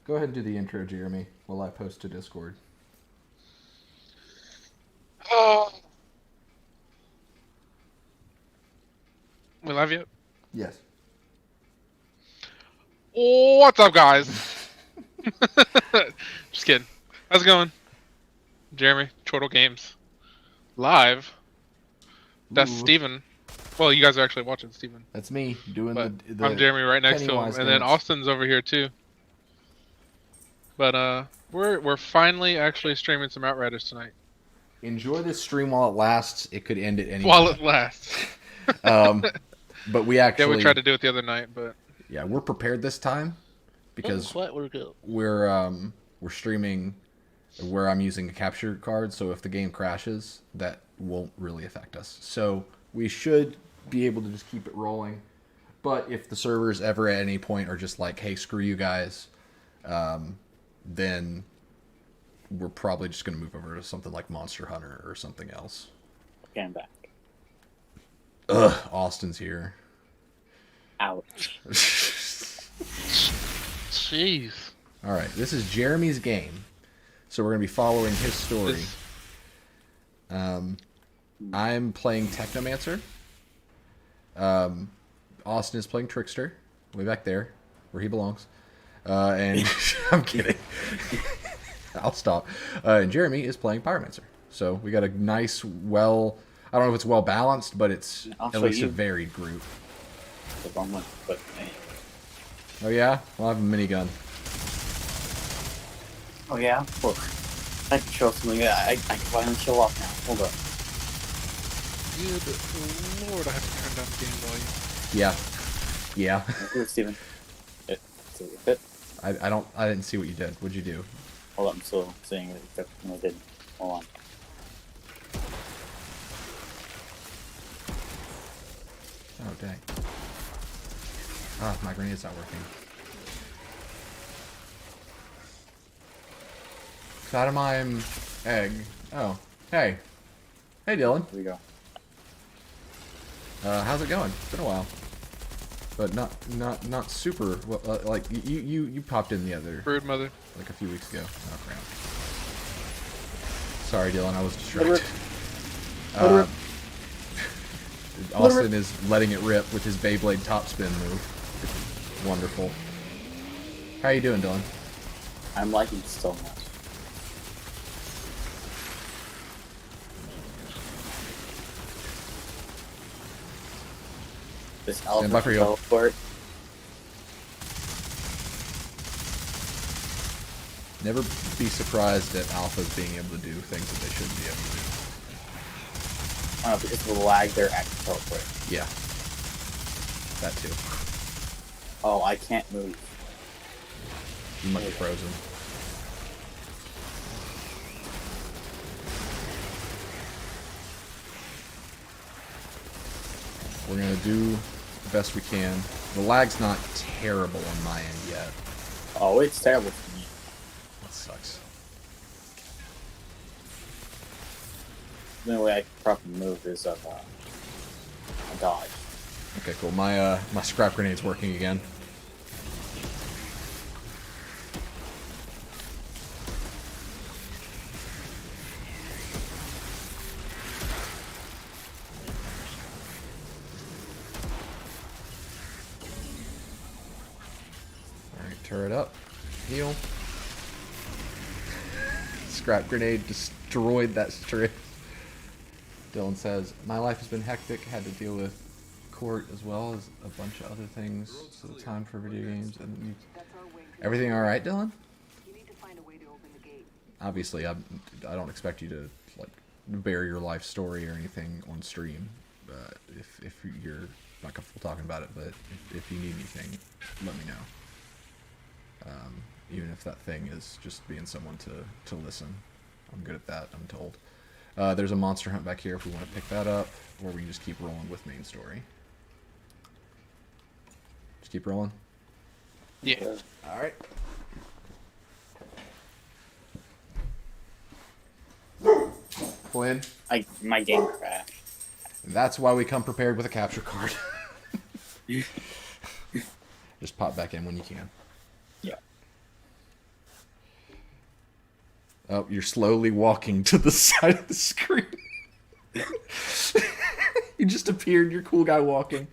Go ahead and do the intro, Jeremy, while I post to Discord. Oh, we love you. Yes. What's up, guys? Just kidding. How's it going? Jeremy, Chortle Games. Live. That's Ooh, Steven. Well, you guys are actually watching Steven. that's me doing But I'm the Jeremy right next to him. Pennywise And then dance. Austin's over here too. But we're finally actually streaming some Outriders tonight. Enjoy this stream while it lasts. It could end at any While time. it lasts. But we Yeah, we actually, tried to do it the other night, but yeah, we're prepared this time because we're good. we're streaming where I'm using a capture card, so if the game crashes, that won't really affect us. So we should be able to just keep it rolling. But if the servers ever at any point are just like, hey, screw you guys, then we're probably just going to move over to something like Monster Hunter or something else. Okay, I'm back. Ugh, Austin's here. Ouch. Jeez. All right, this is Jeremy's game, so we're going to be following his story. I'm playing Technomancer. Austin is playing Trickster, way back there, where he belongs. And I'm kidding. I'll stop. And Jeremy is playing Pyromancer. So we got a nice, I don't know if it's well balanced, but it's I'll at show least you. a varied group. The wrong one, but hey. Oh yeah? Well, I have a minigun. Oh yeah? Look. I can show something. I can finally show off now. Hold up. Good Lord, I have to turn down the game volume. Yeah. Yeah. Here's Steven. See it. I didn't see what you did. What'd you do? Hold up, I'm still seeing it. Everything I did. Hold on. Oh, dang. Ah, my grenade's not working. Sodomime egg. Oh, hey. Hey, Dylan. Here we go. How's it going? It's been a while. But not super, well, like, you popped in the other, Brood mother. like a few weeks ago. Oh, crap. Sorry, Dylan, I was distracted. Austin is letting it rip with his Beyblade topspin move. Wonderful. How you doing, Dylan? I'm liking it so much. This by elephant for you. teleport. Never be surprised at alphas being able to do things that they shouldn't be able to do. Because of the lag, they're actually teleporting. Yeah. That too. Oh, I can't move. You might be frozen. We're gonna do the best we can. The lag's not terrible on my end yet. Oh, it's terrible for me. That sucks. The only way I can properly move is a dodge. Okay, cool. My scrap grenade's working again. Alright, turret up. Heal. Scrap grenade destroyed that strip. Dylan says, my life has been hectic, had to deal with court as well as a bunch of other things, so the time for video games and everything alright, Dylan? Obviously, I don't expect you to like bear your life story or anything on stream, if you're not comfortable talking about it, but if you need anything, let me know. Even if that thing is just being someone to listen. I'm good at that, I'm told. There's a monster hunt back here if we want to pick that up, or we can just keep rolling with main story. Just keep rolling? Yeah. Alright. Pull in. My game crashed. And that's why we come prepared with a capture card. Just pop back in when you can. Yeah. Oh, you're slowly walking to the side of the screen. You just appeared. You're cool guy walking.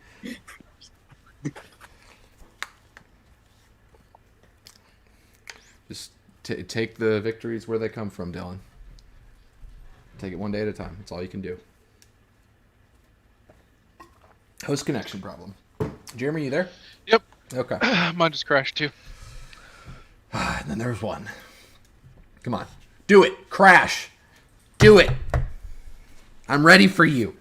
Just take the victories where they come from, Dylan. Take it one day at a time. That's all you can do. Host connection problem. Jeremy, you there? Yep. Okay. Mine just crashed too. And then there's one. Come on. Do it. Crash. Do it. I'm ready for you.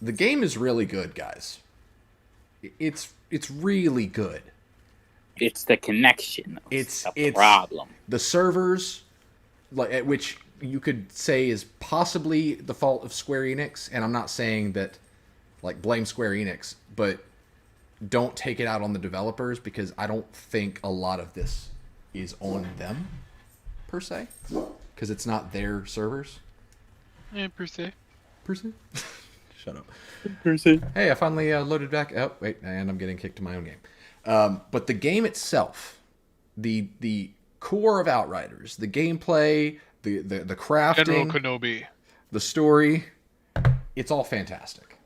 The game is really good, guys. It's really good. It's the connection. It's the problem. The servers, like, which you could say is possibly the fault of Square Enix, and I'm not saying that, like, blame Square Enix, but don't take it out on the developers, because I don't think a lot of this is on them, per se, because it's not their servers. Yeah, per se. Per se? Shut up. Per se. Hey, I finally loaded back. Oh, wait, and I'm getting kicked to my own game. But the game itself, the core of Outriders, the gameplay, the crafting, General Kenobi, the story, it's all fantastic.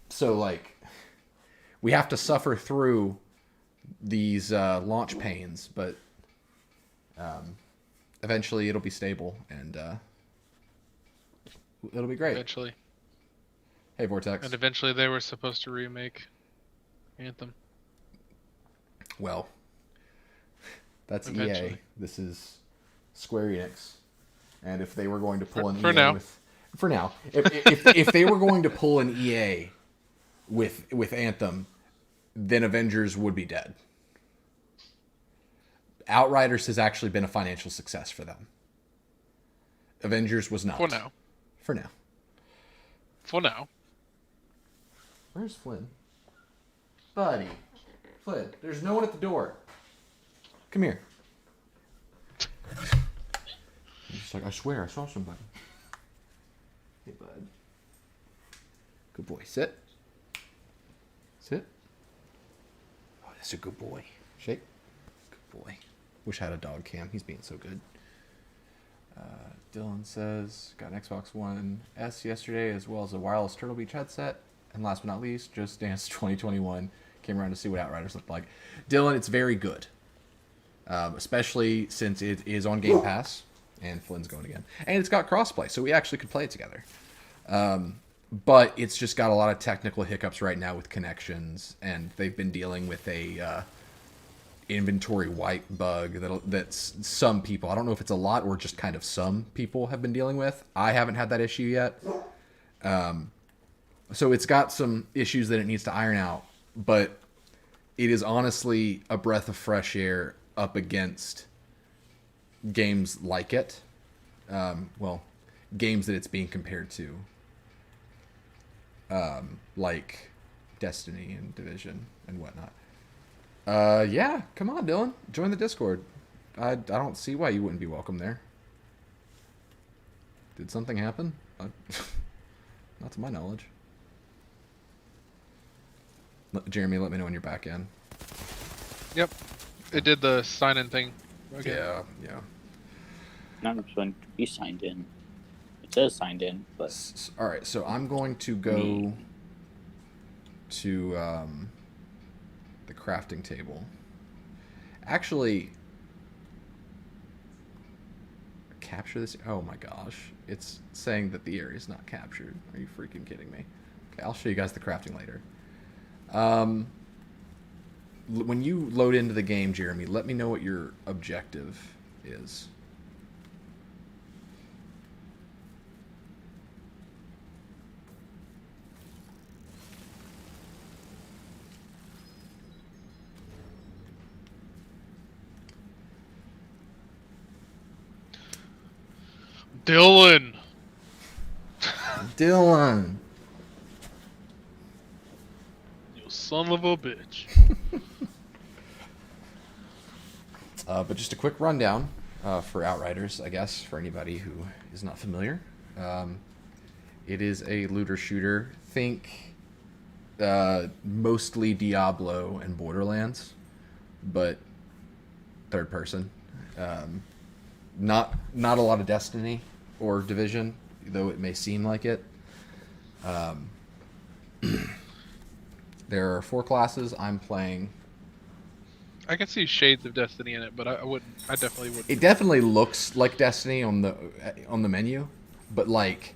So, like, we have to suffer through these launch pains, but eventually it'll be stable, and it'll be great. eventually. Hey, Vortex. And eventually they were supposed to remake Anthem. Well, that's Eventually. EA. This is Square Enix. And if they were going to pull an For EA now. for now, if they were going to pull an EA with Anthem, then Avengers would be dead. Outriders has actually been a financial success for them. Avengers was not. For now. For now. For now. Where's Flynn? Buddy. Flynn, there's no one at the door. Come here. He's just like, I swear, I saw somebody. Hey, bud. Good boy. Sit. Sit. Oh, that's a good boy. Shake. Good boy. Wish I had a dog cam. He's being so good. Dylan says, got an Xbox One S yesterday, as well as a wireless Turtle Beach headset. And last but not least, Just Dance 2021. Came around to see what Outriders looked like. Dylan, it's very good. Especially since it is on Game Pass. And Flynn's going again. And it's got crossplay, so we actually could play it together. But it's just got a lot of technical hiccups right now with connections. And they've been dealing with a inventory wipe bug that some people, I don't know if it's a lot or just kind of some people have been dealing with. I haven't had that issue yet. So it's got some issues that it needs to iron out, but it is honestly a breath of fresh air up against games like it. Well, games that it's being compared to, like Destiny and Division and whatnot. Yeah, come on, Dylan. Join the Discord. I don't see why you wouldn't be welcome there. Did something happen? Not to my knowledge. Jeremy, let me know when you're back in. Yep. It did the sign-in thing. Okay. Yeah. Not when we signed in. It says signed in, but All right, so I'm going to go to the crafting table. Actually, capture this. Oh my gosh, it's saying that the area is not captured. Are you freaking kidding me? Okay, I'll show you guys the crafting later. When you load into the game, Jeremy, let me know what your objective is. Dylan! Dylan. You son of a bitch. But just a quick rundown for Outriders, I guess, for anybody who is not familiar. It is a looter shooter. Think mostly Diablo and Borderlands, but third person. Not a lot of Destiny or Division, though it may seem like it. There are 4 classes. I'm playing. I can see shades of Destiny in it, but I wouldn't. I definitely wouldn't. It definitely looks like Destiny on the menu, but like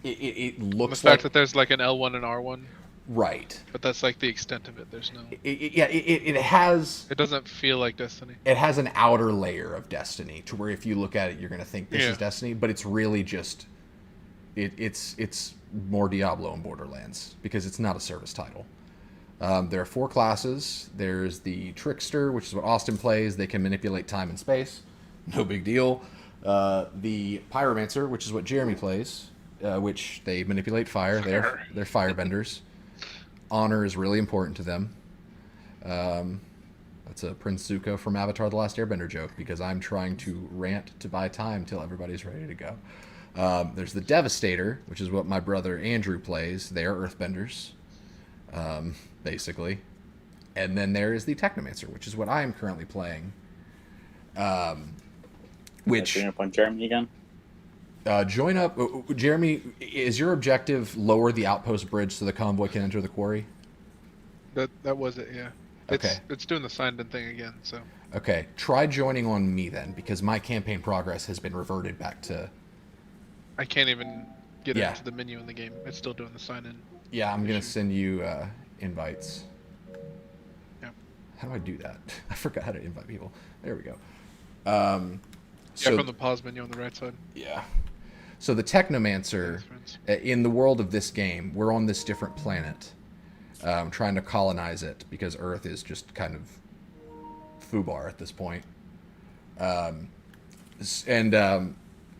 it looks The fact like that there's like an L1 and R1, right. but that's like the extent of it. There's no. It has. It doesn't feel like Destiny. It has an outer layer of Destiny to where if you look at it, you're gonna think this Yeah. is Destiny, but it's really just. It's more Diablo and Borderlands because it's not a service title. There are 4 classes. There's the Trickster, which is what Austin plays. They can manipulate time and space. No big deal. The Pyromancer, which is what Jeremy plays, which they manipulate fire. They're firebenders. Honor is really important to them. That's a Prince Zuko from Avatar The Last Airbender joke because I'm trying to rant to buy time till everybody's ready to go. There's the Devastator, which is what my brother Andrew plays. They are earthbenders. Basically. And then there is the Technomancer, which is what I am currently playing. Which Join up on Germany again. join up, Jeremy. Is your objective lower the outpost bridge so the convoy can enter the quarry? That was it. Yeah. Okay. It's doing the signed in thing again. So. Okay, try joining on me then, because my campaign progress has been reverted back to. I can't even get Yeah. into the menu in the game. It's still doing the sign in. Yeah, I'm gonna send you invites. Yeah. How do I do that? I forgot how to invite people. There we go. Yeah, from the pause menu on the right side. Yeah. So the Technomancer, Thanks, friends. in the world of this game, we're on this different planet, trying to colonize it because Earth is just kind of foobar at this point.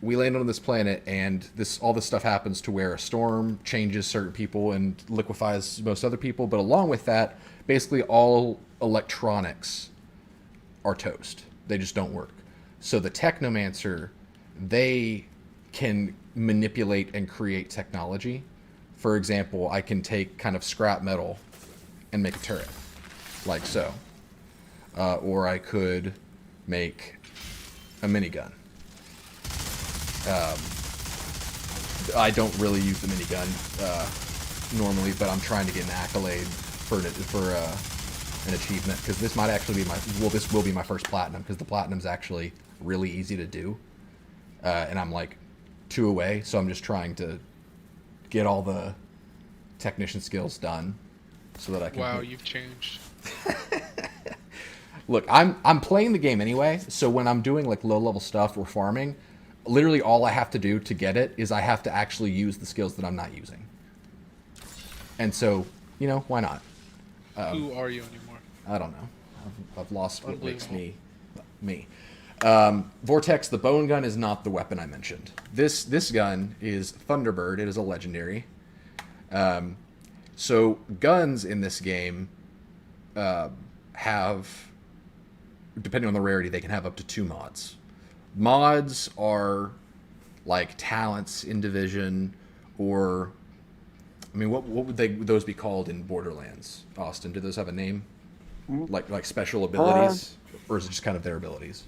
We landed on this planet, and all this stuff happens to where a storm changes certain people and liquefies most other people. But along with that, basically all electronics are toast. They just don't work. So the Technomancer, they can manipulate and create technology. For example, I can take kind of scrap metal and make a turret, like so. Or I could make a minigun. I don't really use the minigun normally, but I'm trying to get an accolade for an achievement, because this might actually be this will be my first platinum, because the platinum's actually really easy to do, and I'm like 2 away, so I'm just trying to get all the technician skills done so that I can. Wow, you've changed. Look, I'm playing the game anyway, so when I'm doing like low level stuff or farming, literally all I have to do to get it is I have to actually use the skills that I'm not using. And so, why not? Who are you anymore? I don't know. I've lost what makes me Unbelievable. me. Vortex, the bone gun, is not the weapon I mentioned. This gun is Thunderbird. It is a legendary. So guns in this game have, depending on the rarity, they can have up to 2 mods. Mods are like talents in Division, or what would those be called in Borderlands? Austin, do those have a name? Like special abilities, or is it just kind of their abilities?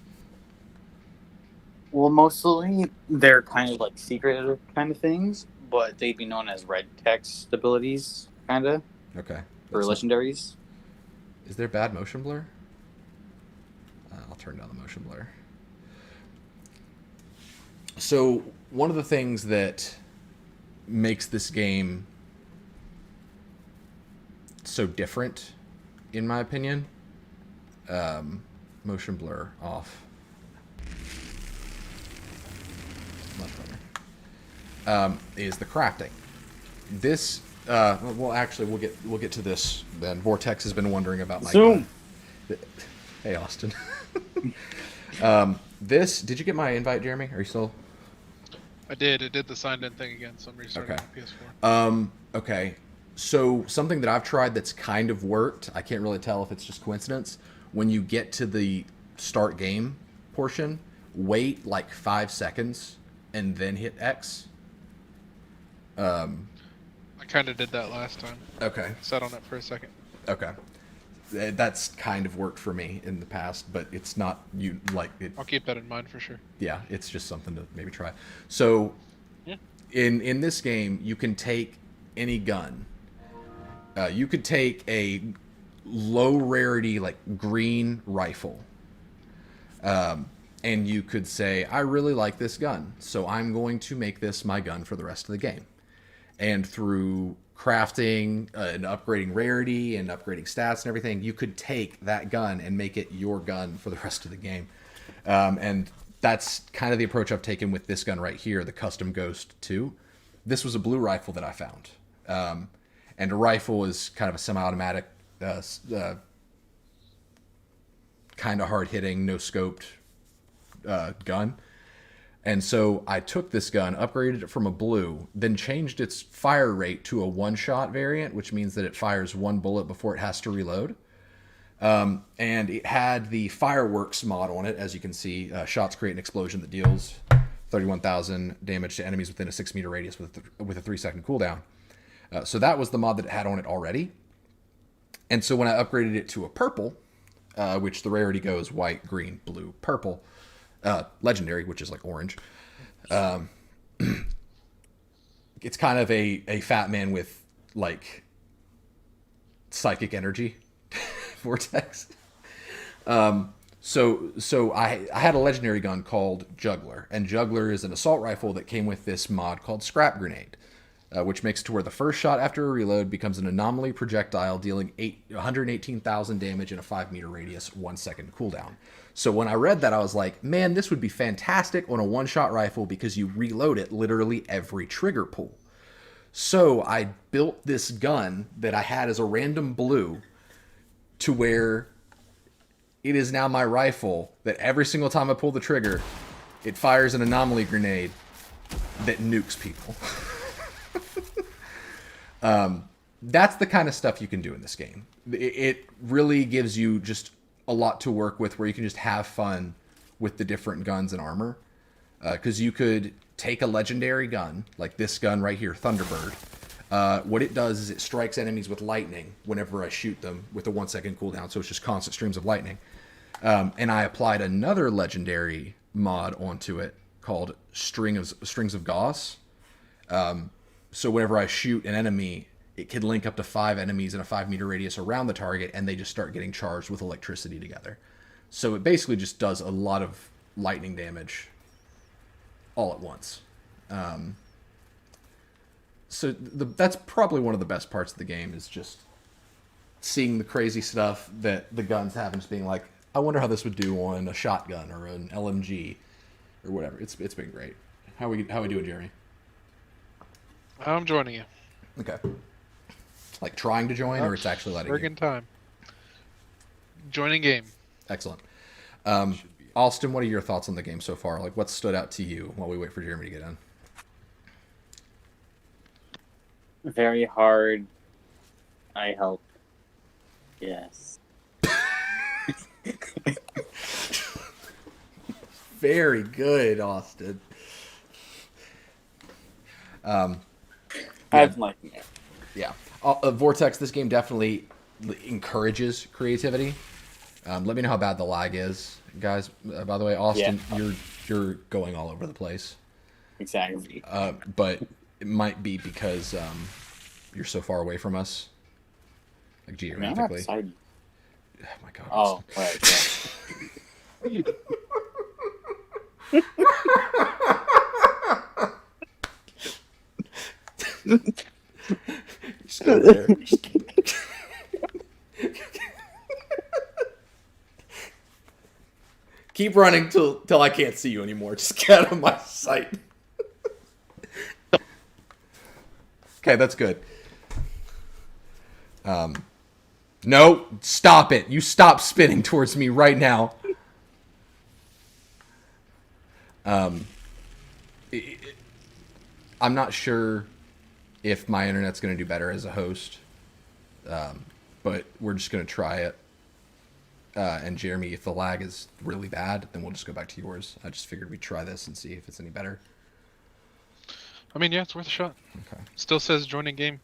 Well, mostly they're kind of like secret kind of things, but they'd be known as red text abilities, kind of, Okay. or legendaries. Is there bad motion blur? I'll turn down the motion blur. So one of the things that makes this game so different, in my opinion, motion blur off. Much better. Is the crafting. This, well, actually, we'll get to this then. Vortex has been wondering about my Zoom. gun. Hey, Austin. Did you get my invite, Jeremy? Are you still? I did. It did the signed in thing again, so I'm restarting Okay. the PS4. Okay. So something that I've tried that's kind of worked, I can't really tell if it's just coincidence, when you get to the start game portion, wait like 5 seconds and then hit X. I kind of did that last time. Okay. Sat on it for a second. Okay. That's kind of worked for me in the past, but it's not you like it. I'll keep that in mind for sure. Yeah, it's just something to maybe try. So, Yeah. in this game, you can take any gun. You could take a low rarity like green rifle, and you could say, "I really like this gun, so I'm going to make this my gun for the rest of the game." And through crafting and upgrading rarity and upgrading stats and everything, you could take that gun and make it your gun for the rest of the game. And that's kind of the approach I've taken with this gun right here, the Custom Ghost 2. This was a blue rifle that I found. And a rifle is kind of a semi-automatic, kind of hard-hitting, no-scoped gun. And so I took this gun, upgraded it from a blue, then changed its fire rate to a one-shot variant, which means that it fires one bullet before it has to reload. And it had the fireworks mod on it, as you can see. Shots create an explosion that deals 31,000 damage to enemies within a 6-meter radius with a 3-second cooldown. So that was the mod that it had on it already. And so when I upgraded it to a purple, which the rarity goes white, green, blue, purple, legendary, which is like orange. It's kind of a fat man with like psychic energy vortex. So I had a legendary gun called Juggler, and Juggler is an assault rifle that came with this mod called Scrap Grenade, which makes it to where the first shot after a reload becomes an anomaly projectile dealing 118,000 damage in a 5-meter radius, 1-second cooldown. So when I read that, I was like, man, this would be fantastic on a one-shot rifle because you reload it literally every trigger pull. So I built this gun that I had as a random blue to where it is now my rifle that every single time I pull the trigger, it fires an anomaly grenade that nukes people. That's the kind of stuff you can do in this game. It really gives you just a lot to work with where you can just have fun with the different guns and armor. Because you could take a legendary gun, like this gun right here, Thunderbird. What it does is it strikes enemies with lightning whenever I shoot them with a 1-second cooldown, so it's just constant streams of lightning. And I applied another legendary mod onto it called Strings of Gauss. So whenever I shoot an enemy, it could link up to 5 enemies in a 5-meter radius around the target, and they just start getting charged with electricity together. So it basically just does a lot of lightning damage all at once. So that's probably one of the best parts of the game, is just seeing the crazy stuff that the guns have and just being like, I wonder how this would do on a shotgun or an LMG or whatever. It's been great. How we doing, Jeremy? I'm joining you. Okay. Like trying to join, or it's actually letting you? Friggin' time. Joining game. Excellent. Austin, what are your thoughts on the game so far? Like, what stood out to you while we wait for Jeremy to get in? Very hard. I help. Yes. Very good, Austin. I'm liking it. Yeah. Vortex, this game definitely encourages creativity. Let me know how bad the lag is, guys. By the way, Austin, Yeah. you're going all over the place. Exactly. But it might be because you're so far away from us, like I'm geographically. outside. Oh my god. Oh, Austin. right. Just go there. Keep running till I can't see you anymore. Just get out of my sight. Okay, that's good. No, stop it. You stop spinning towards me right now. I'm not sure if my internet's going to do better as a host, but we're just going to try it. And Jeremy, if the lag is really bad, then we'll just go back to yours. I just figured we'd try this and see if it's any better. I mean, yeah, it's worth a shot. Okay. Still says joining game.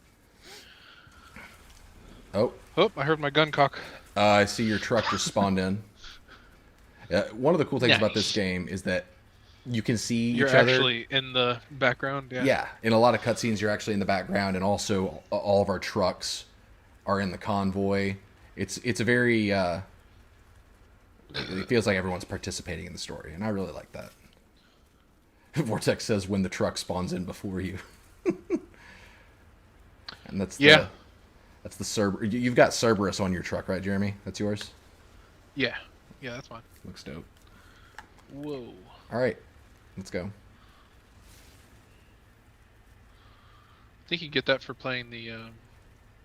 Oh. Oh, I heard my gun cock. I see your truck just spawned in. One of the cool things about this Nice. game is that you can see You're each other. actually in the background. Yeah. Yeah, in a lot of cutscenes, you're actually in the background, and also all of our trucks are in the convoy. It's a very it feels like everyone's participating in the story, and I really like that. Vortex says when the truck spawns in before you, and that's Yeah. that's the Cerberus. You've got Cerberus on your truck, right, Jeremy? That's yours. Yeah. Yeah, that's fine. Looks dope. Whoa. All right, let's go. I think you get that for playing the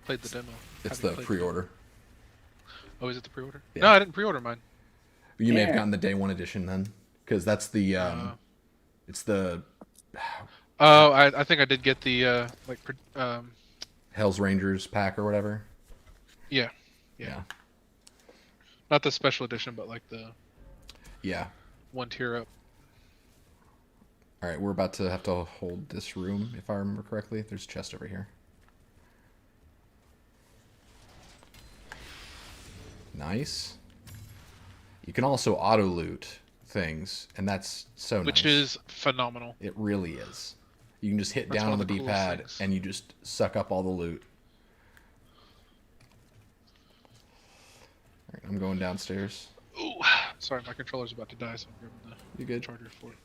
played the demo. It's Have you the played pre-order. Oh, is it the pre-order? Yeah. No, I didn't pre-order mine. You may have Yeah. gotten the day one edition then, because that's the it's the Oh, I think I did get the Hell's Rangers pack or whatever. yeah. Not the special edition, but like the Yeah. one tier up. All right, we're about to have to hold this room, if I remember correctly. There's a chest over here. Nice. You can also auto loot things, and that's so Which nice. is phenomenal. It really is. You can just hit That's down one on of the the coolest D-pad, things. and you just suck up all the loot. All right, I'm going downstairs. Ooh, sorry, my controller's about to die, so I'm grabbing the You good? charger for it.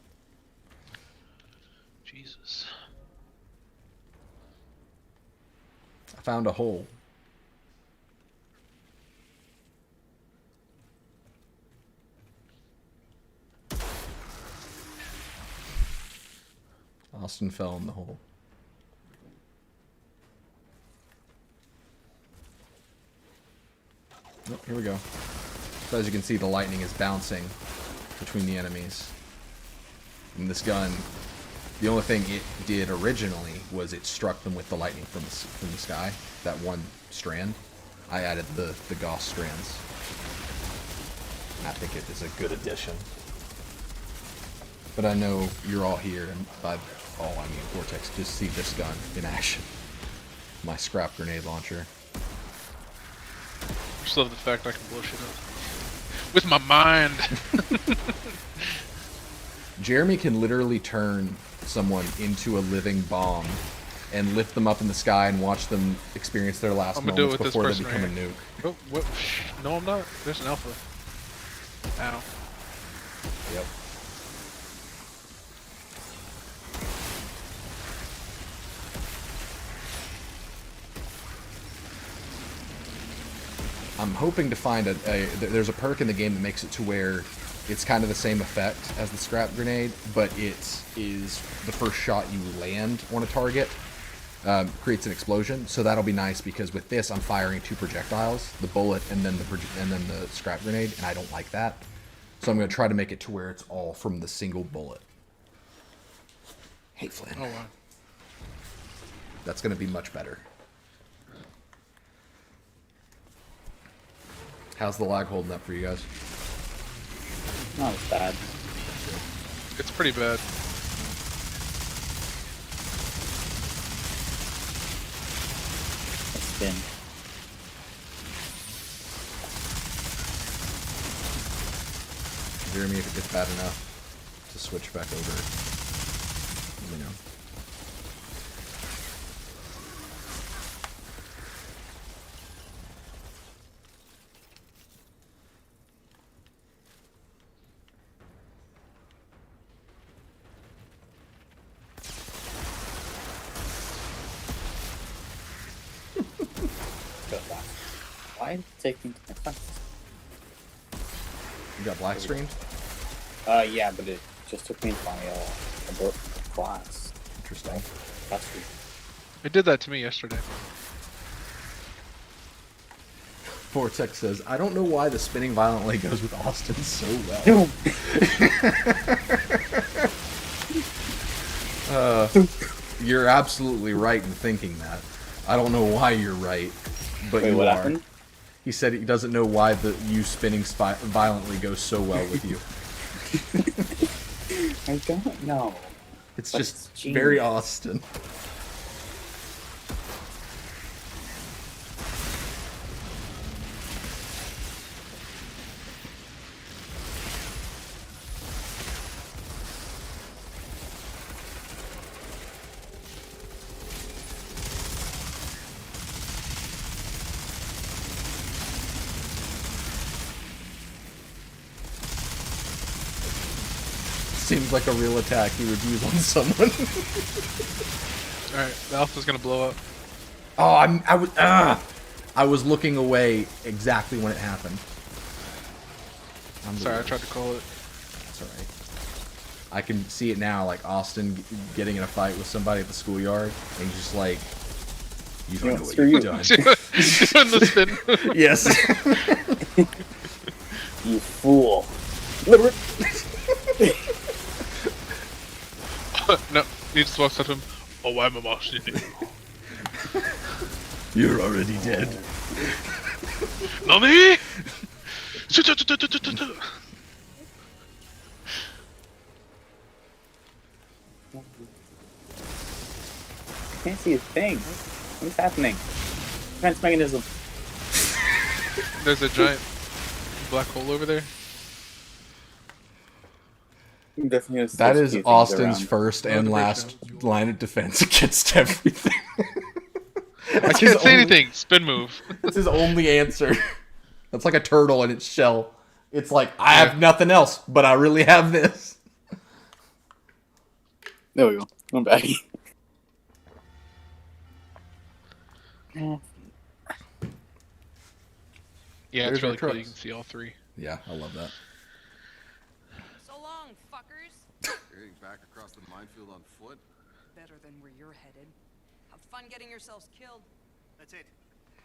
Jesus. I found a hole. Austin fell in the hole. Oh, here we go. So as you can see, the lightning is bouncing between the enemies. And this gun, the only thing it did originally was it struck them with the lightning from the sky. That one strand. I added the Gauss strands. And I think it is a good addition. But I know you're all here, and by all I mean Vortex, just see this gun in action. My scrap grenade launcher. Just love the fact I can blow shit up. With my mind! Jeremy can literally turn someone into a living bomb and lift them up in the sky and watch them experience their last I'm gonna do it moments with this before they person become right a nuke. Oh, what? No, I'm not. There's an alpha. Ow. Yep. I'm hoping to find there's a perk in the game that makes it to where it's kind of the same effect as the scrap grenade, but it is the first shot you land on a target creates an explosion. So that'll be nice because with this I'm firing two projectiles, the bullet and then the scrap grenade, and I don't like that. So I'm going to try to make it to where it's all from the single bullet. Hey Flynn. Oh, wow. That's going to be much better. How's the lag holding up for you guys? Not as bad. It's pretty bad. A spin. Jeremy, if it gets bad enough to switch back over, let me know. Why is it taking my fun? You got black screen? Yeah, but it just took me to my abort class. Interesting. That's weird. It did that to me yesterday. Vortex says, I don't know why the spinning violently goes with Austin so well. You're absolutely right in thinking that. I don't know why you're right, but Wait, you what are. happened? He said he doesn't know why the you spinning violently goes so well with you. I don't know. It's But just it's very genius. Austin. Seems like a real attack he would use on someone. Alright, the alpha's gonna blow up. Oh, I was looking away exactly when it happened. I'm Sorry, I tried to call it. It's alright. I can see it now, like Austin getting in a fight with somebody at the schoolyard, and he's just like, you don't know what screw you've you. done. Doing the spin. Yes. You fool. No, he just walks up to him. Oh, I'm a Martian. You're already dead. Nani? I can't see his thing. What's happening? Defense mechanism. There's a giant black hole over there. I'm definitely gonna That switch a is few things Austin's around. first and Oh, the last line of defense against everything. I can't say anything. Spin move. That's his only answer. That's like a turtle in its shell. It's like, I have nothing else, but I really have this. There we go. I'm back. Yeah, There's it's really our cool. trucks. You can see all three. Yeah, I love that. So long, fuckers. You're heading back across the minefield on foot? Better than where you're headed. Have fun getting yourselves killed. That's it.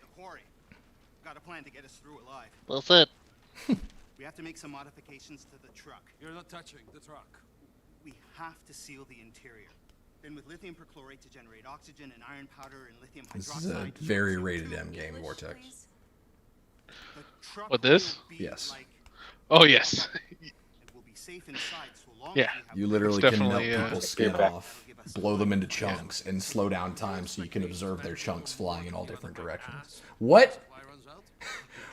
The quarry. Got a plan to get us through alive. Well said. We have to make some modifications to the truck. You're not touching the truck. We have to seal the interior. Then with lithium perchlorate to generate oxygen and iron powder and lithium This hydroxide. is a to very CO2. rated M game, English, Vortex. please? The truck What, this? will be Yes. like Oh, yes. it will be safe inside so long Yeah. as we have You literally It's can melt definitely, people's Get skin back. off, blow them into chunks, and slow down time so you can observe their chunks flying in all different directions. What? Supply runs out?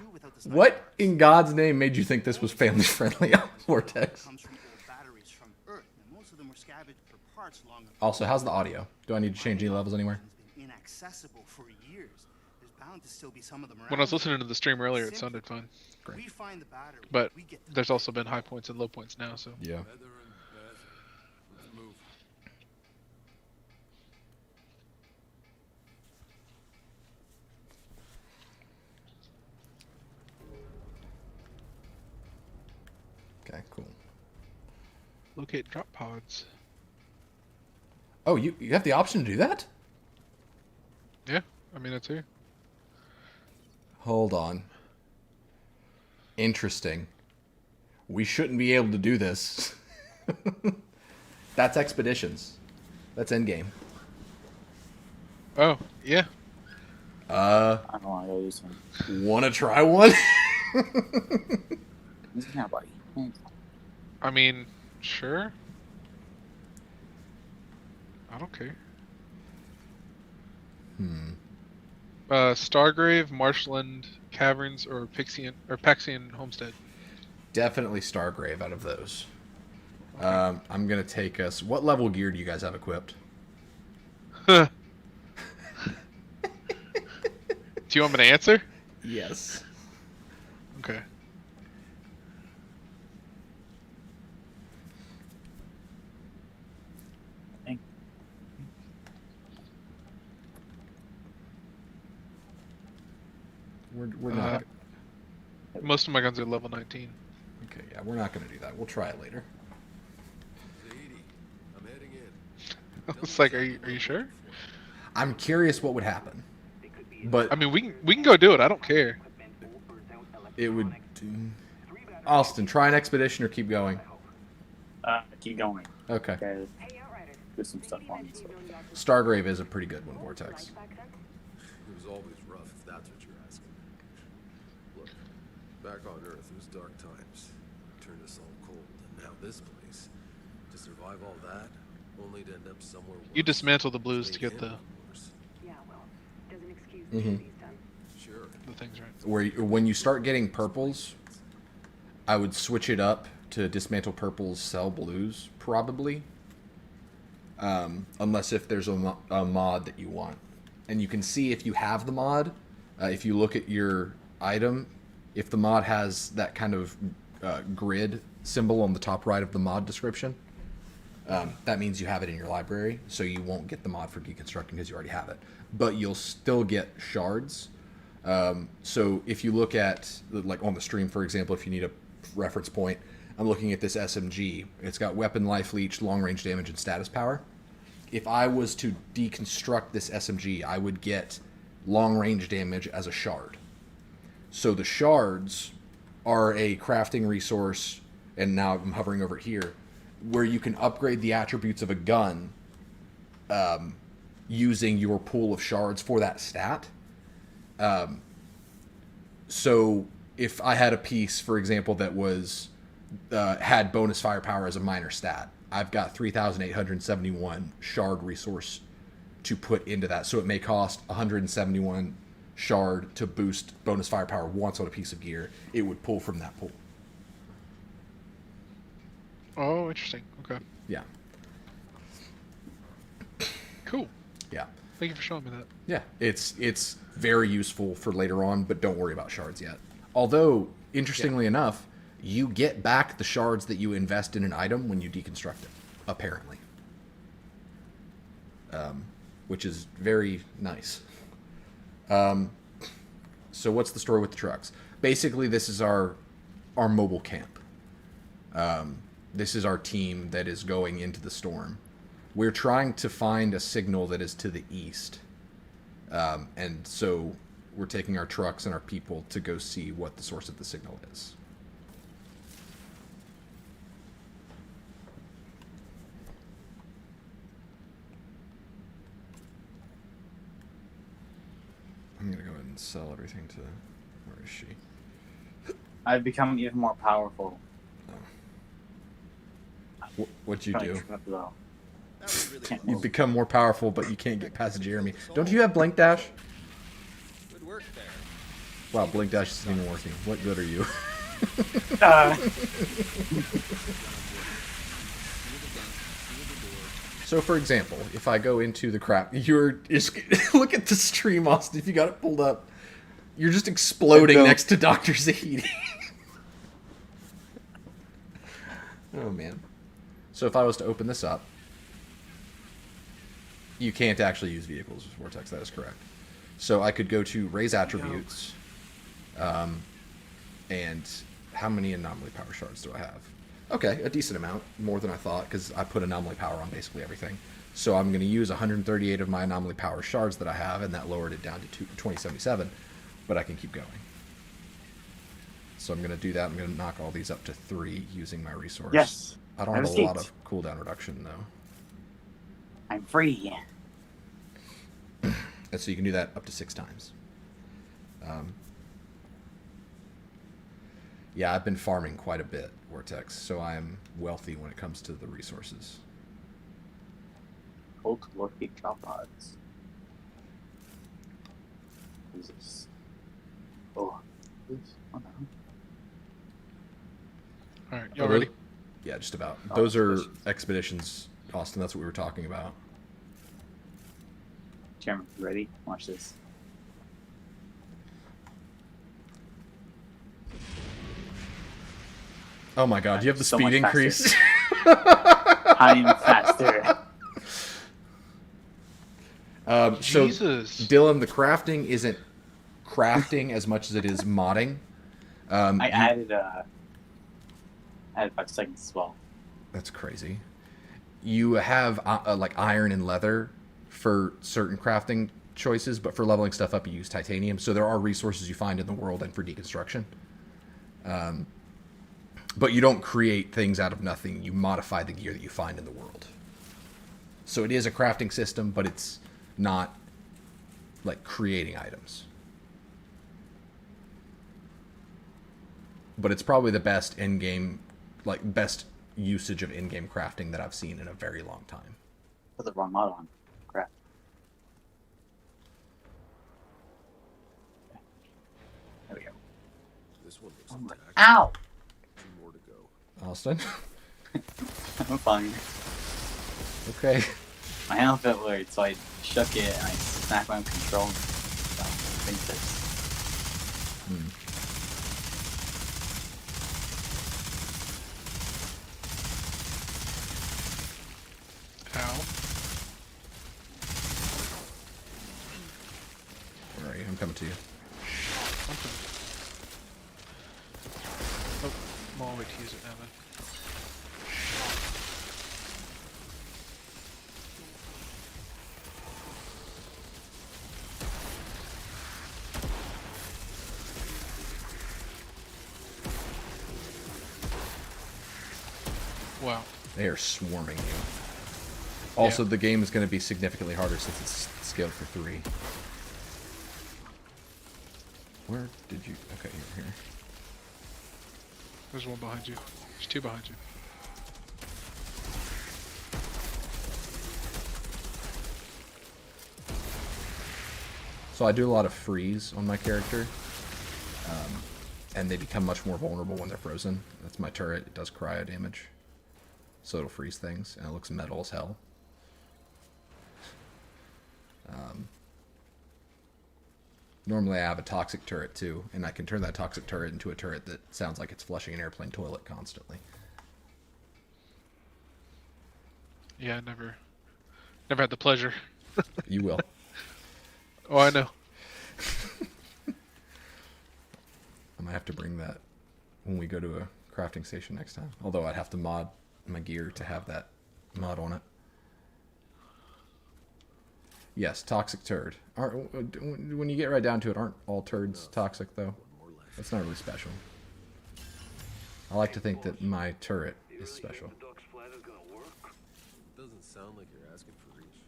do without the What in God's name made you think this was family friendly, Vortex? comes from old batteries from Earth, and most of them were scavenged for parts long ago. Also, how's the audio? Do I need to change any levels anywhere? It's been inaccessible for years. There's bound to still be some of them around. When I was listening to the stream earlier, it sounded fine. Great. We find the battery. But we get there's also been high points and low points now, so. Yeah. Better and better. Let's move. Okay, cool. Locate drop pods. Oh, you have the option to do that? Yeah, I mean, that's here. Hold on. Interesting. We shouldn't be able to do this. That's expeditions. That's endgame. Oh, yeah. I don't want to go use one. Wanna try one? Yeah, buddy. I mean, sure. I don't care. Stargrave, Marshland Caverns, or Paxian Homestead. Definitely Stargrave out of those. I'm gonna take us. What level gear do you guys have equipped? Do you want me to answer? Yes. Okay. We're not. Most of my guns are level 19. Okay, yeah, we're not gonna do that. We'll try it later. Zadie, I'm heading in. I was like, are you sure? I'm curious what would happen, but I mean, we can go do it. I don't care. it would. Austin, try an expedition or keep going. Keep going. Okay. Okay. Do some stuff on this. Stargrave is a pretty good one, Vortex. It was always rough, if that's what you're asking. Back on Earth, it was dark times. Turned us all cold, and now this place. To survive all that, only to end up somewhere worse. You dismantle the blues to Maybe get end the up worse. Yeah, well, doesn't excuse the shit he's done. Sure. things right. When you start getting purples, I would switch it up to dismantle purples, sell blues, probably. Unless if there's a mod that you want. And you can see if you have the mod, if you look at your item, if the mod has that kind of grid symbol on the top right of the mod description, that means you have it in your library, so you won't get the mod for deconstructing because you already have it. But you'll still get shards. So if you look at, like on the stream, for example, if you need a reference point, I'm looking at this SMG. It's got weapon, life leech, long range damage, and status power. If I was to deconstruct this SMG, I would get long range damage as a shard. So the shards are a crafting resource, and now I'm hovering over here, where you can upgrade the attributes of a gun using your pool of shards for that stat. So if I had a piece, for example, that was had bonus firepower as a minor stat, I've got 3,871 shard resource to put into that. So it may cost 171 shard to boost bonus firepower once on a piece of gear. It would pull from that pool. Oh, interesting. Okay. Yeah. Cool. Yeah. Thank you for showing me that. Yeah. It's very useful for later on, but don't worry about shards yet. Although, interestingly enough, you get back the shards that you invest in an item when you deconstruct it, apparently. Which is very nice. So what's the story with the trucks? Basically, this is our mobile camp. This is our team that is going into the storm. We're trying to find a signal that is to the east. And so we're taking our trucks and our people to go see what the source of the signal is. I'm going to go ahead and sell everything to... Where is she? I've become even more powerful. What'd you Trying do? to trip up, though. That was really Can't You move. become more powerful, but you can't get past Jeremy. Don't you have Blink Dash? good work there. Wow, Blink Dash isn't even working. What good are you? So, for example, if I go into the crap, look at the stream, Austin. If you got it pulled up, you're just exploding next to Dr. Zahidi. Oh, man. So if I was to open this up, you can't actually use vehicles with Vortex. That is correct. So I could go to raise attributes, and how many anomaly power shards do I have? Okay, a decent amount, more than I thought, because I put anomaly power on basically everything. So I'm going to use 138 of my anomaly power shards that I have, and that lowered it down to 2077, but I can keep going. So I'm going to do that. I'm going to knock all these up to 3 using my resource. Yes. I don't I have a lot escaped. of cooldown reduction, though. I'm free. And so you can do that up to 6 times. Yeah, I've been farming quite a bit, Vortex, so I am wealthy when it comes to the resources. Old lucky drop pods. Jesus. Oh. What the hell? All right, y'all ready? Yeah, just about. Oh, Those are expeditions. expeditions, Austin. That's what we were talking about. Chairman, you ready? Watch this. Oh my god, do you have the So speed much faster. increase? I am faster. So, Jesus. Dylan, the crafting isn't crafting as much as it is modding. I added 5 seconds as well. That's crazy. You have like iron and leather for certain crafting choices, but for leveling stuff up, you use titanium. So there are resources you find in the world and for deconstruction. But you don't create things out of nothing. You modify the gear that you find in the world. So it is a crafting system, but it's not like creating items. but it's probably the best in-game, like best usage of in-game crafting that I've seen in a very long time. Put the wrong mod on. Crap. There we go. This one looks Oh my- intact. Ow! 2 more to go. Austin? I'm fine. Okay. My hand felt weird, so I shook it and I snapped my control. So I think that's Ow. Where are you? I'm coming to you. Something. Oh, I'll wait to use it now then. Wow. They are swarming you. Also, the game is going to be significantly harder since it's scaled for 3. Where did you... Okay, you're here. There's one behind you. There's 2 behind you. So I do a lot of freeze on my character. And they become much more vulnerable when they're frozen. That's my turret. It does cryo damage. So it'll freeze things, and it looks metal as hell. Normally I have a toxic turret too, and I can turn that toxic turret into a turret that sounds like it's flushing an airplane toilet constantly. Yeah, never had the pleasure. You will. Oh, I know. I might have to bring that when we go to a crafting station next time. Although I'd have to mod my gear to have that mod on it. Yes, toxic turd. When you get right down to it, aren't all turds toxic, though? That's not really special. I like to think that my turret is special. Doesn't sound like you're asking for reach.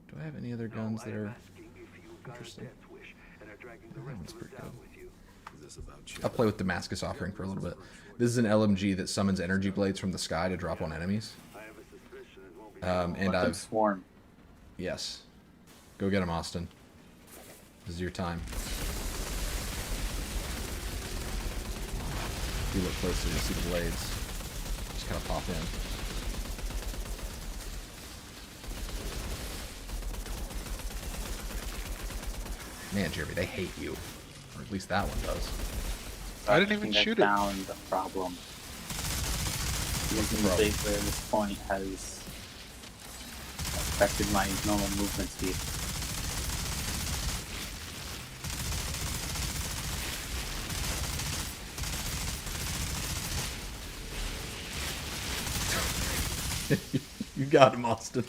Do I have any other guns that are interesting? That one's pretty good. Is this about you? I'll play with Damascus Offering for a little bit. This is an LMG that summons energy blades from the sky to drop on enemies. And let them I've... swarm. Yes. Go get him, Austin. This is your time. If you look closer, you'll see the blades. Just kind of pop in. Man, Jeremy, they hate you. Or at least that one does. I didn't even think shoot I it. found the problem. Making the problem? base at this point has affected my normal movement speed. You got him, Austin.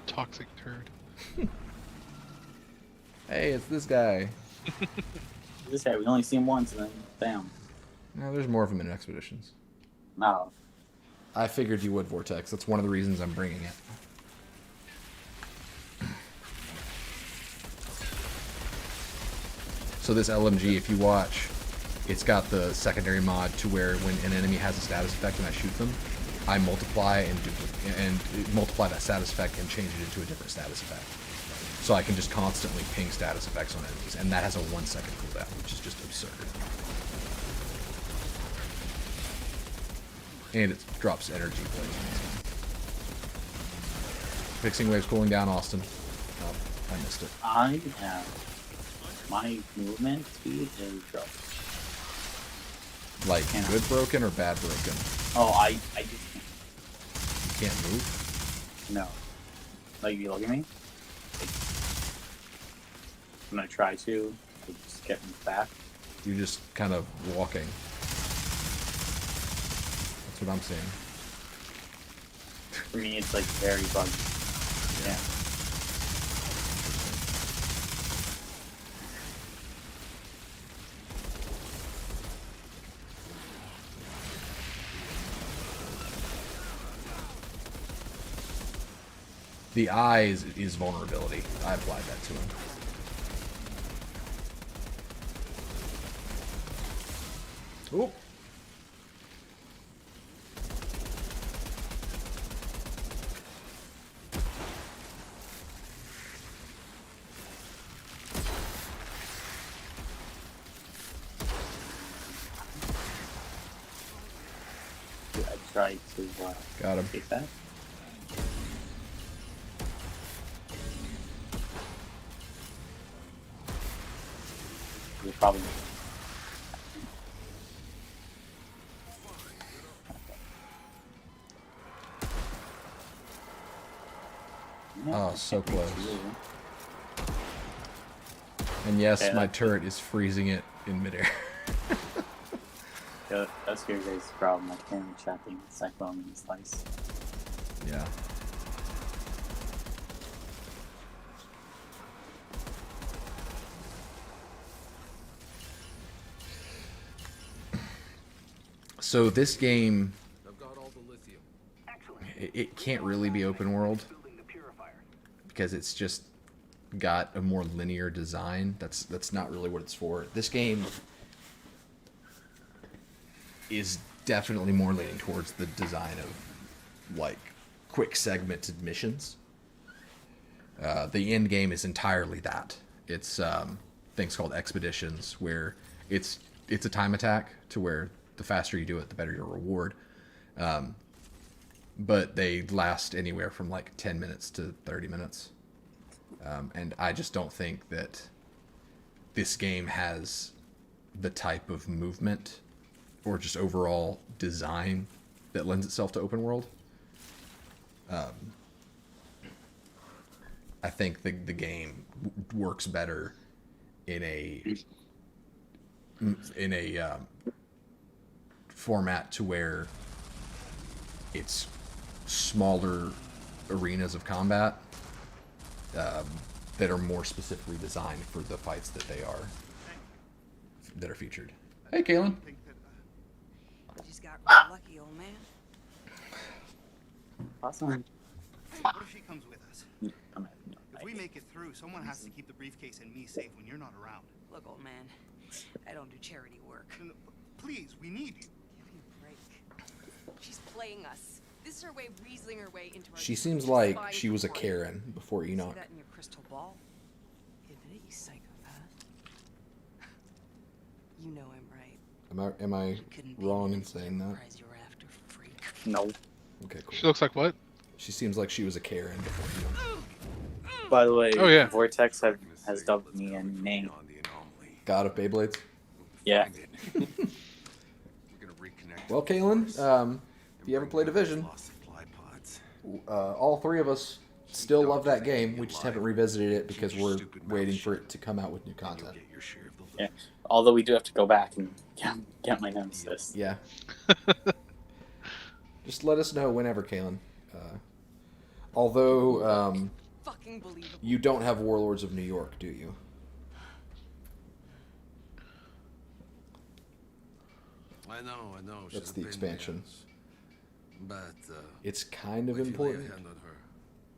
Toxic turd. Hey, it's this guy. This guy, we only see him once and then bam. No, there's more of them in Expeditions. No. I figured you would, Vortex. That's one of the reasons I'm bringing it. So this LMG, if you watch, it's got the secondary mod to where when an enemy has a status effect and I shoot them, I multiply and multiply that status effect and change it into a different status effect. So I can just constantly ping status effects on enemies, and that has a 1 second cooldown, which is just absurd. And it drops energy blades. Fixing waves cooling down, Austin. Oh, I missed it. I have my movement speed is dropped. Like, Cannot. good broken or bad broken? Oh, I just can't. You can't move? No. Like, you look at me? Like, I'm gonna try to just get me back. You're just kind of walking. That's what I'm seeing. For me, it's like very buggy. Yeah. The eye is vulnerability. I applied that to him. Oop. I tried to Got him. take that. You're probably Oh, so close. And yes, Yeah, my that's turret is freezing it in midair. Yeah, that's your guys' problem. I can't trapping Cyclone and Slice. Yeah. So this game, I've got all the lithium. it can't really be open world because it's just got a more linear design. That's not really what it's for. This game is definitely more leaning towards the design of like quick segmented missions. The end game is entirely that. It's things called expeditions where it's a time attack to where the faster you do it, the better your reward. But they last anywhere from like 10 minutes to 30 minutes. And I just don't think that this game has the type of movement or just overall design that lends itself to open world. I think the game works better in a format to where it's smaller arenas of combat that are more specifically designed for the fights that are featured. Hey, Kalen. Think that, You just got real lucky, old man. Awesome. hey, what if she comes with us? If we I, make it through, someone has to keep the briefcase and me safe when you're not around. Look, old man, I don't do charity work. No, please, we need you. Give me a break. She's playing us. This is her way of weaseling her way into our. She seems She's like spying she was a for Karen before See Enoch. that in your crystal ball? Admit it, you psychopath. You know I'm right. Am I You couldn't be wrong the in saying that? prize you're after, freak. no. Okay, She cool. looks like what? She seems like she was a Karen before Enoch. By the way, Oh, yeah. Vortex has dubbed me a name. God of Beyblades. Yeah. Well, Kalen, if you ever play Division, all three of us still love that game. We just haven't revisited it because we're waiting for it to come out with new content. Yeah. Although we do have to go back and get my nemesis. Yeah. Just let us know whenever, Kalen. Although Fucking believable. you don't have Warlords of New York, do you? I know. That's Should've the been expansion. there. But It's kind of wait till I lay a important. hand on her.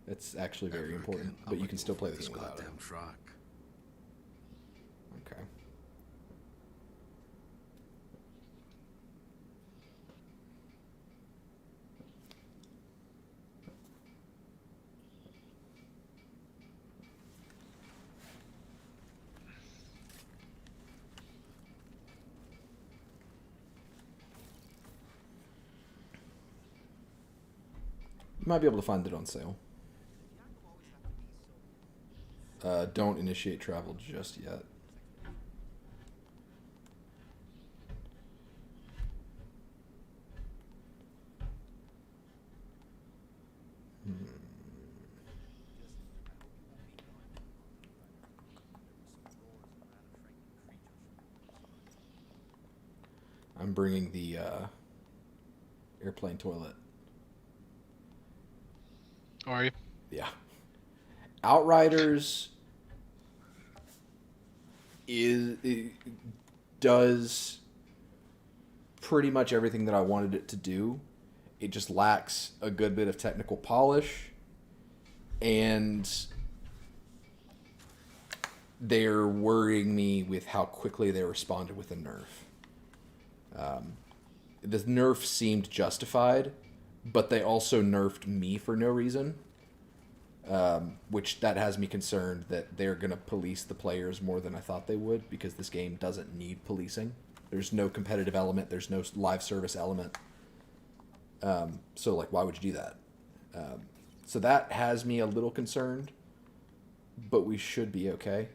It's actually very Ever important, again, but I'll you can let still go play of the this game without it. goddamn truck. Okay. You might be able to find it on sale. Don't initiate travel just yet. I'm bringing the airplane toilet. Are you? Yeah. Outriders does pretty much everything that I wanted it to do. It just lacks a good bit of technical polish And they're worrying me with how quickly they responded with a nerf. The nerf seemed justified, but they also nerfed me for no reason, which that has me concerned that they're going to police the players more than I thought they would, because this game doesn't need policing. There's no competitive element. There's no live service element. So, like, why would you do that? So that has me a little concerned, but we should be okay.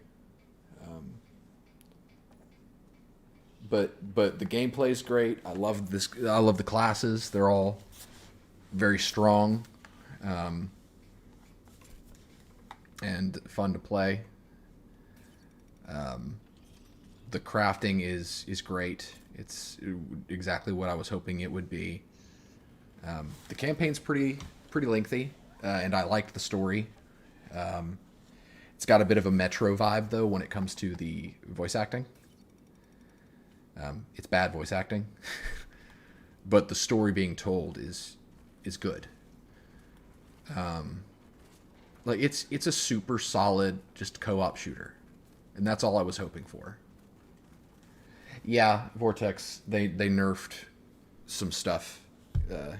But the gameplay is great. I love this. I love the classes. They're all very strong, and fun to play. The crafting is great. It's exactly what I was hoping it would be. The campaign's pretty lengthy, and I liked the story. It's got a bit of a Metro vibe, though, when it comes to the voice acting. It's bad voice acting, but the story being told is good. Like it's a super solid just co-op shooter, and that's all I was hoping for. Yeah, Vortex, they nerfed some stuff,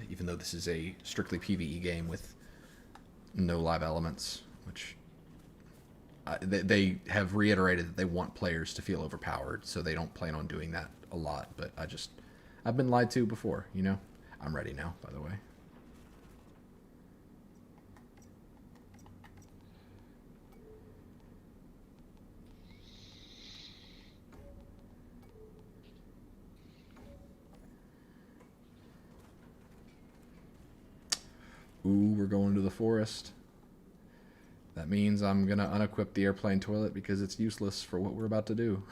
even though this is a strictly PvE game with no live elements, which they have reiterated that they want players to feel overpowered, so they don't plan on doing that a lot. But I've been lied to before, you know? I'm ready now, by the way. Ooh, we're going to the forest. That means I'm going to unequip the airplane toilet because it's useless for what we're about to do.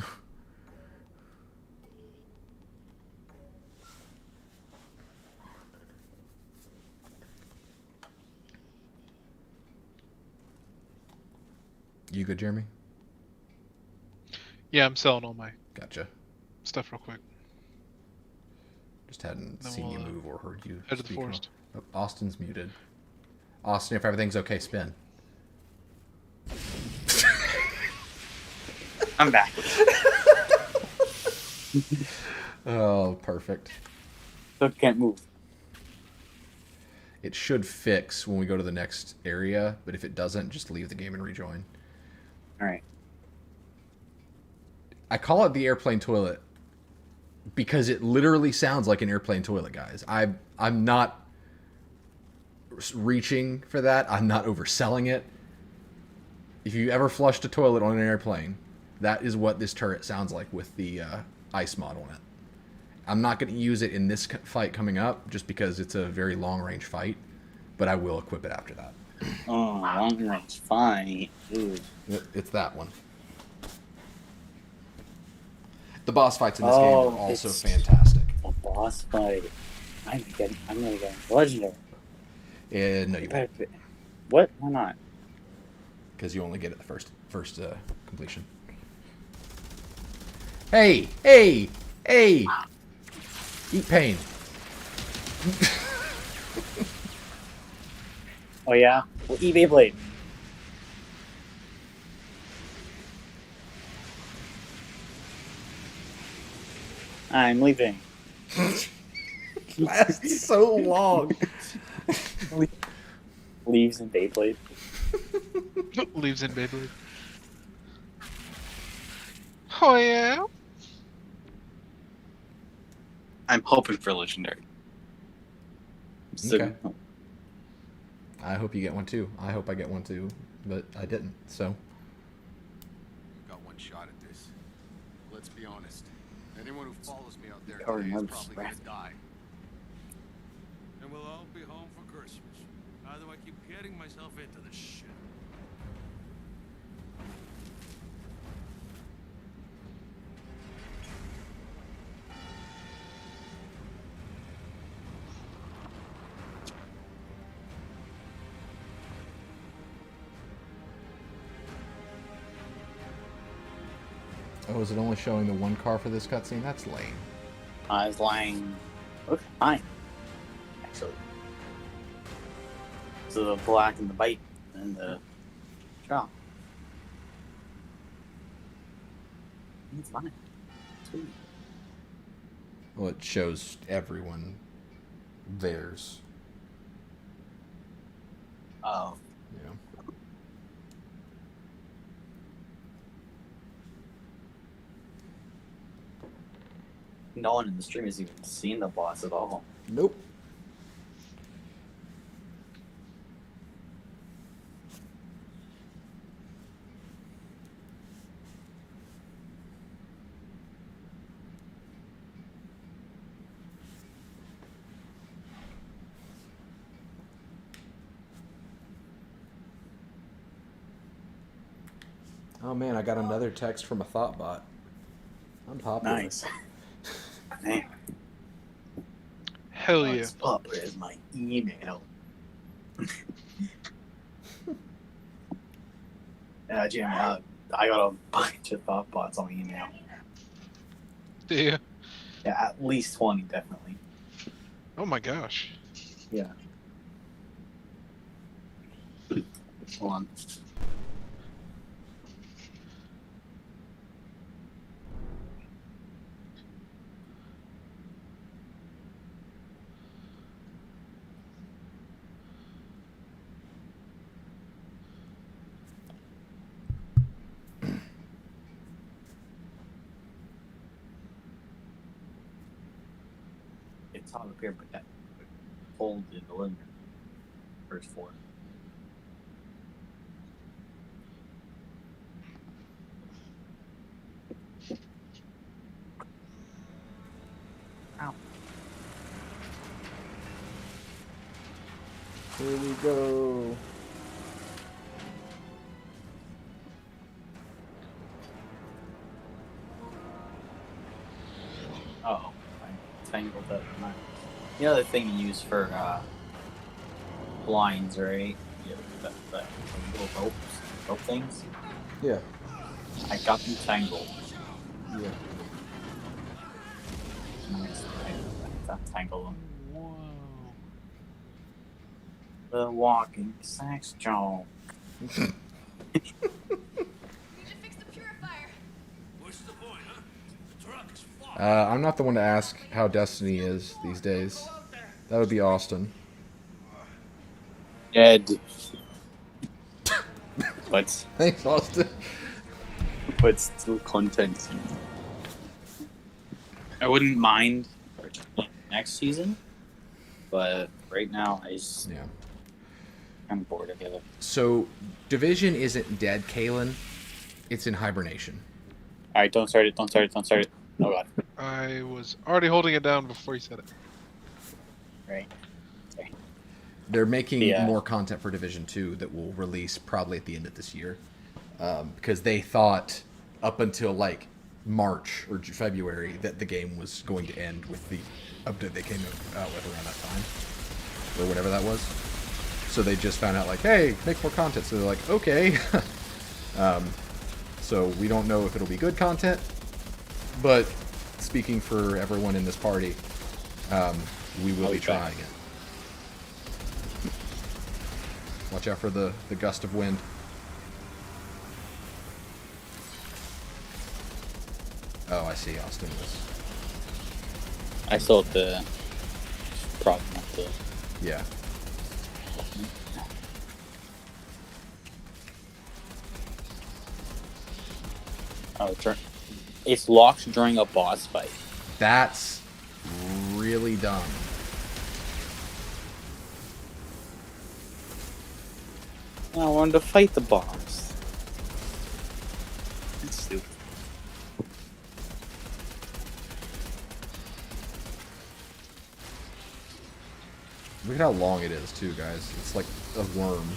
You good, Jeremy? Yeah, I'm selling all my Gotcha. stuff real quick. Just hadn't Then seen we'll, you move or heard you head to the speak. forest. Oh, Austin's muted. Austin, if everything's okay, spin. I'm back. Oh, perfect. So can't move. It should fix when we go to the next area, but if it doesn't, just leave the game and rejoin. All right. I call it the airplane toilet because it literally sounds like an airplane toilet, guys. I'm not reaching for that. I'm not overselling it. If you ever flushed a toilet on an airplane, that is what this turret sounds like with the ice mod on it. I'm not going to use it in this fight coming up just because it's a very long-range fight, but I will equip it after that. Oh, long range fight. Ooh. It's that one. The boss fights in this game are also it's fantastic. A boss fight. I'm gonna get legendary. No, you won't, What? Why not? because you only get it the first completion. Hey! Eat pain. Oh yeah. Well, eBay Blade. I'm leaving. Lasts so long. Leaves in Beyblade. Leaves in Beyblade. Oh yeah. I'm hoping for legendary. So, Okay. I hope you get one too. I hope I get one too, but I didn't. So We've got one shot at this. Let's be honest. Anyone who follows me out there Covered today in is mud probably spray. gonna die. And we'll all be home for Christmas. How do I keep getting myself into this shit? oh, is it only showing the one car for this cutscene? That's lame. I was lying. Okay, fine. Actually. So the black and the white And the shop. It's fine. Sweet. Well, it shows everyone theirs. Oh. Yeah. No one in the stream has even seen the boss at all. Nope. Oh man, I got another text from a thought bot. I'm popular. Nice. Man, Hell yeah. what's popular is my email. Yeah, Jim, I got a bunch of thought bots on email. Do you? Yeah, at least 20, definitely. Oh my gosh. Yeah. Hold on. It's on up here, but that hold in the living room. First floor. Ow. Here we go. Oh, I tangled up my. You know the thing you use for blinds, right? Yeah, the little rope things. Yeah. I got them tangled. Yeah. I tangled them. Whoa. The walking sex joke. We need to fix the purifier. What's the point, huh? The truck is fucked. I'm not the one to ask how Destiny is these days. That would be Austin. Dead. but Thanks, Austin. still content. I wouldn't mind next season, but right now I just Yeah. I'm bored of it. So, Division isn't dead, Kalen. It's in hibernation. All right, don't start it. Don't start it. Don't start it. Oh god. I was already holding it down before you said it. Right. They're making Yeah. more content for Division 2 that will release probably at the end of this year. Because they thought up until like March or February that the game was going to end with the update they came out with around that time. Or whatever that was. So they just found out like, hey, make more content. So they're like, okay. So we don't know if it'll be good content. But speaking for everyone in this party, we will be trying it. Watch out for the gust of wind. Oh, I see. Austin was. I still have the problem with the. Yeah. Oh, it's locked during a boss fight. That's really dumb. I wanted to fight the boss. It's stupid. Look at how long it is, too, guys. It's like a worm.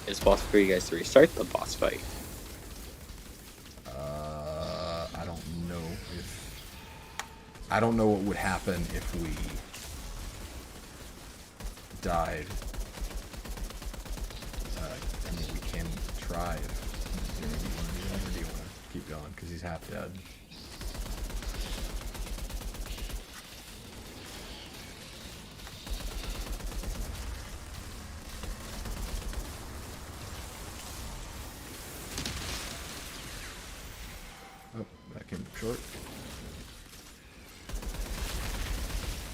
It's possible for you guys to restart the boss fight. I don't know I don't know what would happen if we died. I mean, we can try. Do you want to do that, or do you want to? keep going because he's half dead. Oh, that came up short.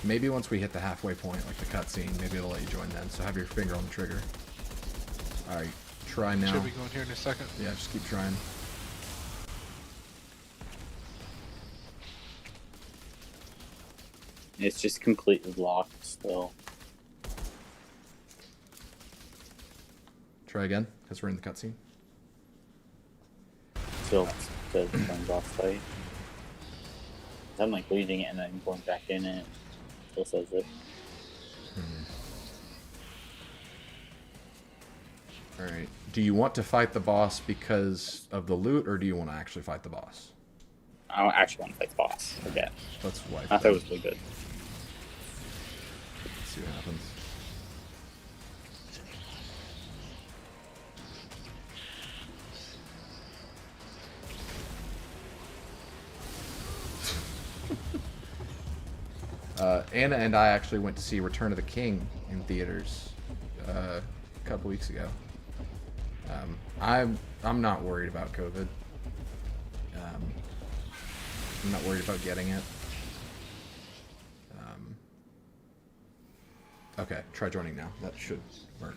Maybe once we hit the halfway point, like the cutscene, maybe it'll let you join then. So have your finger on the trigger. Alright, try now. Should be going here in a second. Yeah, just keep trying. It's just completely locked still. Try again, because we're in the cutscene. Still says turns off fight. I'm like leaving it and then going back in and it still says it. Alright. Do you want to fight the boss because of the loot, or do you want to actually fight the boss? I don't actually want to fight the boss. Forget. Let's wipe I thought it was really good. Let's see what happens. Anna and I actually went to see Return of the King in theaters a couple weeks ago. I'm not worried about COVID. I'm not worried about getting it. Okay, try joining now. That should work.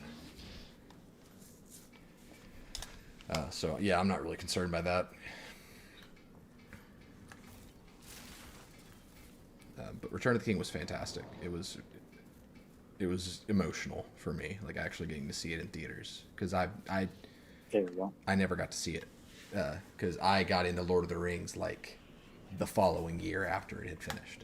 So yeah, I'm not really concerned by that. But Return of the King was fantastic. It was emotional for me, like actually getting to see it in theaters, because There we go. I never got to see it, because I got into Lord of the Rings like the following year after it had finished.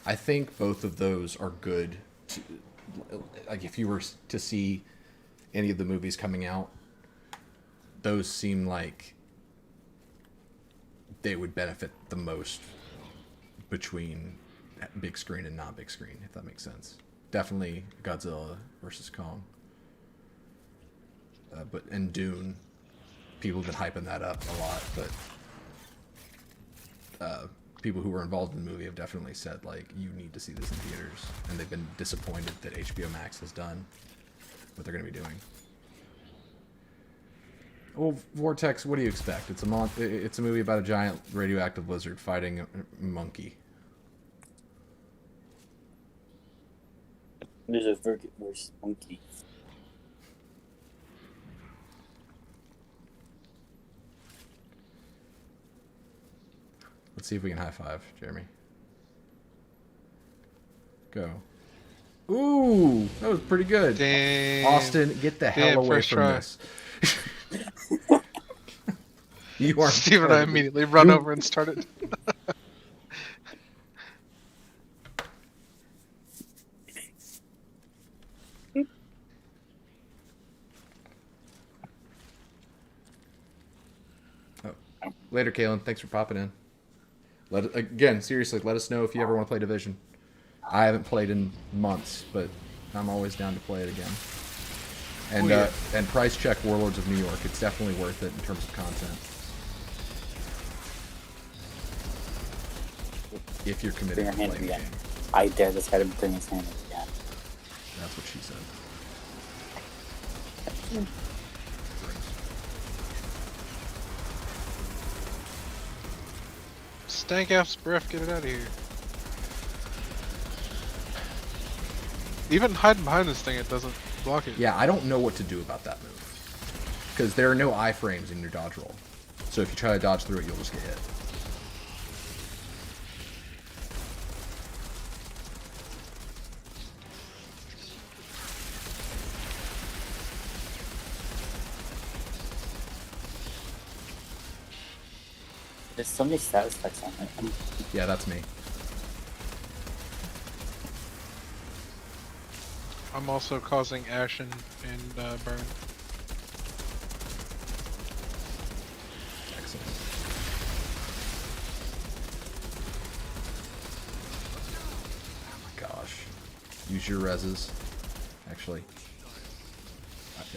I think both of those are good. Like, if you were to see any of the movies coming out, those seem like they would benefit the most between big screen and not big screen, if that makes sense. Definitely Godzilla versus Kong. And Dune, people have been hyping that up a lot, but people who were involved in the movie have definitely said, like, you need to see this in theaters, and they've been disappointed that HBO Max has done what they're going to be doing. Well, Vortex, what do you expect? It's a movie about a giant radioactive lizard fighting a monkey. There's a versus monkey. Let's see if we can high five, Jeremy. Go. Ooh, that was pretty good. Damn. Austin, get the hell away first from try. this. You are. Steve and I immediately run over and started. Later, Kalen. Thanks for popping in. Again, seriously, let us know if you ever want to play Division. I haven't played in months, but I'm always down to play it again. And and price check Warlords of New York. It's definitely worth it in terms of content. If you're committed to Bring your playing hand the again. game. I dare this guy to bring his hand again. That's what she said. Stank ass breath, get it out of here. Even hiding behind this thing, it doesn't block it. Yeah, I don't know what to do about that move. Because there are no iframes in your dodge roll. So if you try to dodge through it, you'll just get hit. There's so many status effects on it. Yeah, that's me. I'm also causing ashen and burn. Excellent. use your reses. Actually,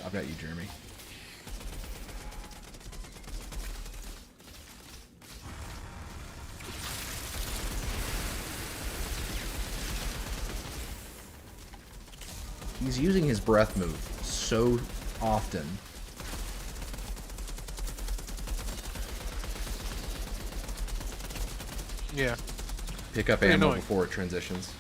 I've got you, Jeremy. He's using his breath move so often. Yeah. Pick up Very ammo annoying. before it transitions.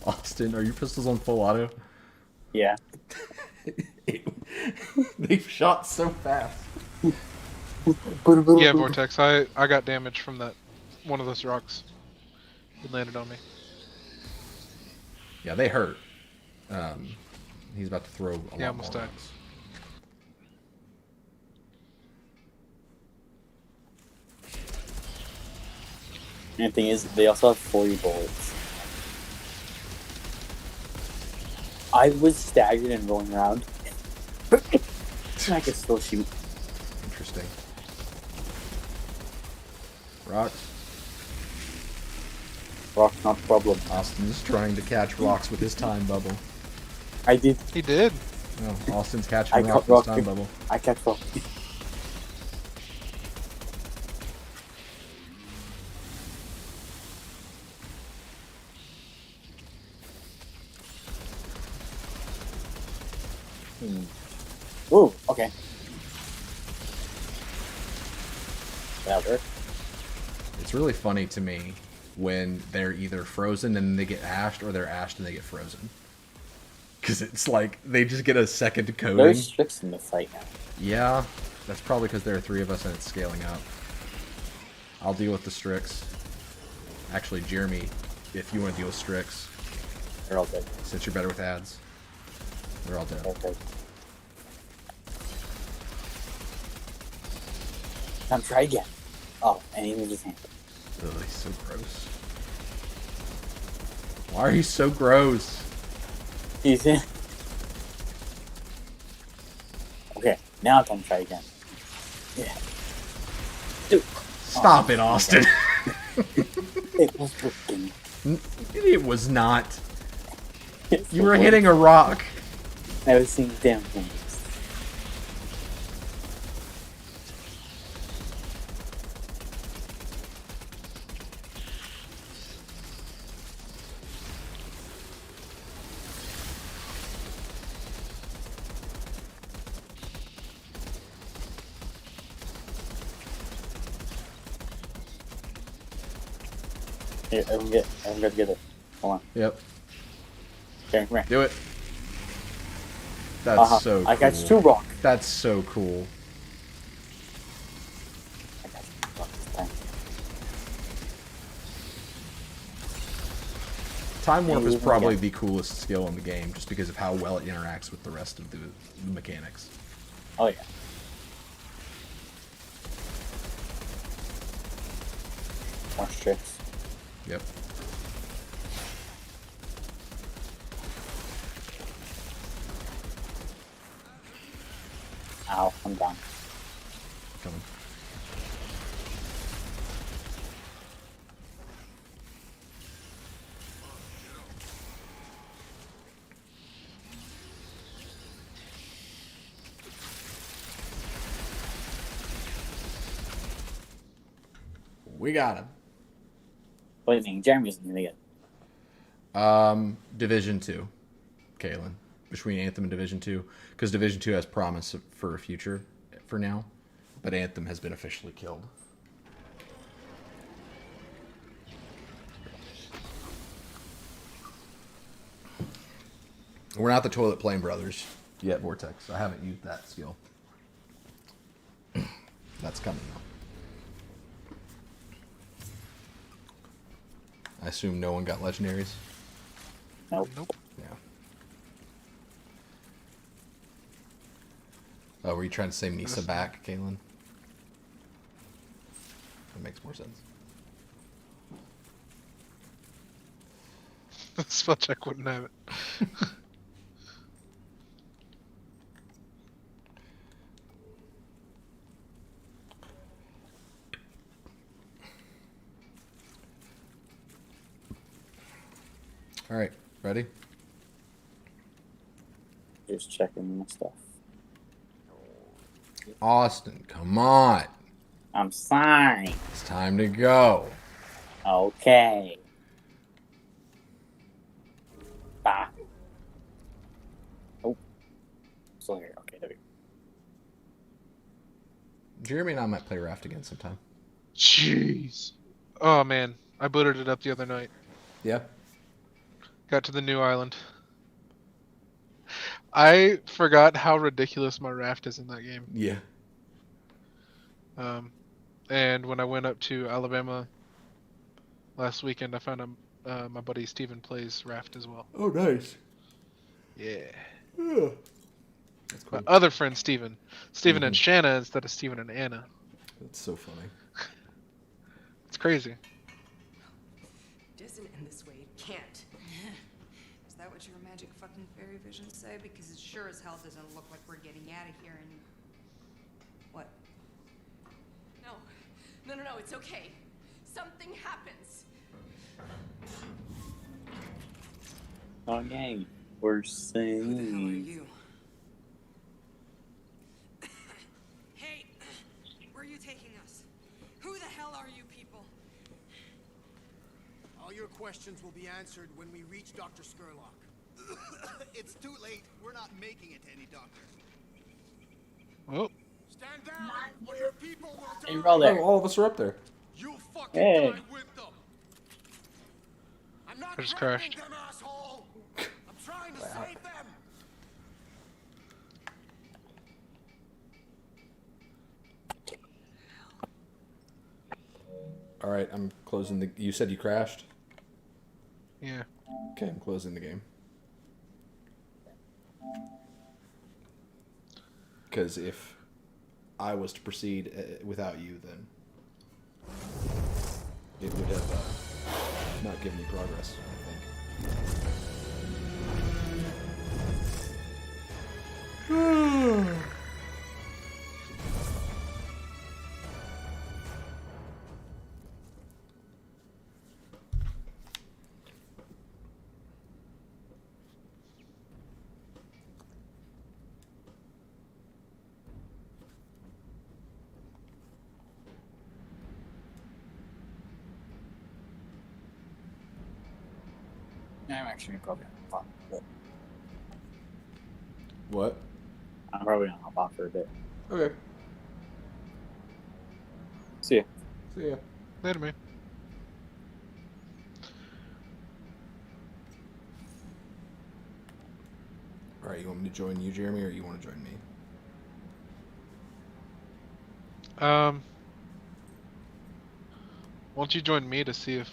Austin, are your pistols on full auto? Yeah. They've shot so fast. Yeah, Vortex. I got damage from that one of those rocks. It landed on me. Yeah, they hurt. He's about to throw a lot almost more died. rocks. And the thing is, they also have 40 bullets. I was staggered and rolling around. I could still shoot. Interesting. Rocks. Rock's not the problem. Austin's trying to catch rocks with his time bubble. I did. He did. No, Austin's catching I rocks caught with his rock. time bubble. I catch rock. Ooh, okay. That worked. It's really funny to me when they're either frozen and they get ashed, or they're ashed and they get frozen. Because it's like they just get a second coating. There's tricks in the fight now. Yeah, that's probably because there are 3 of us and it's scaling up. I'll deal with the Strix. Actually, Jeremy, if you want to deal with Strix, They're all dead. since you're better with ads, they're all dead. Okay. Time to try again. Oh, and he moved his hand. Ugh, he's so gross. Why are you so gross? He's in. Okay, now time to try again. Yeah. Dude. Stop it, Austin. It was working. It was not. It's You were working. hitting a rock. I was seeing damn things. Here, everyone go together. Hold on. Yep. Here, come here. Do it. That's so cool. I got 2 rock. That's so cool. I got 2 rock this time. Time Warp is Yeah. probably the coolest skill in the game, just because of how well it interacts with the rest of the mechanics. Oh yeah. More tricks. Yep. Ow, I'm down. Coming. We got him. What do you think? Jeremy's gonna get. Division 2, Kalen. Between Anthem and Division 2. Because Division 2 has promise for a future for now. But Anthem has been officially killed. We're not the Toilet Plane Brothers yet, Vortex. I haven't used that skill. That's coming though. I assume no one got legendaries? Nope. Nope. Yeah. Oh, were you trying to say Nisa back, Kalen? That makes more sense. Spell check wouldn't have it. All right, ready? Just checking my stuff. Austin, come on. I'm fine. It's time to go. Okay. Bah. Oh. Still here. Okay, there we go. Jeremy and I might play Raft again sometime. Jeez. Oh man, I booted it up the other night. Yeah? Got to the new island. I forgot how ridiculous my raft is in that game. Yeah. And when I went up to Alabama last weekend, I found my buddy Steven plays raft as well. Oh, nice. Yeah. That's cool. My other friend Steven. Steven and Shanna instead of Steven and Anna. That's so funny. It's crazy. It isn't in this way. It can't. Is that what your magic fucking fairy visions say? Because it sure as hell doesn't look like we're getting out of here and... What? No. No, it's okay. Something happens. Okay. We're Who the hell are saying. you? Hey, where are you taking us? Who the hell are you people? All your questions will be answered when we reach Dr. Skurlock. It's too late. We're not making it to any doctor. Oh, Stand down, or your people will die. Hey, you're all there. Oh, all of us are up there. You fucking Hey. die with them. I'm not I just threatening crashed. them, asshole. I'm trying to save them. All right, I'm closing the... You said you crashed? yeah. Okay, I'm closing the game. Because if I was to proceed without you, then it would have not given me progress, I think. I'm actually probably gonna hop off for a bit. What? I'm probably gonna hop off for a bit. Okay. See ya. See ya. Later, man. All right, you want me to join you, Jeremy, or you want to join me? Why don't you join me to see if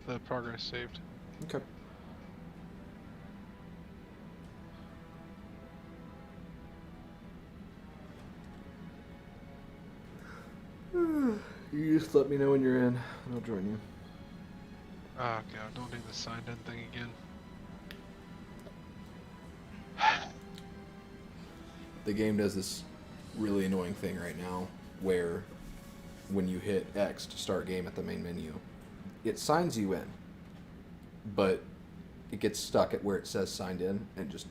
the progress saved? Okay. You just let me know when you're in, and I'll join you. Oh god, don't do the signed in thing again. The game does this really annoying thing right now where when you hit X to start game at the main menu, it signs you in, but it gets stuck at where it says signed in and just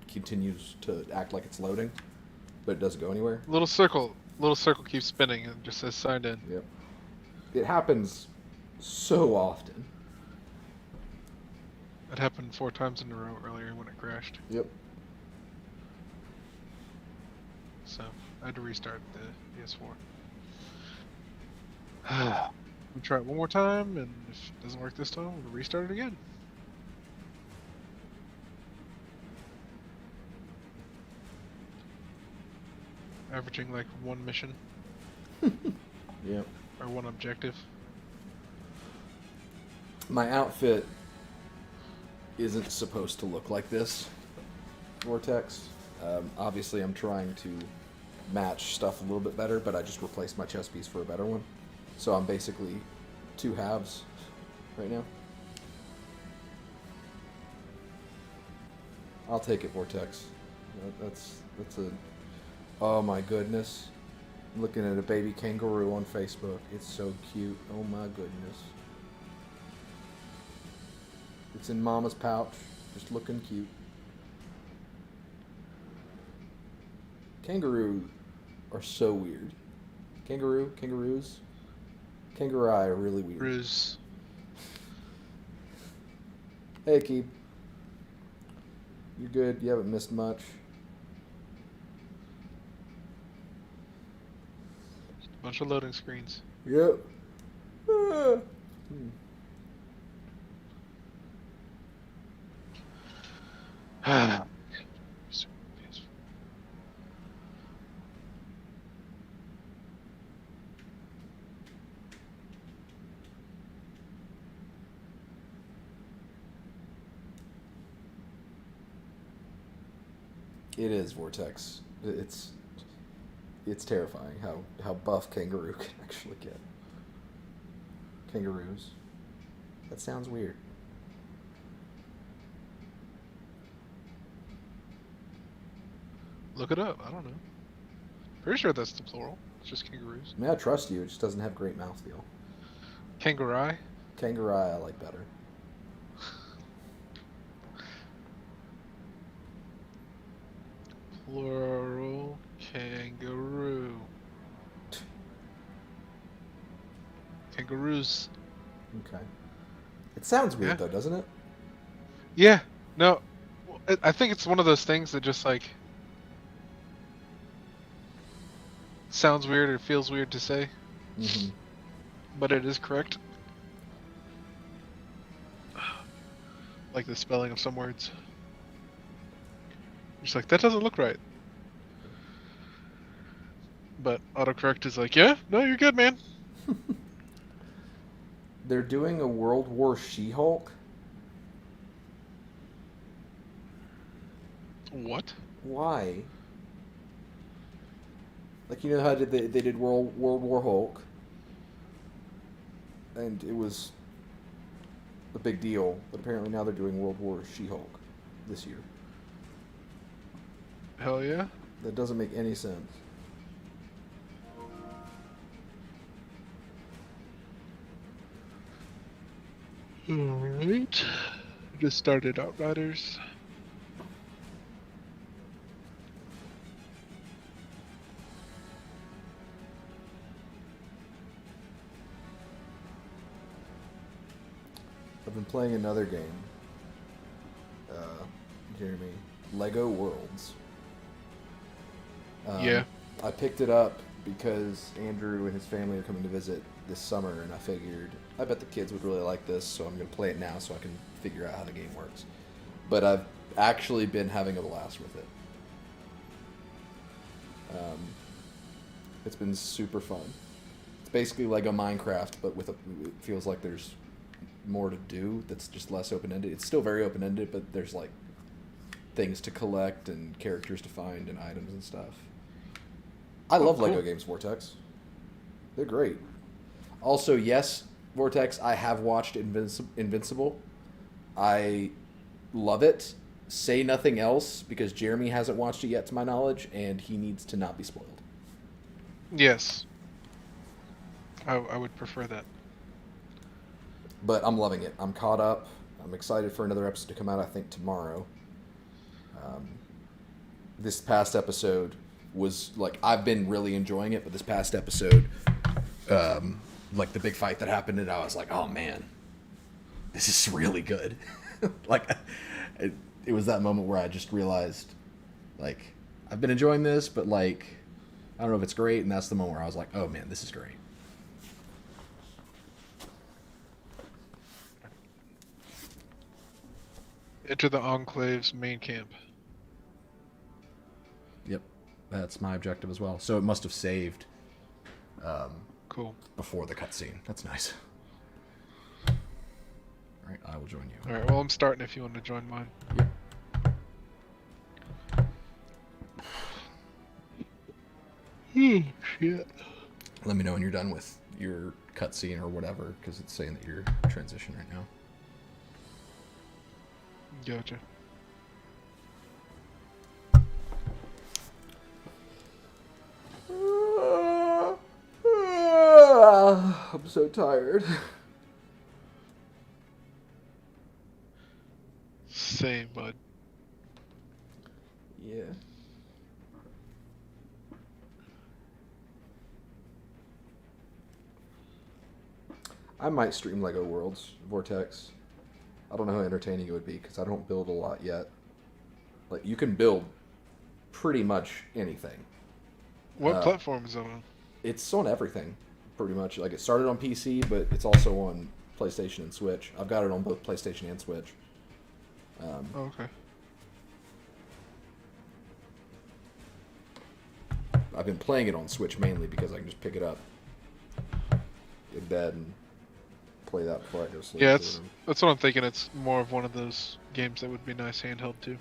continues to act like it's loading, but it doesn't go anywhere. Little circle keeps spinning and just says signed in. Yep. It happens so often. It happened 4 times in a row earlier when it crashed. Yep. So I had to restart the PS4. We'll try it one more time, and if it doesn't work this time, we'll restart it again. Averaging like 1 mission Yep. or 1 objective. My outfit isn't supposed to look like this, Vortex. Obviously, I'm trying to match stuff a little bit better, but I just replaced my chest piece for a better one. So I'm basically 2 halves right now. I'll take it, Vortex. That's a... Oh my goodness. I'm looking at a baby kangaroo on Facebook. It's so cute. Oh my goodness. It's in Mama's pouch, just looking cute. Kangaroos are so weird. Kangaroos, kangaroo are really weird. Ruse. Hey, Keep. You're good. You haven't missed much. Bunch of loading screens. Yep. Ah. It is Vortex. It's terrifying how buff kangaroo can actually get. Kangaroos. That sounds weird. Look it up. I don't know. Pretty sure that's the plural. It's just kangaroos. I mean, I trust you. It just doesn't have great mouthfeel. Kangaroo. Kangaroo I like better. Plural kangaroo. Kangaroos. Okay. It sounds weird Yeah. though, doesn't it? Yeah. No. I think it's one of those things that just like sounds weird or feels weird to say, Mm-hmm. but it is correct. Like the spelling of some words. Just like that doesn't look right. But autocorrect is like, yeah, no, you're good, man. They're doing a World War She-Hulk. What? Why? Like, you know how they did World War Hulk, and it was a big deal, but apparently now they're doing World War She-Hulk this year. Hell yeah. That doesn't make any sense. Alright. Just started Outriders. I've been playing another game, Jeremy, Lego Worlds. Yeah. I picked it up because Andrew and his family are coming to visit this summer, and I figured, I bet the kids would really like this, so I'm going to play it now so I can figure out how the game works. But I've actually been having a blast with it. It's been super fun. It's basically Lego Minecraft, but with it feels like there's more to do that's just less open-ended. It's still very open-ended, but there's like things to collect and characters to find and items and stuff. I love cool. Lego games, Vortex. They're great. Also, yes, Vortex, I have watched Invincible. I love it. Say nothing else, because Jeremy hasn't watched it yet to my knowledge, and he needs to not be spoiled. Yes. I would prefer that. But I'm loving it. I'm caught up. I'm excited for another episode to come out, I think, tomorrow. This past episode was, like, I've been really enjoying it, but this past episode, like, the big fight that happened, and I was like, oh, man, this is really good. Like, it was that moment where I just realized, like, I've been enjoying this, but, like, I don't know if it's great, and that's the moment where I was like, oh, man, this is great. Enter the Enclave's main camp. Yep, that's my objective as well. So it must have saved Cool. before the cutscene. That's nice. All right, I will join you. Alright, well, I'm starting if you want to join mine. Yep. Shit. Let me know when you're done with your cutscene or whatever, because it's saying that you're transition right now. Gotcha. I'm so tired. Same, bud. Yeah. I might stream Lego Worlds Vortex. I don't know how entertaining it would be because I don't build a lot yet. Like, you can build pretty much anything. What platform is that on? It's on everything, pretty much. Like, it started on PC, but it's also on PlayStation and Switch. I've got it on both PlayStation and Switch. Oh, okay. I've been playing it on Switch mainly because I can just pick it up in bed and play that before I go to sleep. Yeah, that's what I'm thinking. It's more of one of those games that would be nice handheld too.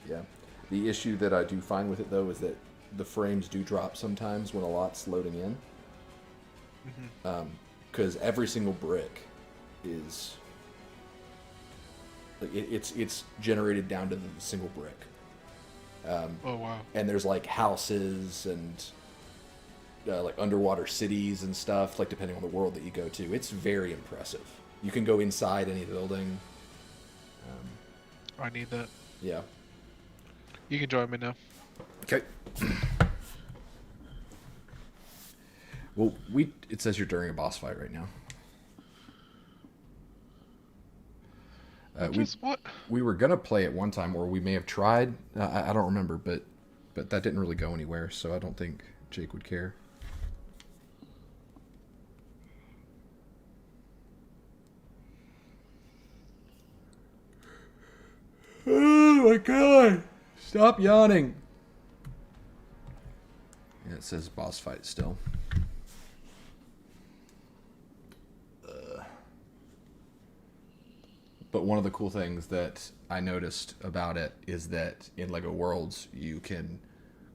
Yeah. The issue that I do find with it, though, is that the frames do drop sometimes when a lot's loading in. Because every single brick is... like it's generated down to the single brick. Oh, wow. And there's, like, houses and, like, underwater cities and stuff, like, depending on the world that you go to. It's very impressive. You can go inside any building. I need that. Yeah. You can join me now. Okay. Well, it says you're during a boss fight right now. What? We were gonna play it one time, or we may have tried. I don't remember, but that didn't really go anywhere, so I don't think Jake would care. Oh my god! Stop yawning. Yeah, it says boss fight still. But one of the cool things that I noticed about it is that in LEGO Worlds, you can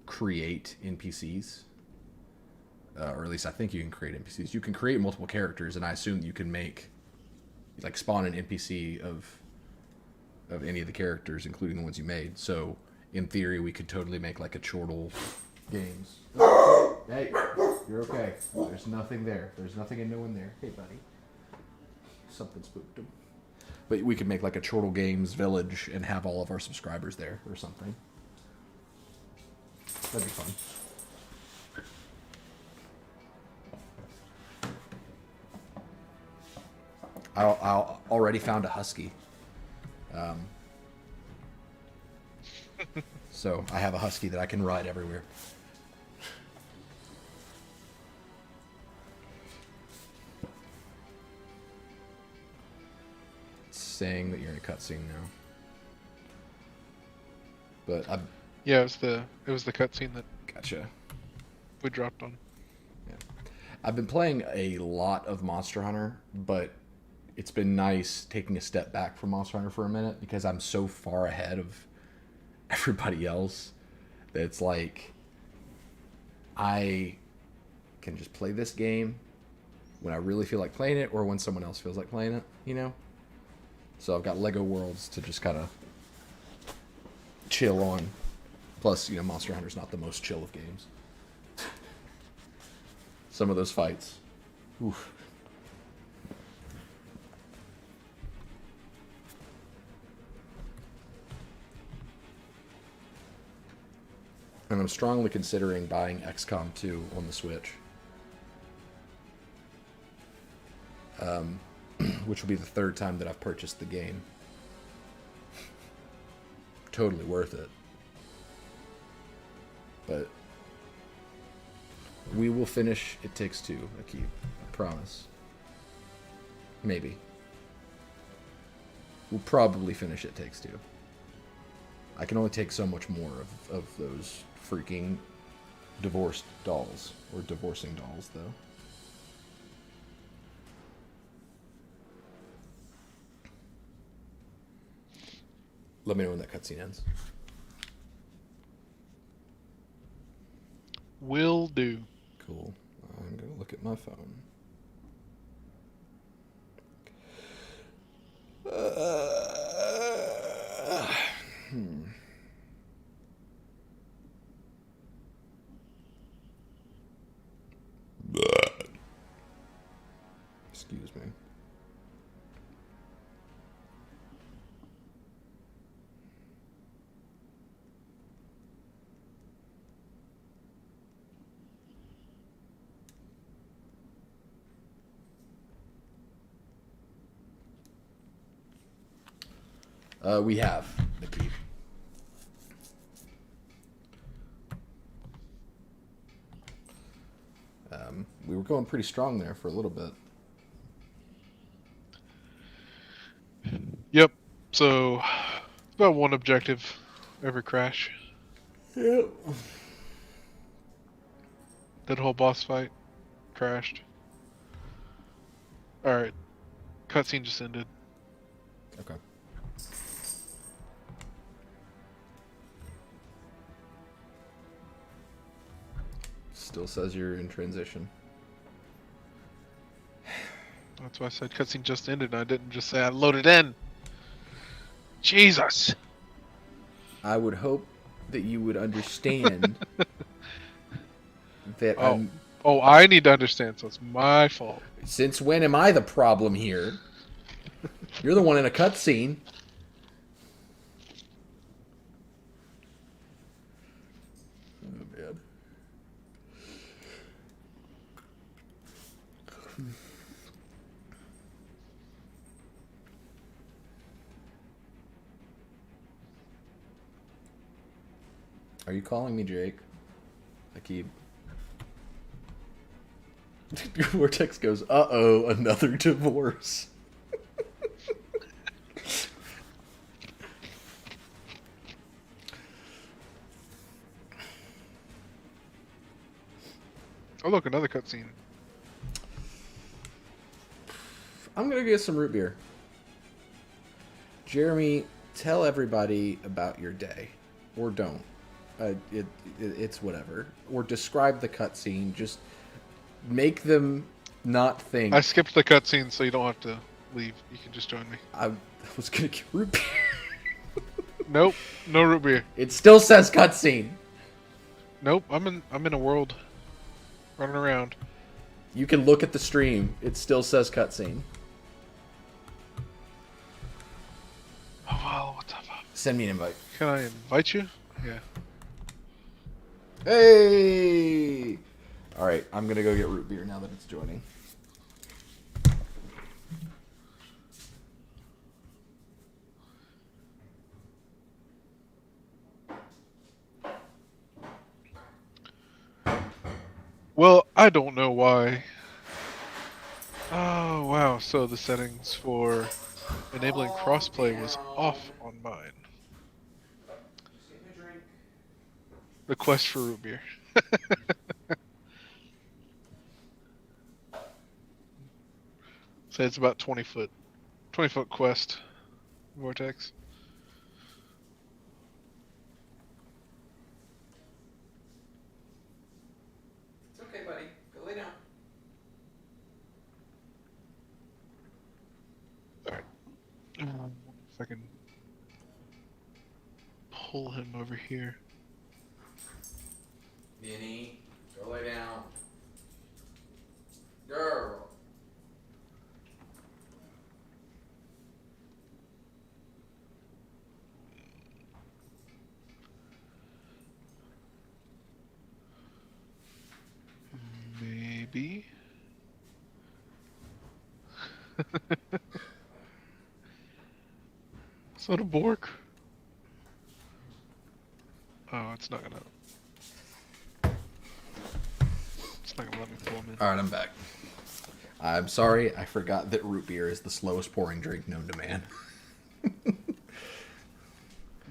create NPCs. Or at least I think you can create NPCs. You can create multiple characters, and I assume you can make, like, spawn an NPC of any of the characters, including the ones you made. So, in theory, we could totally make, like, a chortle games. Hey, you're okay. There's nothing there. There's nothing and no one there. Hey, buddy. Something spooked him. But we could make, like, a Chortle Games village and have all of our subscribers there or something. That'd be fun. I already found a husky. So I have a husky that I can ride everywhere. Saying that you're in a cutscene now. But Yeah, it was the cutscene that gotcha. we dropped on. Yeah. I've been playing a lot of Monster Hunter, but it's been nice taking a step back from Monster Hunter for a minute because I'm so far ahead of everybody else that it's like I can just play this game when I really feel like playing it or when someone else feels like playing it, you know? So I've got LEGO Worlds to just kind of chill on. Plus, you know, Monster Hunter's not the most chill of games. Some of those fights. Oof. And I'm strongly considering buying XCOM 2 on the Switch. Which will be the third time that I've purchased the game. Totally worth it. But we will finish It Takes Two, Akib. I promise. Maybe. We'll probably finish It Takes Two. I can only take so much more of those freaking divorced dolls. Or divorcing dolls, though. Let me know when that cutscene ends. Will do. Cool. I'm going to look at my phone. Excuse me. We have the keep. We were going pretty strong there for a little bit. Yep. So, about one objective every crash. Yep. That whole boss fight crashed. Alright. Cutscene just ended. Okay. Still says you're in transition. That's why I said cutscene just ended, and I didn't just say I loaded in. Jesus! I would hope that you would understand that Oh. Oh, I need to understand, so it's my fault. Since when am I the problem here? You're the one in a cutscene. Oh, man. Are you calling me Jake? Akib. Vortex goes, uh-oh, another divorce. Oh, look, another cutscene. I'm gonna get some root beer. Jeremy, tell everybody about your day. Or don't. It's whatever. Or describe the cutscene. Just make them not think. I skipped the cutscene, so you don't have to leave. You can just join me. I was gonna get root beer. Nope, no root beer. It still says cutscene. Nope, I'm in a world, running around. You can look at the stream. It still says cutscene. Oh wow, what's up? Send me an invite. Can I invite you? Yeah. Hey! Alright, I'm gonna go get root beer now that it's joining. Well, I don't know why. Oh wow, so the settings for enabling crossplay was off on mine. The quest for root beer. So it's about 20 foot quest, Vortex. It's okay, buddy. Go lay down. Alright. If I can pull him over here. Minnie, go lay down. Girl. Maybe. Is that a Bork? Oh, it's not gonna let me pull him in. Alright, I'm back. I'm sorry, I forgot that root beer is the slowest pouring drink known to man.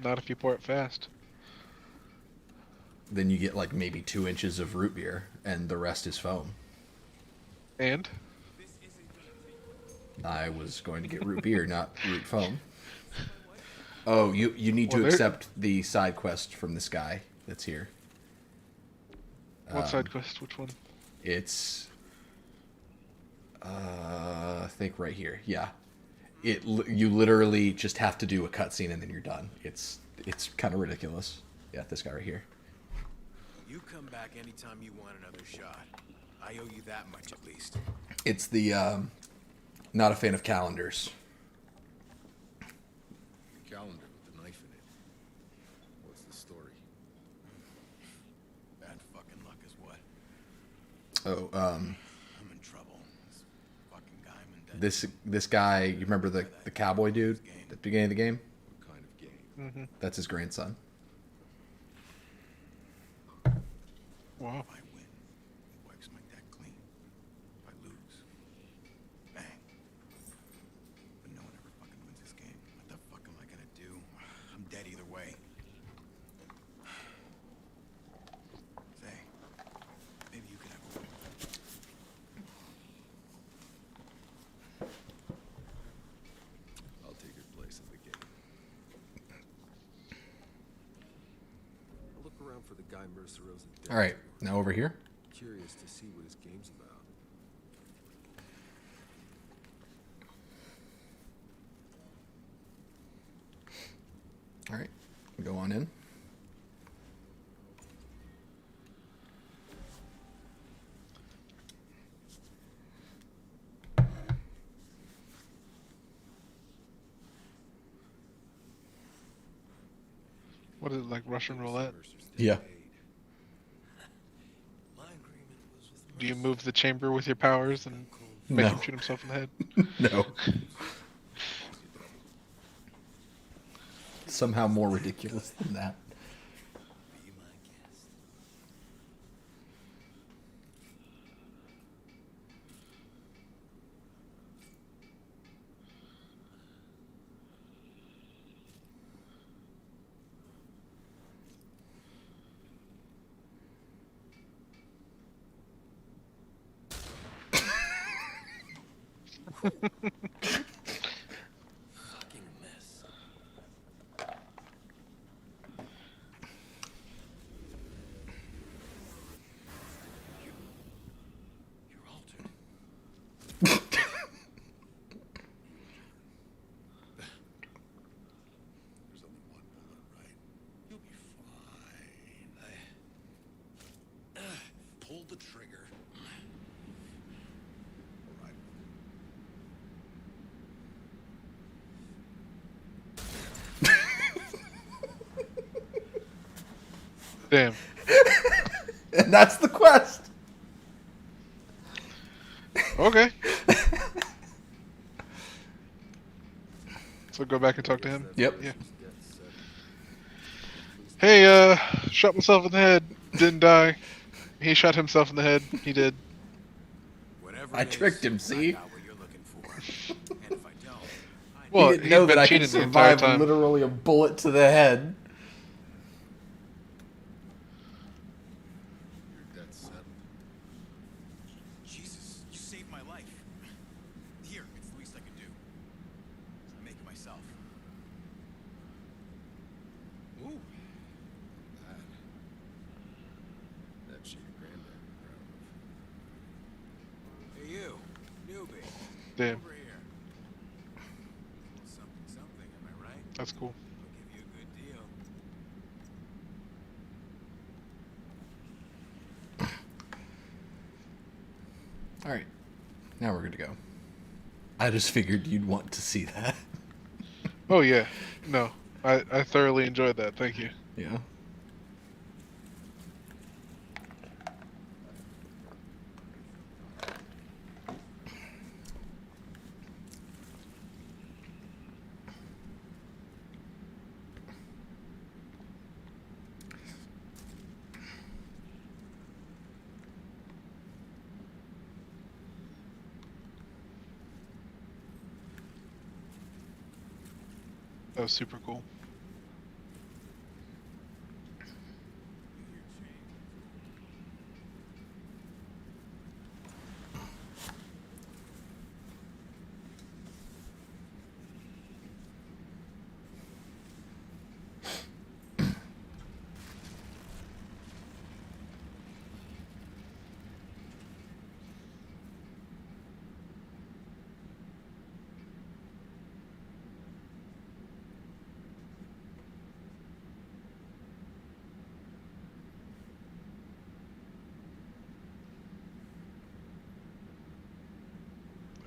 Not if you pour it fast. Then you get like maybe 2 inches of root beer, and the rest is foam. And? I was going to get root beer, not root foam. Oh, you need to Well, accept the side quest from this guy that's here. What side quest? Which one? It's, I think right here. Yeah, you literally just have to do a cutscene and then you're done. It's kind of ridiculous. Yeah, this guy right here. You come back anytime you want another shot. I owe you that much at least. It's the not a fan of calendars. The calendar with the knife in it. What's the story? Bad fucking luck is what? Oh, I'm in trouble. This fucking guy I'm in debt. this guy. You remember the cowboy dude at the beginning of the game? What Mm-hmm. That's his grandson. Wow. If I win, he wipes my deck clean. If I lose, bang. But no one ever fucking wins this game. What the fuck am I gonna do? I'm dead either way. Say, maybe you could have a win. I'll take your place in the game. I'll look around for the guy Mercer owes a debt All right, to. now over here. Curious to see what his game's about. All right, go on in. What is it, like Russian roulette? Mercer's debt Yeah. paid. My agreement was with Do you Mercer. move the chamber with your powers and make No. him shoot himself in the head? No. Somehow more ridiculous than that. Be my guest. Fucking mess. You're altered. There's only one bullet, right? You'll be fine. I pulled the trigger. All right. Damn. And that's the quest. Okay. So go back and talk to him. Yep. Yeah. Debt settled. Hey, shot myself in the head. Didn't die. He shot himself in the head. He did. Whatever I it is, tricked him, see? I got what you're looking for. And if I don't, Well, he didn't know he'd that been I could cheating the entire survive time. literally a bullet to the head. Your debt's settled. Jesus, you saved my life. Here, it's the least I can do. Make it myself. Ooh. That. That shit your granddad would be proud of. Hey, you, newbie. Damn. Over here. Something, something, am I right? That's cool. I'll give you a good deal. All right, now we're good to go. I just figured you'd want to see that. Oh yeah. No. I thoroughly enjoyed that. Thank you. Yeah. That was super cool.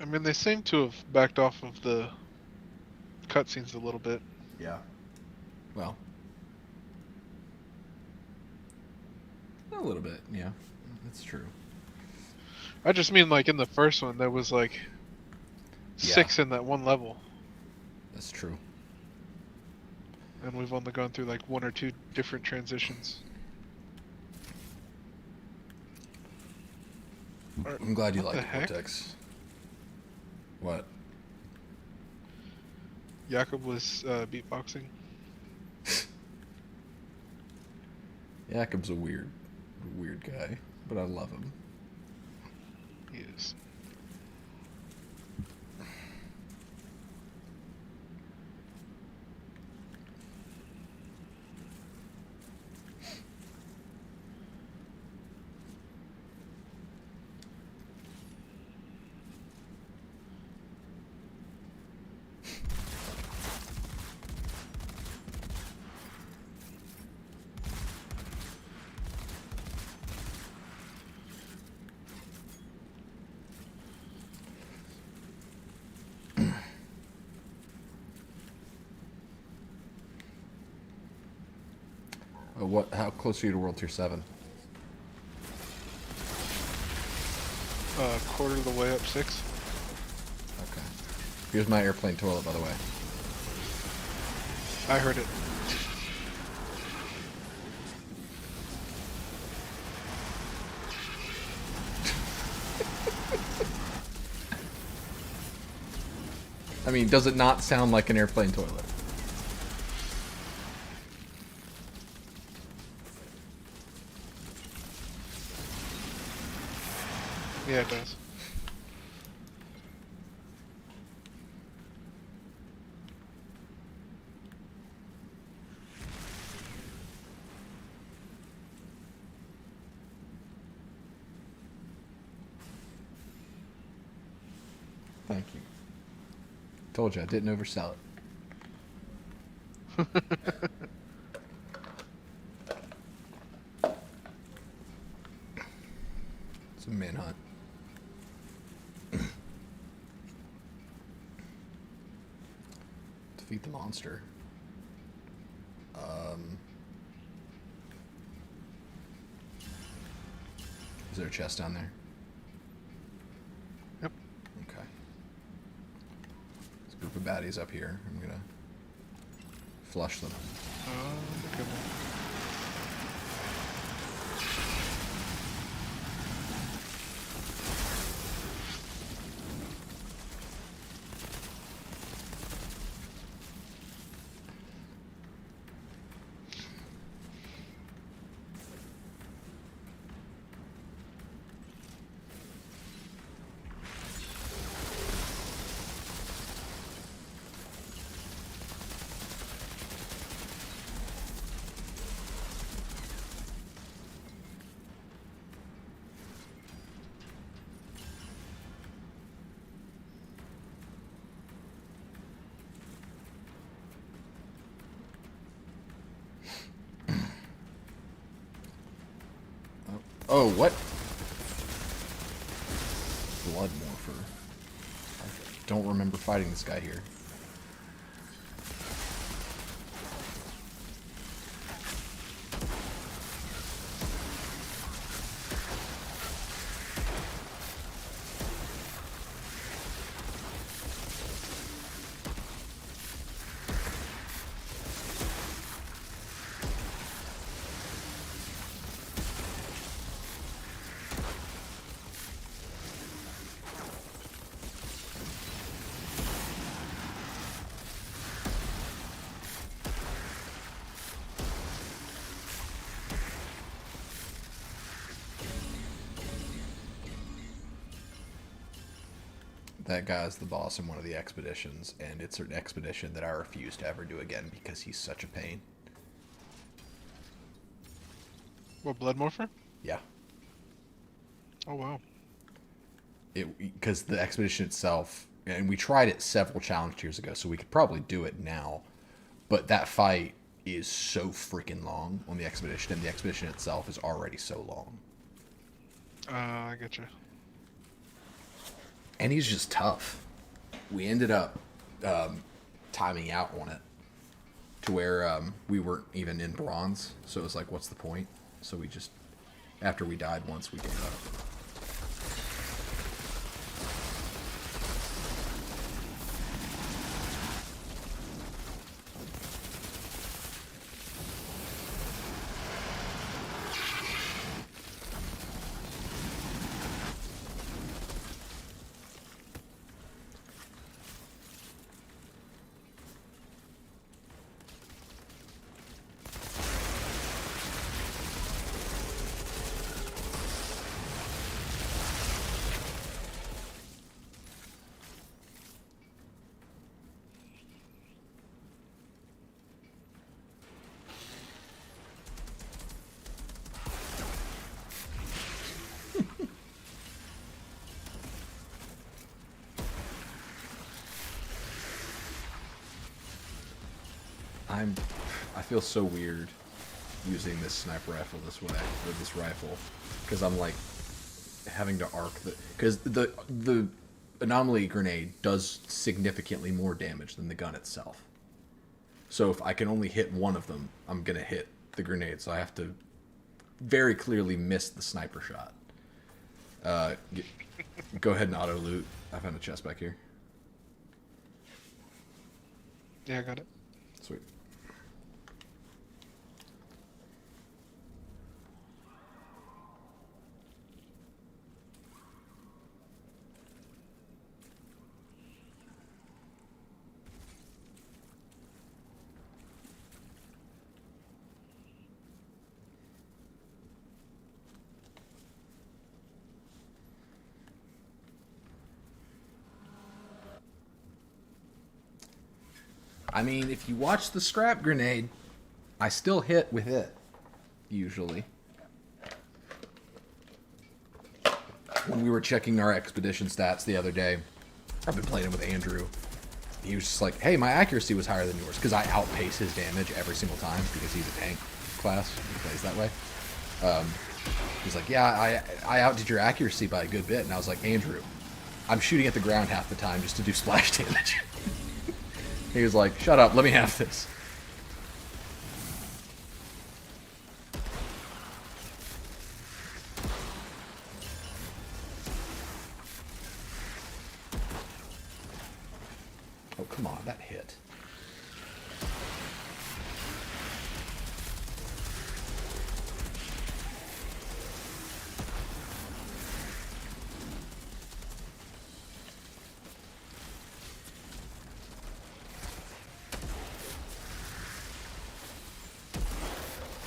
I mean, they seem to have backed off of the cutscenes a little bit. Yeah. Well, a little bit. Yeah, that's true. I just mean, like, in the first one, there was, like, Yeah. 6 in that one level. That's true. and we've only gone through like 1 or 2 different transitions. I'm glad you What like the it, heck? Vortex. What? Jakob was beatboxing. Jakob's a weird guy, but I love him. He is. How close are you to World Tier 7? Quarter of the way up 6. Okay. Here's my airplane toilet, by the way. I heard it. I mean, does it not sound like an airplane toilet? Yeah, it does. Thank you. Told you I didn't oversell it. It's a manhunt. Defeat the monster. Is there a chest down there? Yep. Okay. There's a group of baddies up here. I'm gonna flush them. Okay. Oh, what? Blood morpher. I don't remember fighting this guy here. That guy's the boss in one of the expeditions, and it's an expedition that I refuse to ever do again because he's such a pain. What, Blood Morpher? Yeah. Oh, wow. Because the expedition itself, and we tried it several challenge tiers ago, so we could probably do it now, but that fight is so freaking long on the expedition, and the expedition itself is already so long. I getcha. And he's just tough. We ended up timing out on it to where we weren't even in bronze. So it was like, what's the point? So we just, after we died once, we gave up. I feel so weird using this sniper rifle this way, or this rifle, because I'm like having to arc because the anomaly grenade does significantly more damage than the gun itself. So if I can only hit one of them, I'm gonna hit the grenade. So I have to very clearly miss the sniper shot. Go ahead and auto loot. I found a chest back here. Yeah, I got it. Sweet. I mean, if you watch the scrap grenade, I still hit with it, usually. When we were checking our expedition stats the other day, I've been playing with Andrew. He was just like, hey, my accuracy was higher than yours, because I outpace his damage every single time, because he's a tank class. He plays that way. He's like, yeah, I outdid your accuracy by a good bit. And I was like, Andrew, I'm shooting at the ground half the time just to do splash damage. He was like, shut up, let me have this. Oh, come on, that hit.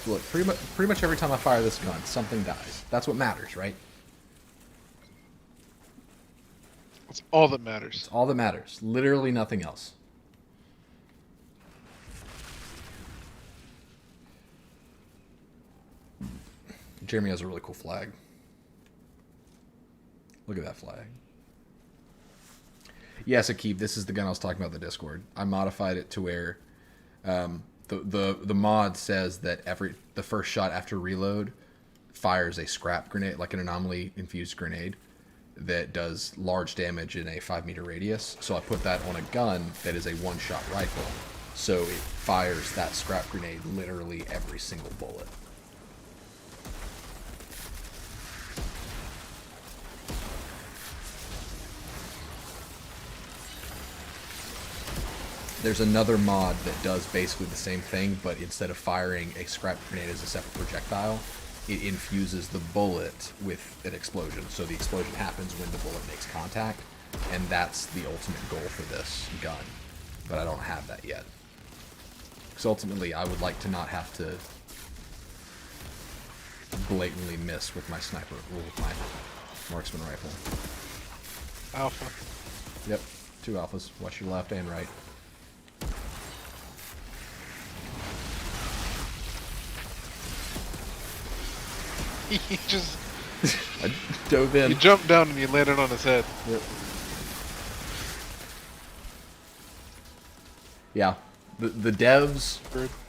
Look, pretty much every time I fire this gun, something dies. That's what matters, right? That's all that matters. It's all that matters. Literally nothing else. Jeremy has a really cool flag. Look at that flag. Yes, Akib, this is the gun I was talking about in the Discord. I modified it to where the mod says that the first shot after reload fires a scrap grenade, like an anomaly infused grenade that does large damage in a 5-meter radius. So I put that on a gun that is a one-shot rifle, so it fires that scrap grenade literally every single bullet. There's another mod that does basically the same thing, but instead of firing a scrap grenade as a separate projectile, it infuses the bullet with an explosion. So the explosion happens when the bullet makes contact, and that's the ultimate goal for this gun. But I don't have that yet. Because ultimately, I would like to not have to blatantly miss with my sniper, or with my marksman rifle. Alpha. Yep, 2 alphas. Watch your left and right. He just... I dove in. You jumped down and you landed on his head. Yep. Yeah. The devs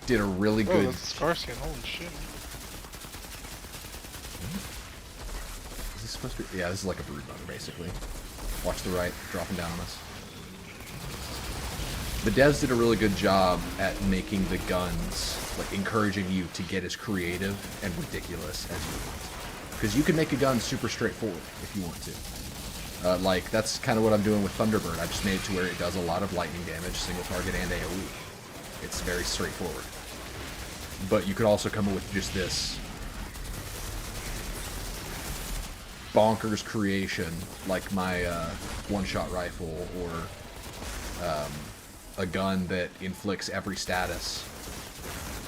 did a really good... that's a scar skin. Holy shit. Is this supposed to be... Yeah, this is like a brood bugger, basically. Watch the right, dropping down on us. The devs did a really good job at making the guns, like, encouraging you to get as creative and ridiculous as you want. Because you can make a gun super straightforward if you want to. Like, that's kind of what I'm doing with Thunderbird. I just made it to where it does a lot of lightning damage, single target, and AoE. It's very straightforward. But you could also come up with just this bonkers creation, like my one-shot rifle, or a gun that inflicts every status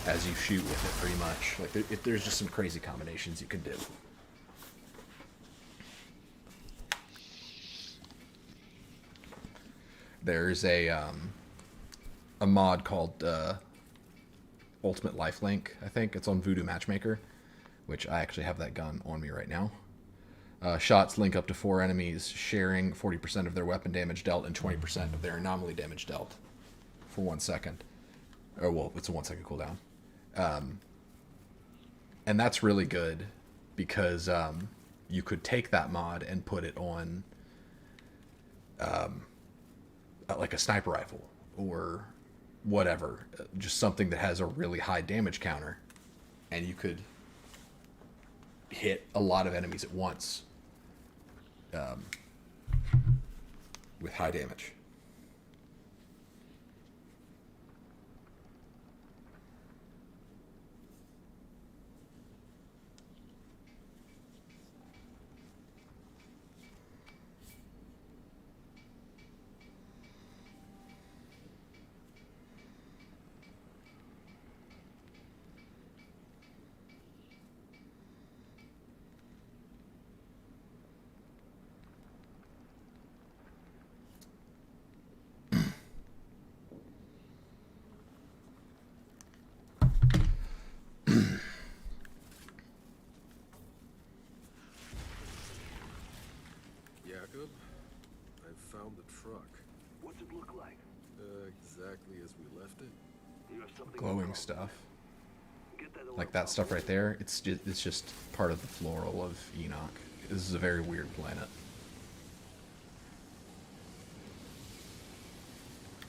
as you shoot with it, pretty much. Like, there's just some crazy combinations you can do. There's a mod called Ultimate Lifelink, I think. It's on Voodoo Matchmaker, which I actually have that gun on me right now. Shots link up to 4 enemies, sharing 40% of their weapon damage dealt and 20% of their anomaly damage dealt for 1 second. Or, well, it's a 1 second cooldown. And that's really good because you could take that mod and put it on like a sniper rifle or whatever. Just something that has a really high damage counter. And you could hit a lot of enemies at once with high damage. Jacob, I've found the truck. What's it look like? Exactly as we left it. You have something Glowing wrong. stuff. Get that Like that stuff right there, it's just part of the floral of Enoch. This is a very weird planet.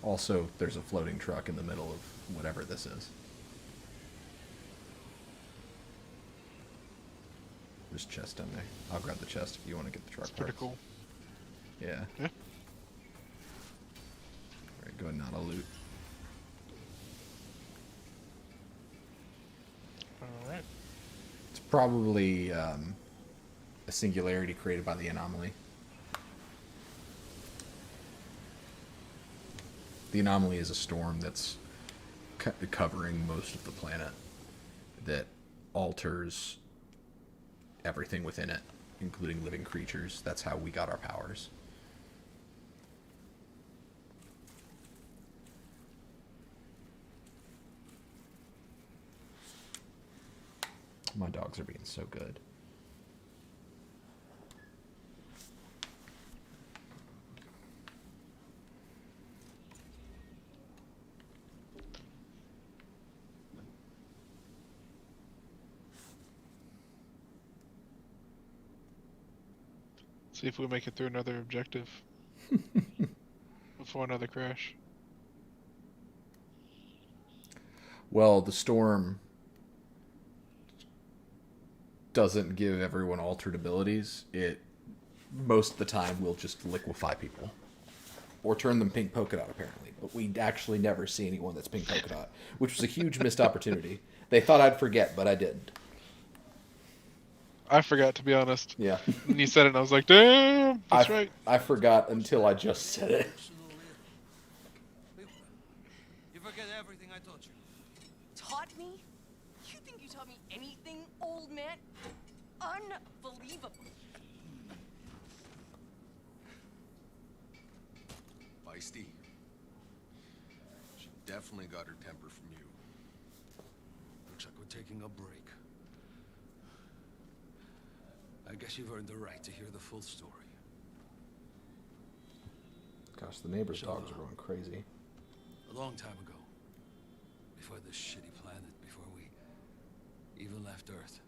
Also, there's a floating truck in the middle of whatever this is. There's a chest down there. I'll grab the chest if you want to get the truck. It's pretty parts. cool. Yeah. Yeah. Alright, go ahead and auto loot. Alright. It's probably a singularity created by the anomaly. The anomaly is a storm that's covering most of the planet that alters everything within it, including living creatures. That's how we got our powers. My dogs are being so good. See if we make it through another objective before another crash. Well, the storm doesn't give everyone altered abilities. It most of the time will just liquefy people or turn them pink polka dot, apparently. But we actually never see anyone that's pink polka dot, which was a huge missed opportunity. They thought I'd forget, but I didn't. I forgot, to be honest. Yeah. When you said it, and I was like, damn, that's right. I forgot until I just said it. You forget everything I taught you. Taught me? You think you taught me anything, old man? Unbelievable. Feisty. She definitely got her temper from you. Looks like we're taking a break. I guess you've earned the right to hear the full story. Gosh, the neighbor's dogs are going crazy. A long time ago, before this shitty planet, before we even left Earth,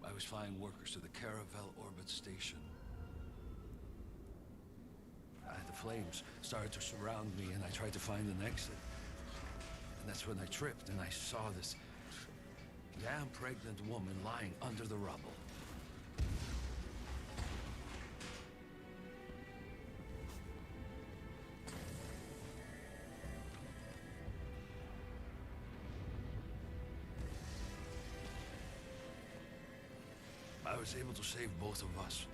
I was flying workers to the Caravel Orbit Station. The flames started to surround me, and I tried to find an exit. And that's when I tripped, and I saw this damn pregnant woman lying under the rubble. I was able to save both of us.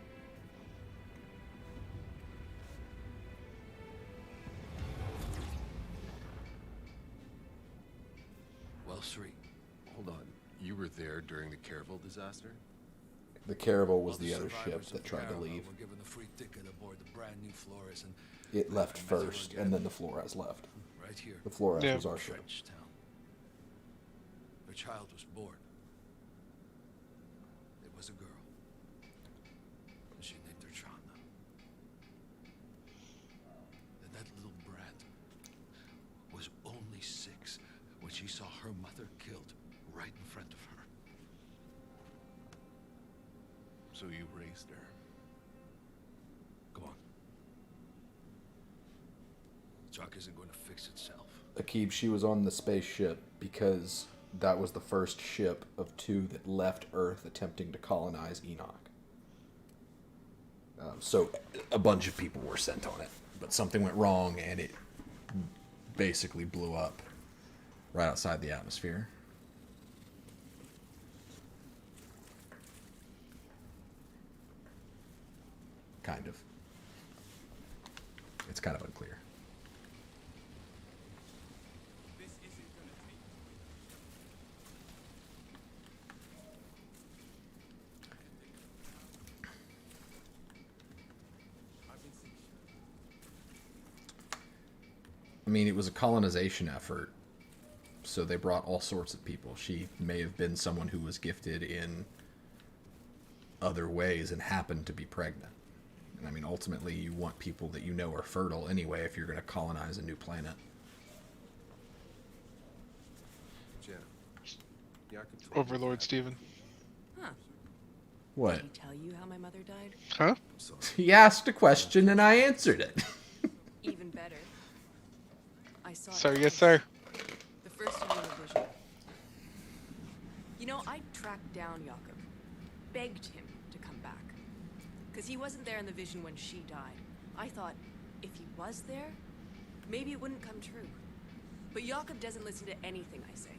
Well, 3. Hold on. You were there during the Caravel disaster? The Caravel was All the other ship survivors that of the tried to Caravel leave. were given a free ticket aboard the brand new Flores, and It left I met her first, again. and then the Flores left. Right here. The Flores Yeah. was our ship. French town. Her child was born. It was a girl. And she named her Chanda. And that little brat was only 6 when she So you raised her. Go on. The truck isn't going to fix itself. Akib, she was on the spaceship because that was the first ship of 2 that left Earth attempting to colonize Enoch. So a bunch of people were sent on it, but something went wrong and it basically blew up right outside the atmosphere. Kind of. It's kind of unclear. I mean, it was a colonization effort, so they brought all sorts of people. She may have been someone who was gifted in other ways and happened to be pregnant. And I mean, ultimately, you want people that you know are fertile anyway if you're going to colonize a new planet. Jen, yeah, I can talk Overlord Steven. Huh. What? Did he tell you how my mother died? Huh? He asked a question and I answered it. Even better. I saw it Sir, yes, twice. sir. The first time in a vision. You know, I tracked down Jakob, begged him to come back. Because he wasn't there in the vision when she died. I thought, if he was there, maybe it wouldn't come true. But Jakob doesn't listen to anything I say.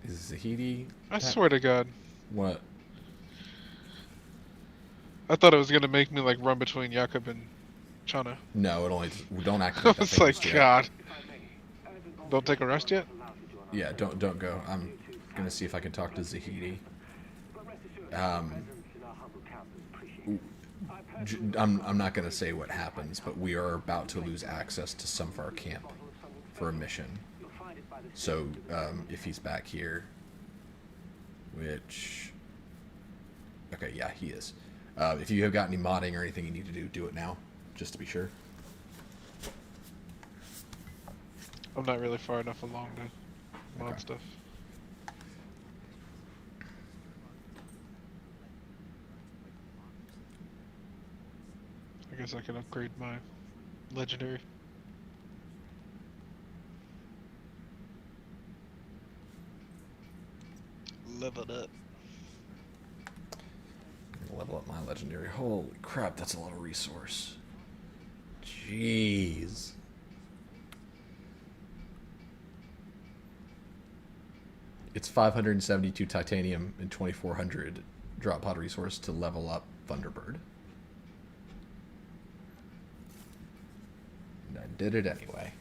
Is Zahidi... I swear to God. What? I thought it was gonna make me like run between Jakob and Chana. No, it only... Don't I activate that was thing like, just yet. God. Don't take a rest yet? Yeah, don't go. I'm gonna see if I can talk to Zahidi. I'm not gonna say what happens, but we are about to lose access to some of our camp for a mission. So if he's back here, which, okay, yeah, he is. If you have got any modding or anything you need to do it now, just to be sure. I'm not really far enough along to mod stuff. I guess I can upgrade my legendary. Leveled up. Level up my legendary. Holy crap, that's a lot of resource. Jeez. It's 572 titanium and 2400 drop pod resource to level up Thunderbird. And I did it anyway.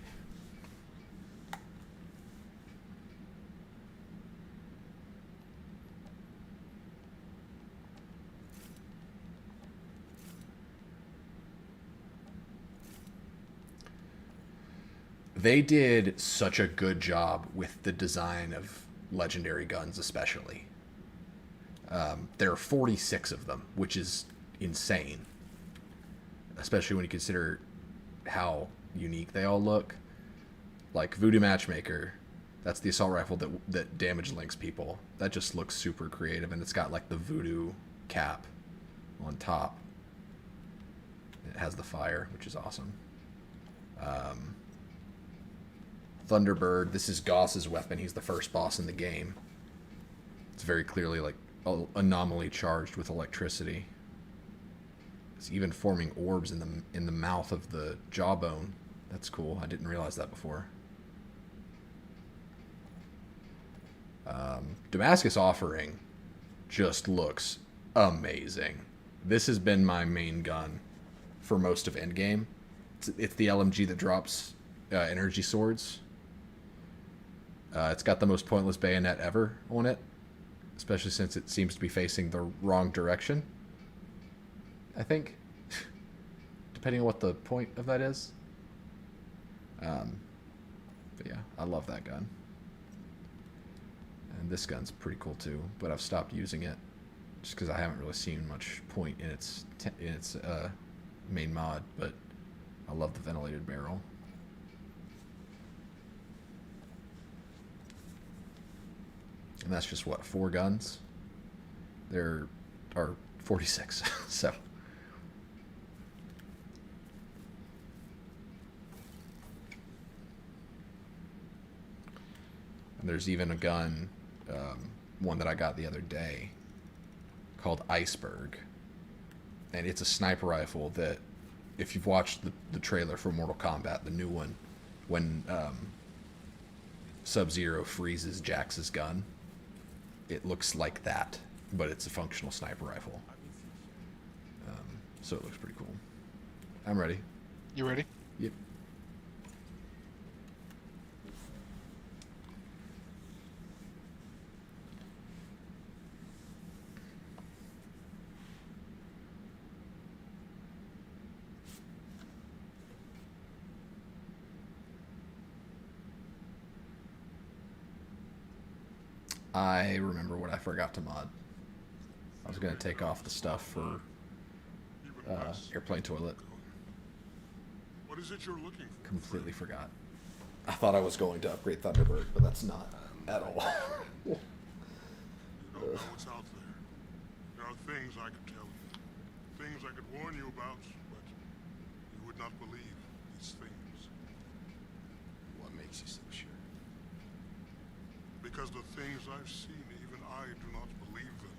They did such a good job with the design of legendary guns, especially. There are 46 of them, which is insane. Especially when you consider how unique they all look. Like Voodoo Matchmaker, that's the assault rifle that damage links people. That just looks super creative, and it's got like the voodoo cap on top. It has the fire, which is awesome. Thunderbird, this is Goss's weapon. He's the first boss in the game. It's very clearly like anomaly charged with electricity. It's even forming orbs in the mouth of the jawbone. That's cool. I didn't realize that before. Damascus Offering just looks amazing. This has been my main gun for most of endgame. It's the LMG that drops energy swords. It's got the most pointless bayonet ever on it, especially since it seems to be facing the wrong direction, I think, depending on what the point of that is. But yeah, I love that gun. And this gun's pretty cool too, but I've stopped using it just because I haven't really seen much point in its main mod, but I love the ventilated barrel. And that's just what, 4 guns? There are 46, so. And there's even a gun, one that I got the other day, called Iceberg. And it's a sniper rifle that, if you've watched the trailer for Mortal Kombat, the new one, when Sub-Zero freezes Jax's gun, it looks like that, but it's a functional sniper rifle. So it looks pretty cool. I'm ready. You ready? Yep. I remember what I forgot to mod. I was going to take off the stuff for airplane toilet. What is it you're looking for? Completely forgot. I thought I was going to upgrade Thunderbird, but that's not at all. You don't know what's out there. There are things I could tell you. Things I could warn you about, but you would not believe these things. What makes you so sure? Because the things I've seen, even I do not believe them.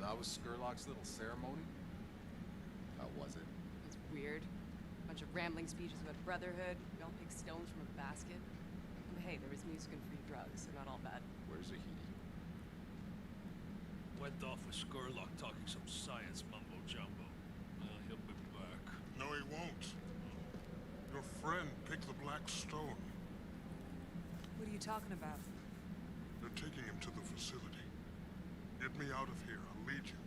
That was Skurlock's little ceremony? How was it? It's weird. Bunch of rambling speeches about brotherhood. We all pick stones from a basket. But hey, there was music and free drugs, so not all bad. Where's Zahidi? Went off with Skurlock talking some science mumbo jumbo. He'll be back. No, he won't. Your friend picked the black stone. What are you talking about? They're taking him to the facility. Get me out of here. I'll lead you.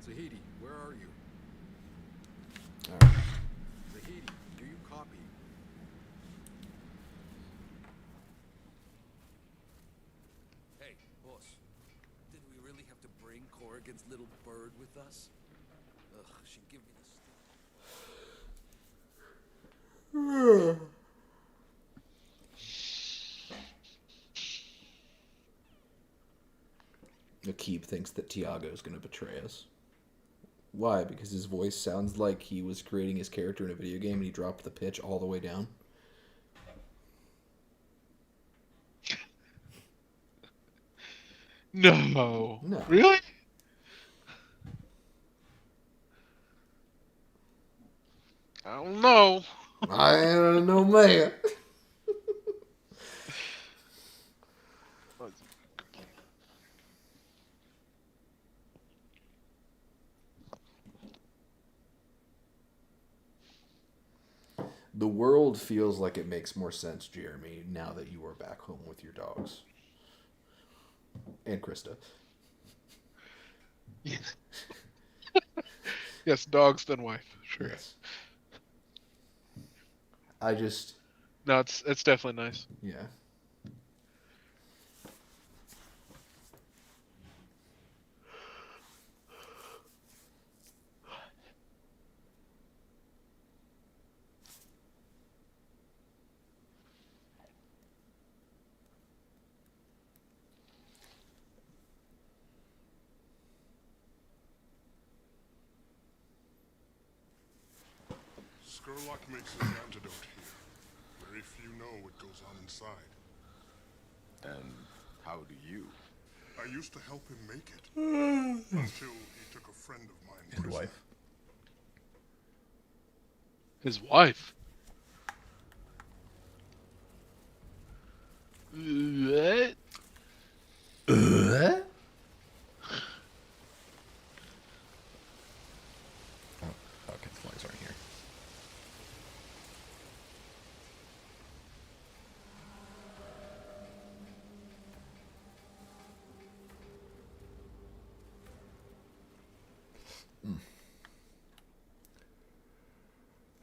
Zahidi, where are you? Alright. Zahidi, do you copy? Hey, boss. Did we really have to bring Corrigan's little bird with us? Ugh, she give me the stick. Akib thinks that Tiago is going to betray us. Why? Because his voice sounds like he was creating his character in a video game and he dropped the pitch all the way down. No. No. Really? I don't know. I don't know, man. The world feels like it makes more sense, Jeremy, now that you are back home with your dogs. And Krista. Yes, dogs then wife. Sure. Yes. I just... No, it's definitely nice. Yeah. Skurlock makes his antidote here. Very few know what goes on inside. And how do you? I used to help him make it. Until he took a friend of mine And prisoner. wife. His wife. What?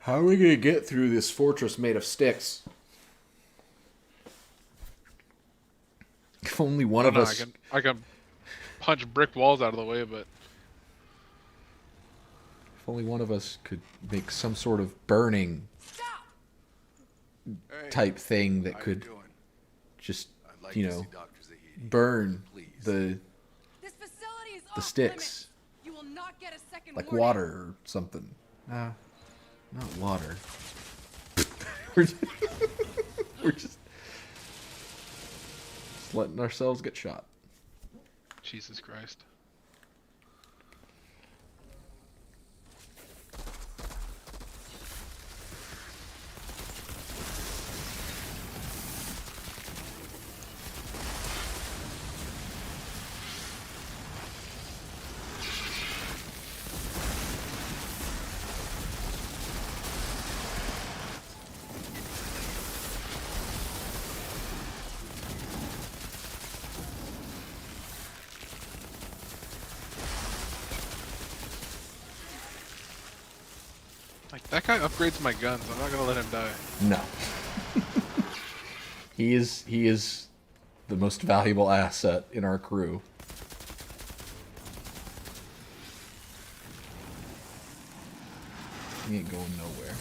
How are we going to get through this fortress made of sticks? If only one of us... I can punch brick walls out of the way, but... If only one of us could make some sort of burning type thing that could just, you know, burn the sticks. You will not get a second like warning. water or something. Nah, not water. we're just letting ourselves get shot. Jesus Christ. Like, that guy upgrades my guns. I'm not gonna let him die. No. He is the most valuable asset in our crew. He ain't going nowhere.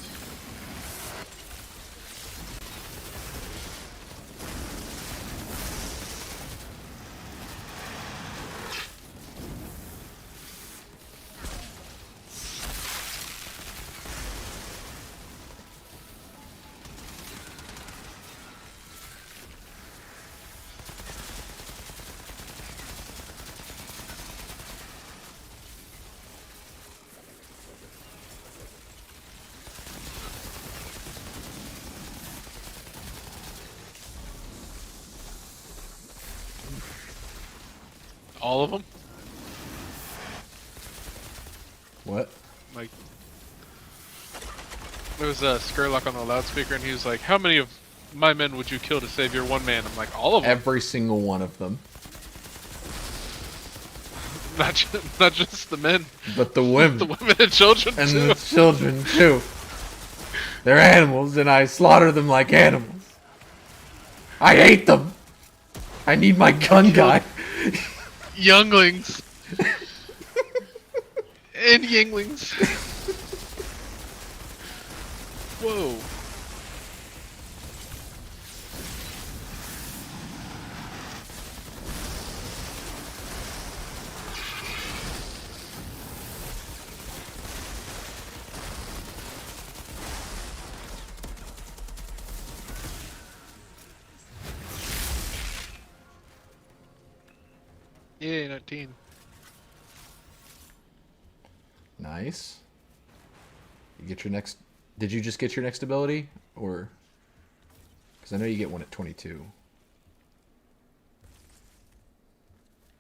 All of them? What? Like, there was a Skurlock on the loudspeaker, and he was like, "How many of my men would you kill to save your one man?" I'm like, "All of them." Every single one of them. Not just the men. But the women. The women and children and too. the children too. They're animals, and I slaughter them like animals. I hate them. I need my gun guy. Younglings. And Yinglings. Whoa. Yeah, 19. Nice. You get your next... Did you just get your next ability? Or... Because I know you get one at 22.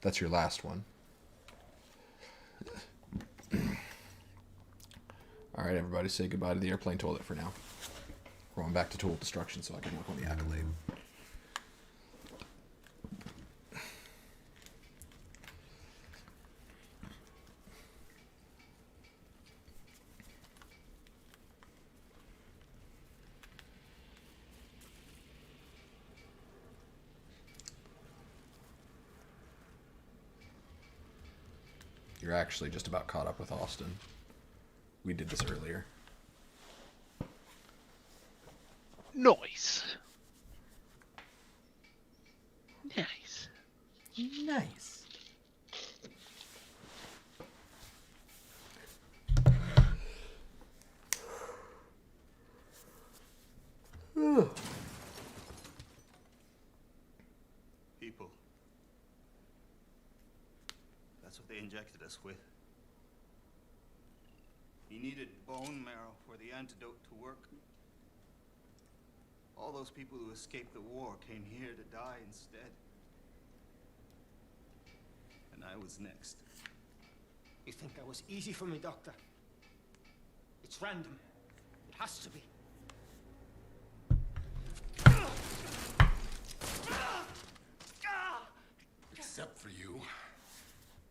That's your last one. Alright, everybody, say goodbye to the airplane toilet for now. We're going back to tool destruction so I can work on the accolade. You're actually just about caught up with Austin. We did this earlier. Nice. Nice. Nice. People. That's what they injected us with. He needed bone marrow for the antidote to work. All those people who escaped the war came here to die instead. And I was next. You think that was easy for me, Doctor? It's random. It has to be. Except for you.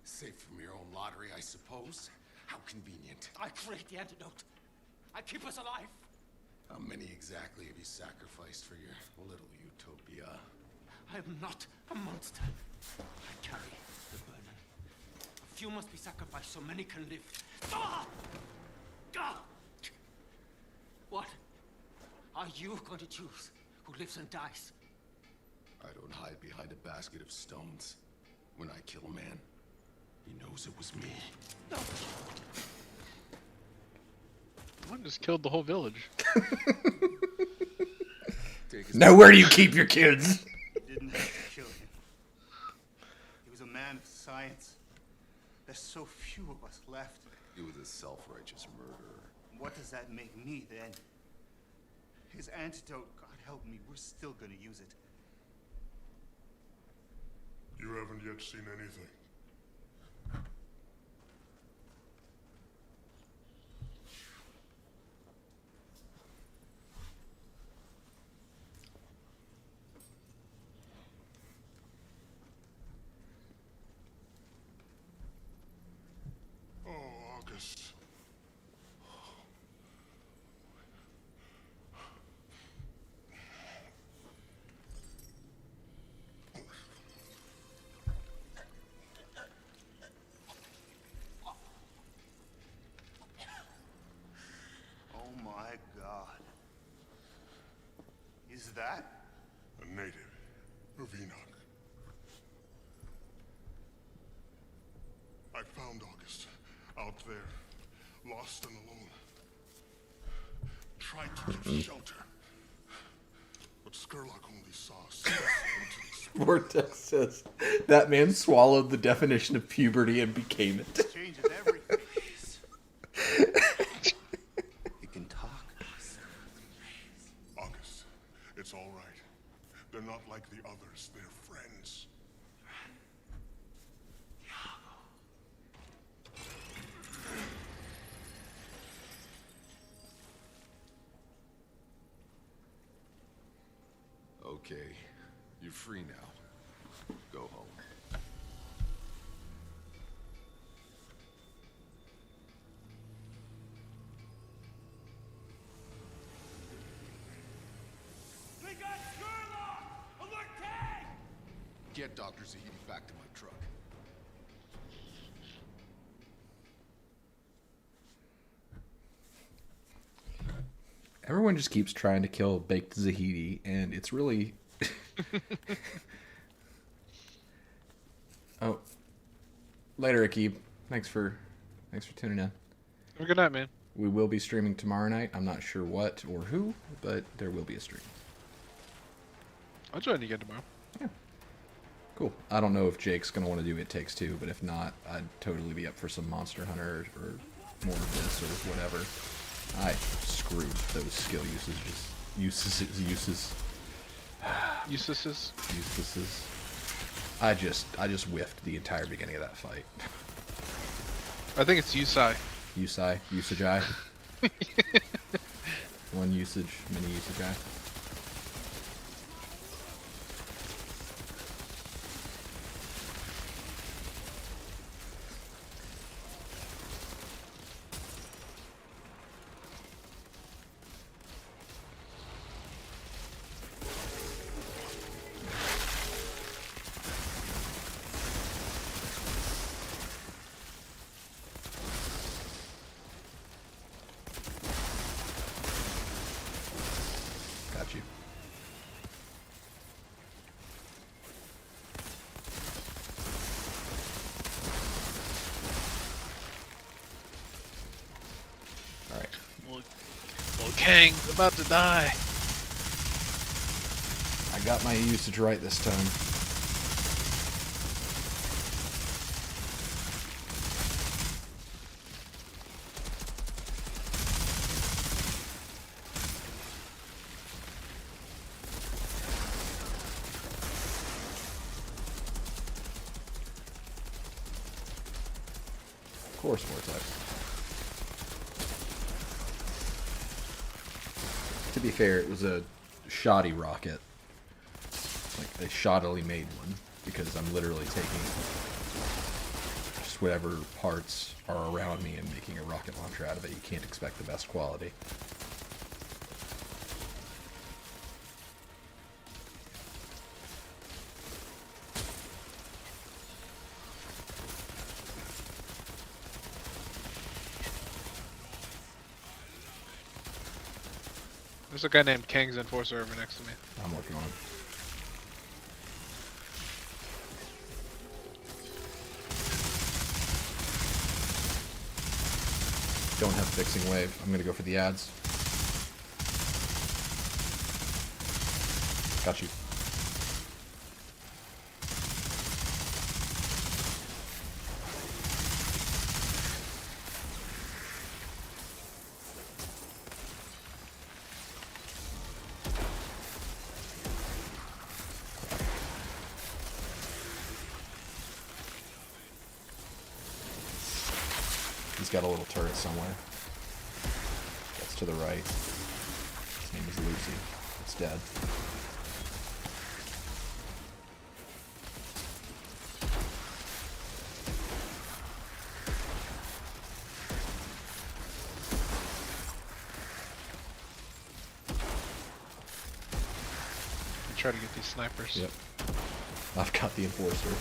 Safe from your own lottery, I suppose. How convenient. I create the antidote. I keep us alive. How many exactly have you sacrificed for your little utopia? I am not a monster. I carry the burden. A few must be sacrificed so many can live. Ah! Ah! What are you going to choose? Who lives and dies? I don't hide behind a basket of stones. When I kill a man, he knows it was me. One just killed the whole village. Now where do you keep your kids? You didn't have to kill him. He was a man of science. There's so few of us left. He was a self-righteous murderer. What does that make me then? His antidote, God help me, we're still gonna use it. You haven't yet seen anything. Oh, August. Oh my God. Is that? A native of Enoch. I found August out there, lost and alone. Tried to give shelter, but Skurlock only saw skeletons. Vortex says, that man swallowed the definition of puberty and became it. Changes everything. He can talk. August, it's all right. They're not like the others. They're friends. Okay, you're free now. Go home. We got Skurlock! Alert tag! Get Dr. Zahidi back to my truck. Everyone just keeps trying to kill Baked Zahidi, and it's really... Oh. Later, Akib. Thanks for tuning in. Have a good night, man. We will be streaming tomorrow night. I'm not sure what or who, but there will be a stream. I'll join you again tomorrow. Yeah. Cool. I don't know if Jake's going to want to do It Takes Two, but if not, I'd totally be up for some Monster Hunter or more of this or whatever. I screwed those skill uses. I just whiffed the entire beginning of that fight. I think it's Usai. Usage. One usage, many usage. Got you. Alright. Little Kang's about to die. I got my usage right this time. Of course, Vortex. To be fair, it was a shoddy rocket. Like a shoddily made one. Because I'm literally taking just whatever parts are around me and making a rocket launcher out of it. You can't expect the best quality. There's a guy named Kang's Enforcer over next to me. I'm working on it. Don't have fixing wave. I'm gonna go for the ads. Got you. He's got a little turret somewhere. That's to the right. His name is Lucy. It's dead. Try to get these snipers. Yep. I've got the Enforcer.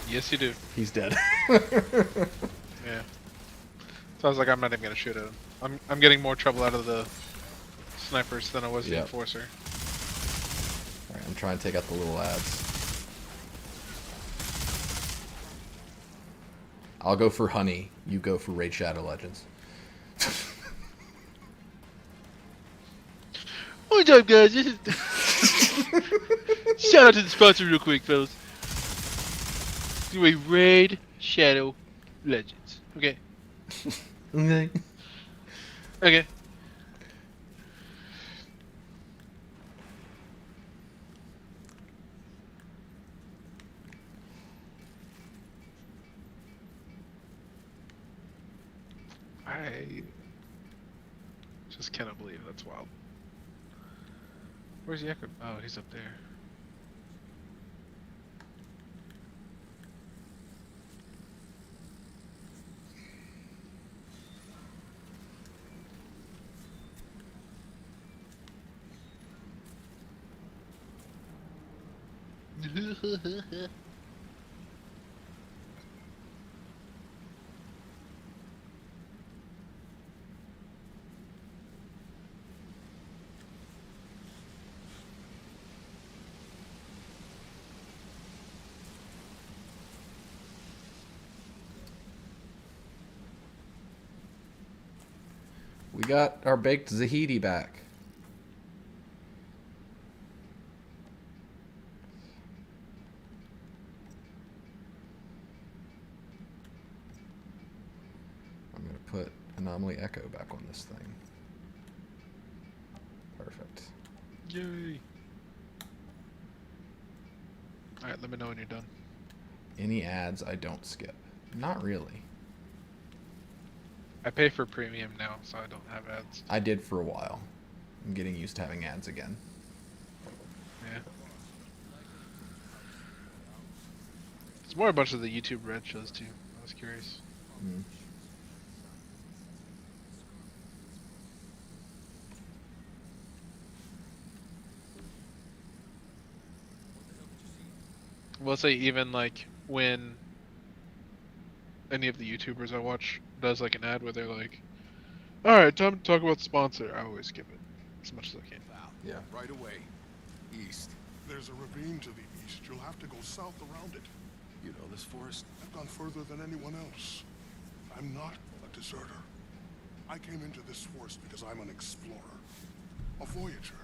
Yes, you do. He's dead. Yeah. So I was like, I'm not even gonna shoot at him. I'm getting more trouble out of the snipers than I was the Enforcer. Alright, I'm trying to take out the little ads. I'll go for Honey. You go for Raid Shadow Legends. What's up, guys? This is shout out to the sponsor real quick, fellas. Do a Raid Shadow Legends. Okay. Okay. Okay. I just cannot believe that's wild. Where's the echo? Oh, he's up there. We got our baked Zahidi back. I'm going to put Anomaly Echo back on this thing. Perfect. Yay. Alright, let me know when you're done. Any ads I don't skip? Not really. I pay for premium now, so I don't have ads. I did for a while. I'm getting used to having ads again. Yeah. It's more a bunch of the YouTube Red shows too. I was curious. Mm. We'll say even like when any of the YouTubers I watch does like an ad where they're like, "Alright, time to talk about the sponsor," I always skip it as much as I can. Yeah. Right away. East. There's a ravine to the east. You'll have to go south around it. You know this forest? I've gone further than anyone else. I'm not a deserter. I came into this forest because I'm an explorer. A voyager.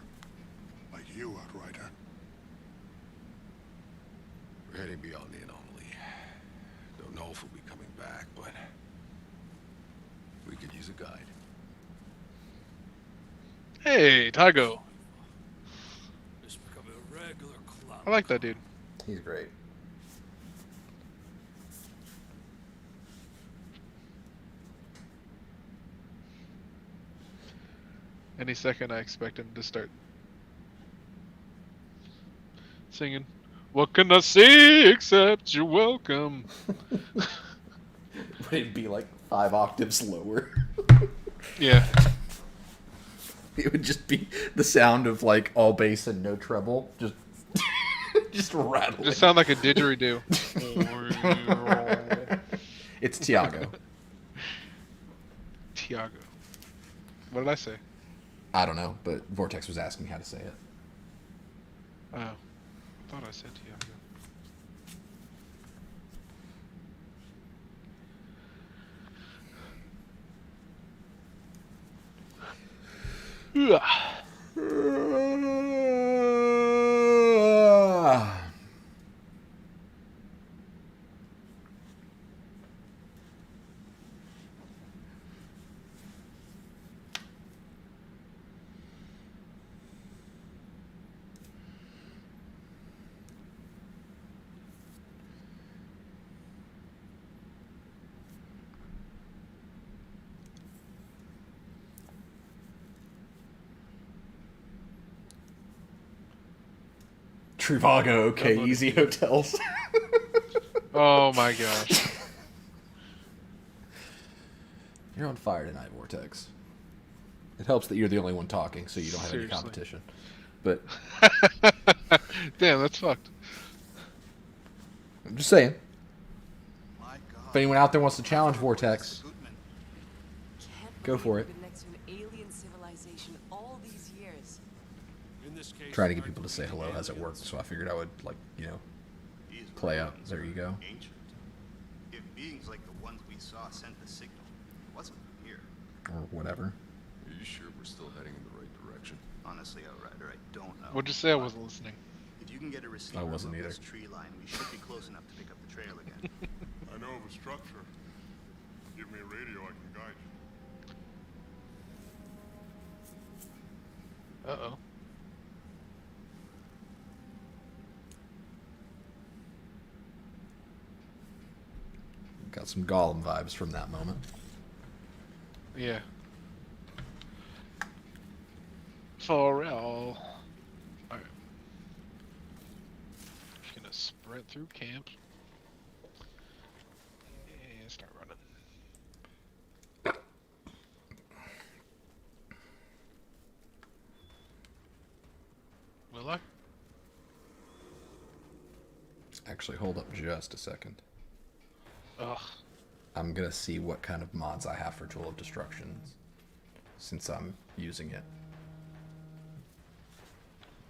Like you, Outrider. We're heading beyond the anomaly. Don't know if we'll be coming back, but we could use a guide. Hey, Tygo. It's becoming a regular club. I like that dude. He's great. Any second I expect him to start singing, What can I say except you're welcome? But it'd be like 5 octaves lower. Yeah. It would just be the sound of like all bass and no treble, just just rattling. Just sound like a didgeridoo. It's Tiago. Tiago. What did I say? I don't know, but Vortex was asking how to say it. Oh, I thought I said Tiago. Trivago, okay, easy hotels. Oh my gosh. You're on fire tonight, Vortex. It helps that you're the only one talking, so you don't have Seriously. any competition. But damn, that's fucked. I'm just saying. If anyone out there wants to challenge Vortex, go for it. Been next to an alien civilization all these years. In this case, Trying to get people to say hello hasn't worked, so I figured I would, like, you know, play up. There you go. Ancient. If beings like the ones we saw sent the signal, it wasn't from here. Or whatever. Are you sure we're still heading in the right direction? Honestly, Outrider, I don't know. What'd you say? I wasn't listening. If you can get a receiver I wasn't above either. this tree line, we should be close enough to pick up the trail again. I know of a structure. Give me a radio, I can guide you. Uh-oh. Got some Gollum vibes from that moment. Yeah. For real. Alright. Just gonna sprint through camp. And start running. Will I? Actually, hold up just a second. Ugh. I'm gonna see what kind of mods I have for Tool of Destruction, since I'm using it.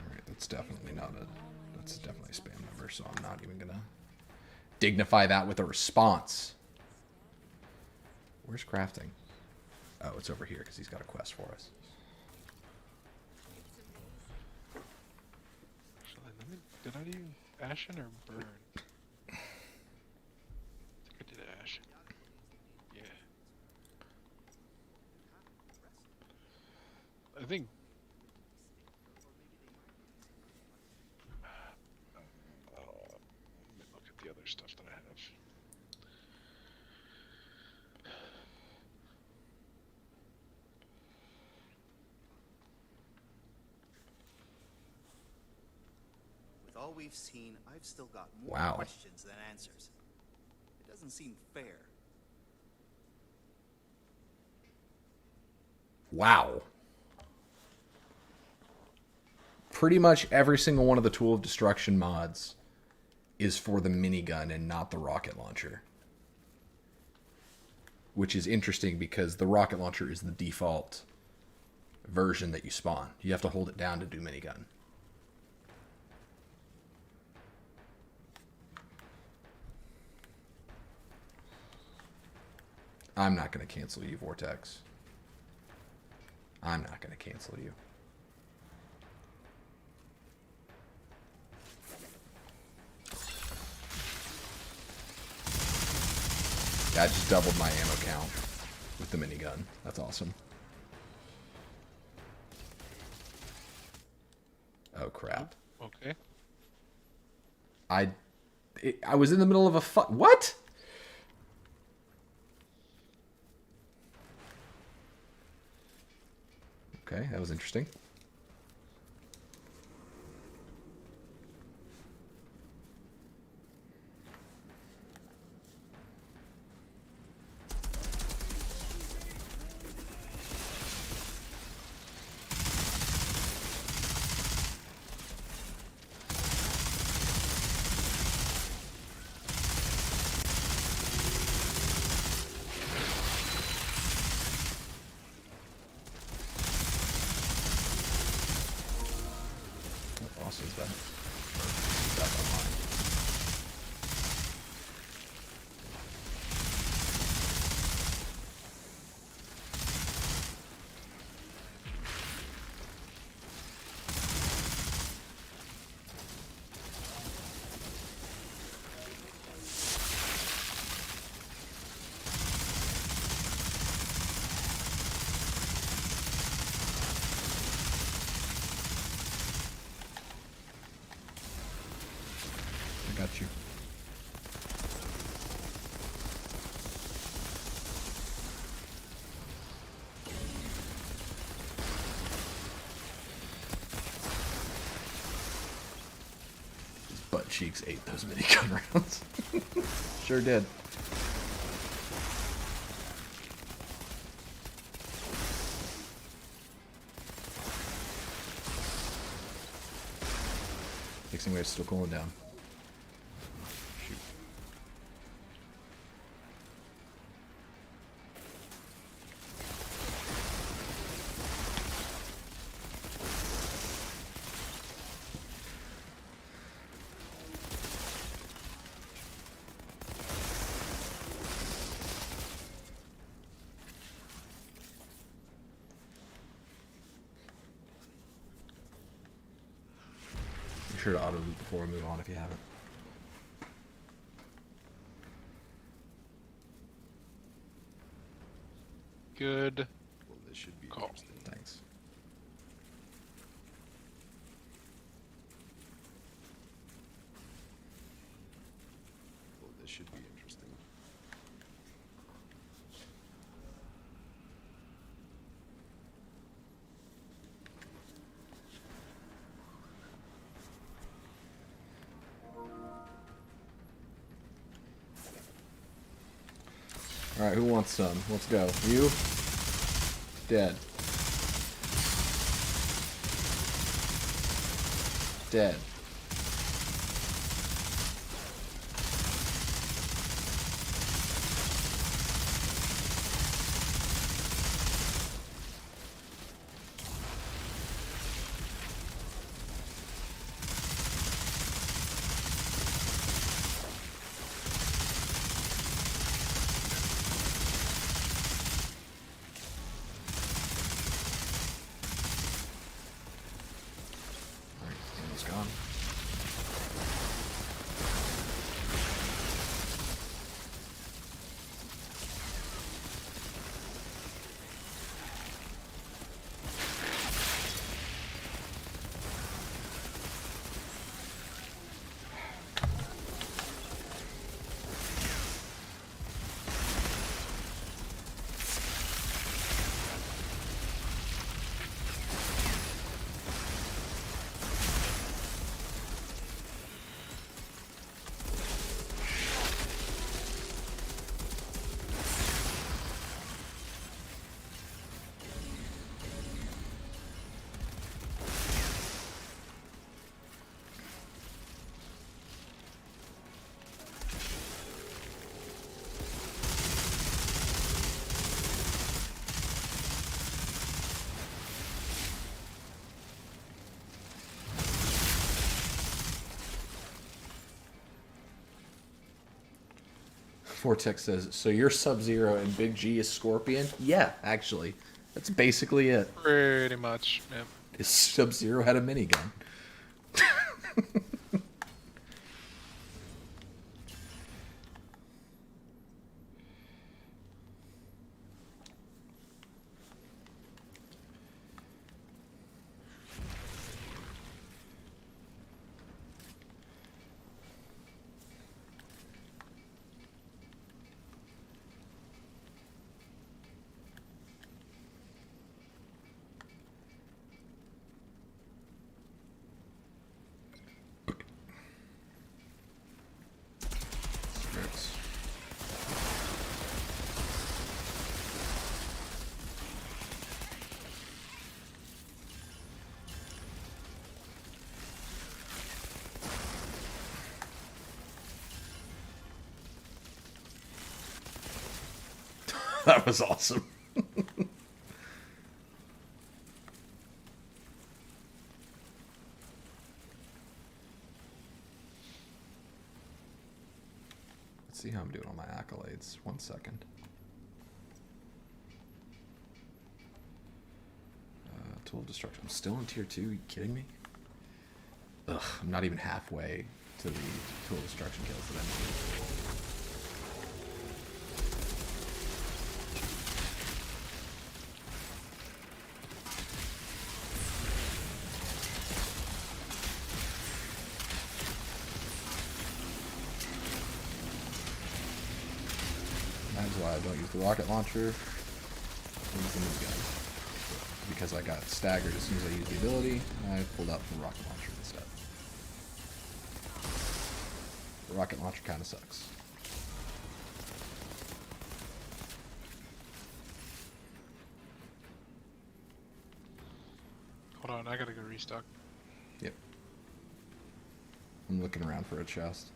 Alright, that's definitely not a... That's definitely a spam number, so I'm not even gonna dignify that with a response. Where's crafting? Oh, it's over here, because he's got a quest for us. Actually, did I do Ashen or Burn? I think I did Ashen. Yeah. I think... let me look at the other stuff that I have. With all we've seen, I've still got more Wow. questions than answers. It doesn't seem fair. Wow. Pretty much every single one of the Tool of Destruction mods is for the minigun and not the rocket launcher. Which is interesting because the rocket launcher is the default version that you spawn. You have to hold it down to do minigun. I'm not going to cancel you, Vortex. I'm not going to cancel you. Yeah, I just doubled my ammo count with the minigun. That's awesome. Oh, crap. Okay. I was in the middle of a what? Okay, that was interesting. that stuff online. I got you. His butt cheeks ate those minigun rounds. Sure did. Fixing way, it's still cooling down. Shoot. Be sure to auto loop before we move on if you haven't. Good. Well, this should be call. interesting. Thanks. Well, this should be interesting. Alright, who wants some? Let's go. You? Dead. Dead. Alright, Daniel's gone. Vortex says, so you're Sub-Zero and Big G is Scorpion? Yeah, actually. That's basically it. Pretty much. Yep. Is Sub-Zero had a minigun. Spirits. That was awesome. Let's see how I'm doing on my accolades. 1 second. Tool of Destruction. I'm still in tier 2. Are you kidding me? Ugh, I'm not even halfway to the Tool of Destruction kills that I need. That's why I don't use the rocket launcher. I'm using the gun. Because I got staggered as soon as I used the ability, I pulled out the rocket launcher instead. The rocket launcher kind of sucks. Hold on, I gotta go restock. Yep. I'm looking around for a chest.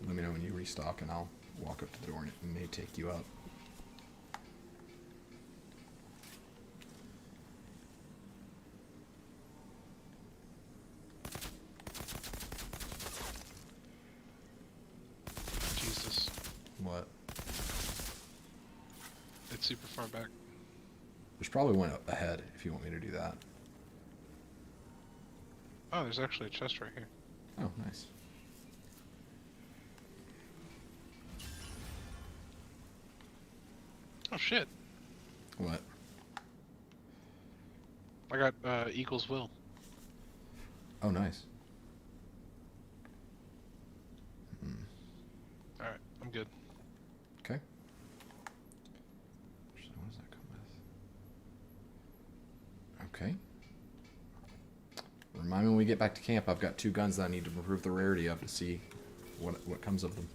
Let me know when you restock and I'll walk up to the door and it may take you up. Jesus. What? It's super far back. There's probably one up ahead if you want me to do that. Oh, there's actually a chest right here. Oh, nice. Oh shit. What? I got Eagle's Will. Oh, nice. Alright, I'm good. Okay. So what does that come with? Okay. Remind me when we get back to camp, I've got 2 guns that I need to improve the rarity of to see what comes of them.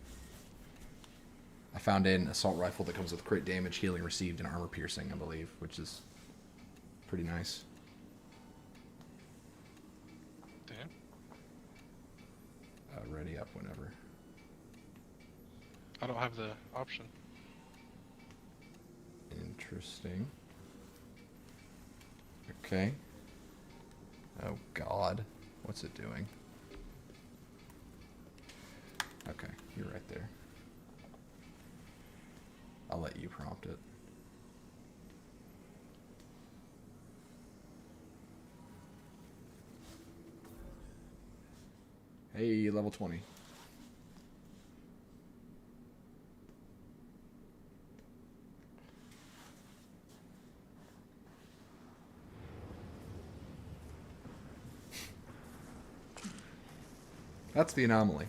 I found an assault rifle that comes with crit damage, healing received, and armor piercing, I believe, which is pretty nice. Damn. Ready up whenever. I don't have the option. Interesting. Okay. Oh God, what's it doing? Okay, you're right there. I'll let you prompt it. Hey, level 20. That's the anomaly.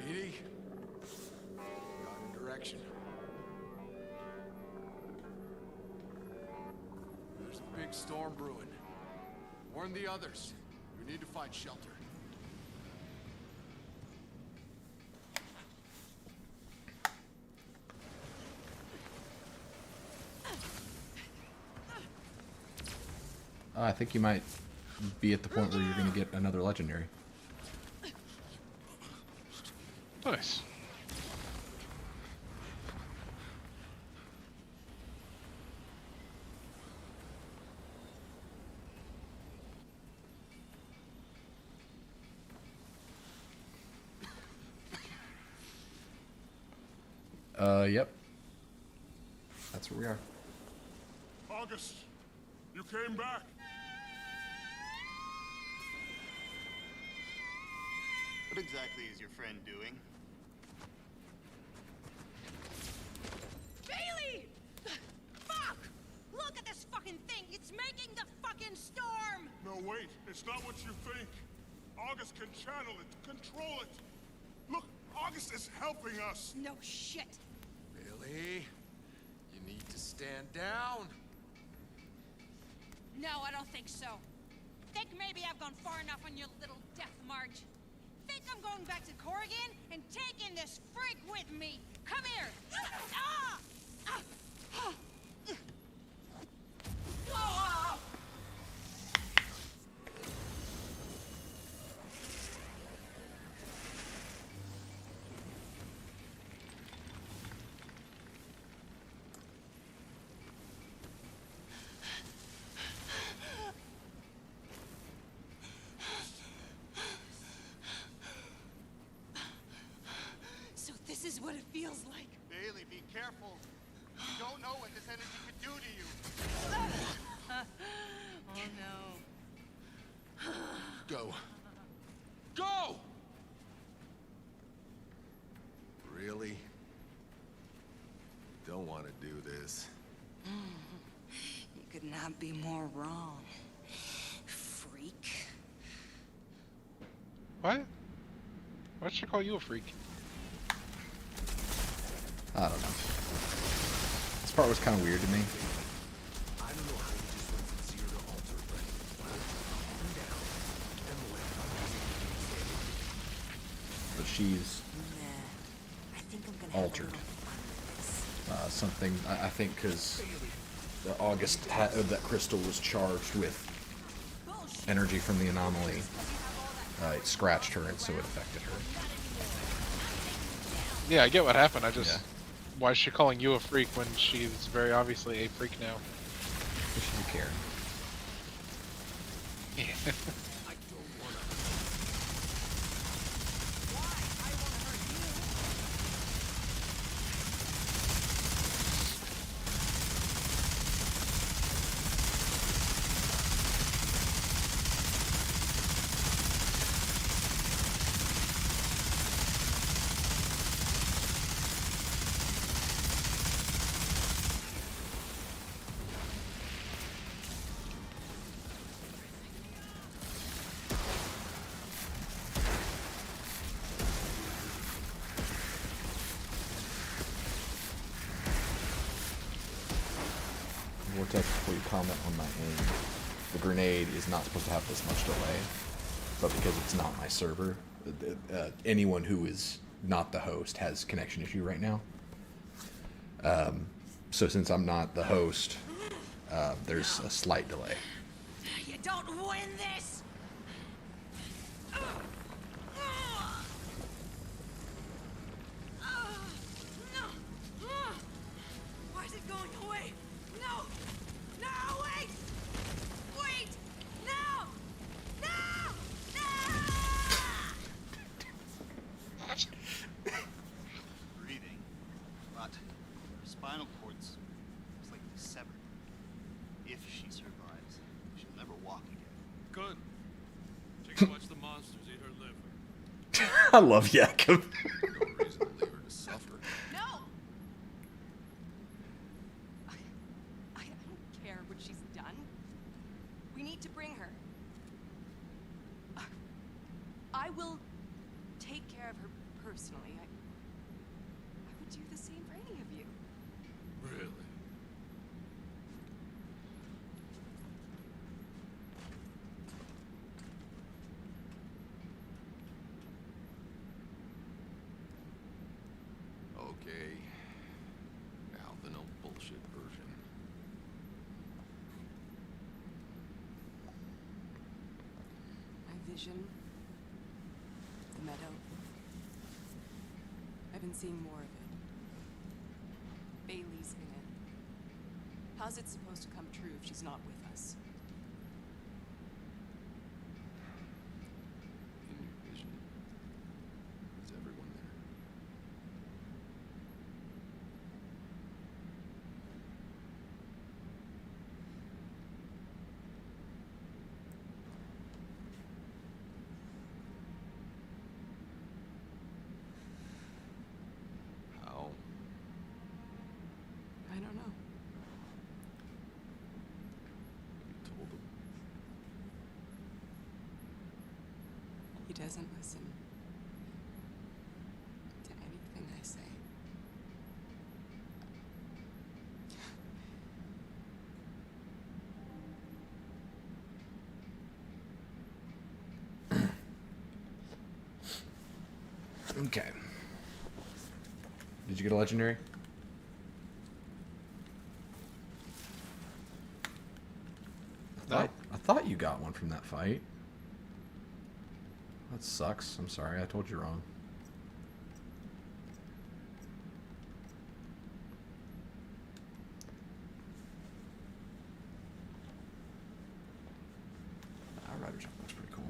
Edie? Got a direction. There's a big storm brewing. Warn the others. We need to find shelter. I think you might be at the point where you're going to get another legendary. Nice. Yep. That's where we are. August, you came back. What exactly is your friend doing? Bailey! Fuck! Look at this fucking thing! It's making the fucking storm! No, wait. It's not what you think. August can channel it, control it. Look, August is helping us. No shit. Billy, you need to stand down. No, I don't think so. Think maybe I've gone far enough on your little death march? Think I'm going back to Corrigan and taking this freak with me? Come here! Ah! Ah! Ah! Ah! So this is what it feels like. Bailey, be careful. You don't know what this energy could do to you. Oh no. Go. Go! Really? Don't want to do this. You could not be more wrong, freak. What? Why should I call you a freak? I don't know. This part was kind of weird to me. I don't know how you just went from 0 to alter, but calm down and let But she's Nah, I think I'm gonna altered. Something, I think, because that crystal was charged with energy from the anomaly. It scratched her, and so it affected her. Yeah, I get what happened. I just... Yeah. Why is she calling you a freak when she's very obviously a freak now? You should be caring. Yeah. Vortex, before you comment on my aim, the grenade is not supposed to have this much delay, but because it's not my server, anyone who is not the host has connection issue right now. So since I'm not the host, there's a slight delay. You don't win this! Why is it going away? No! No, wait! Wait! No! No! Breathing, but her spinal cord's slightly severed. If she survives, she'll never walk again. Good. She can watch the monsters eat her liver. I love Jakob. No reason to leave her to suffer. No! I don't care what she's done. We need to bring her. I will take care of her personally. I would do the same for any of you. Really? Okay. Now the no bullshit version. My vision, the meadow. I've been seeing more of it. Bailey's in it. How's it supposed to come true if she's not with us? In your vision. Is everyone there? How? I don't know. You told them? He doesn't listen to anything I say. Okay. Did you get a legendary? I thought you got one from that fight. That sucks. I'm sorry. I told you wrong. Outriders looks pretty cool.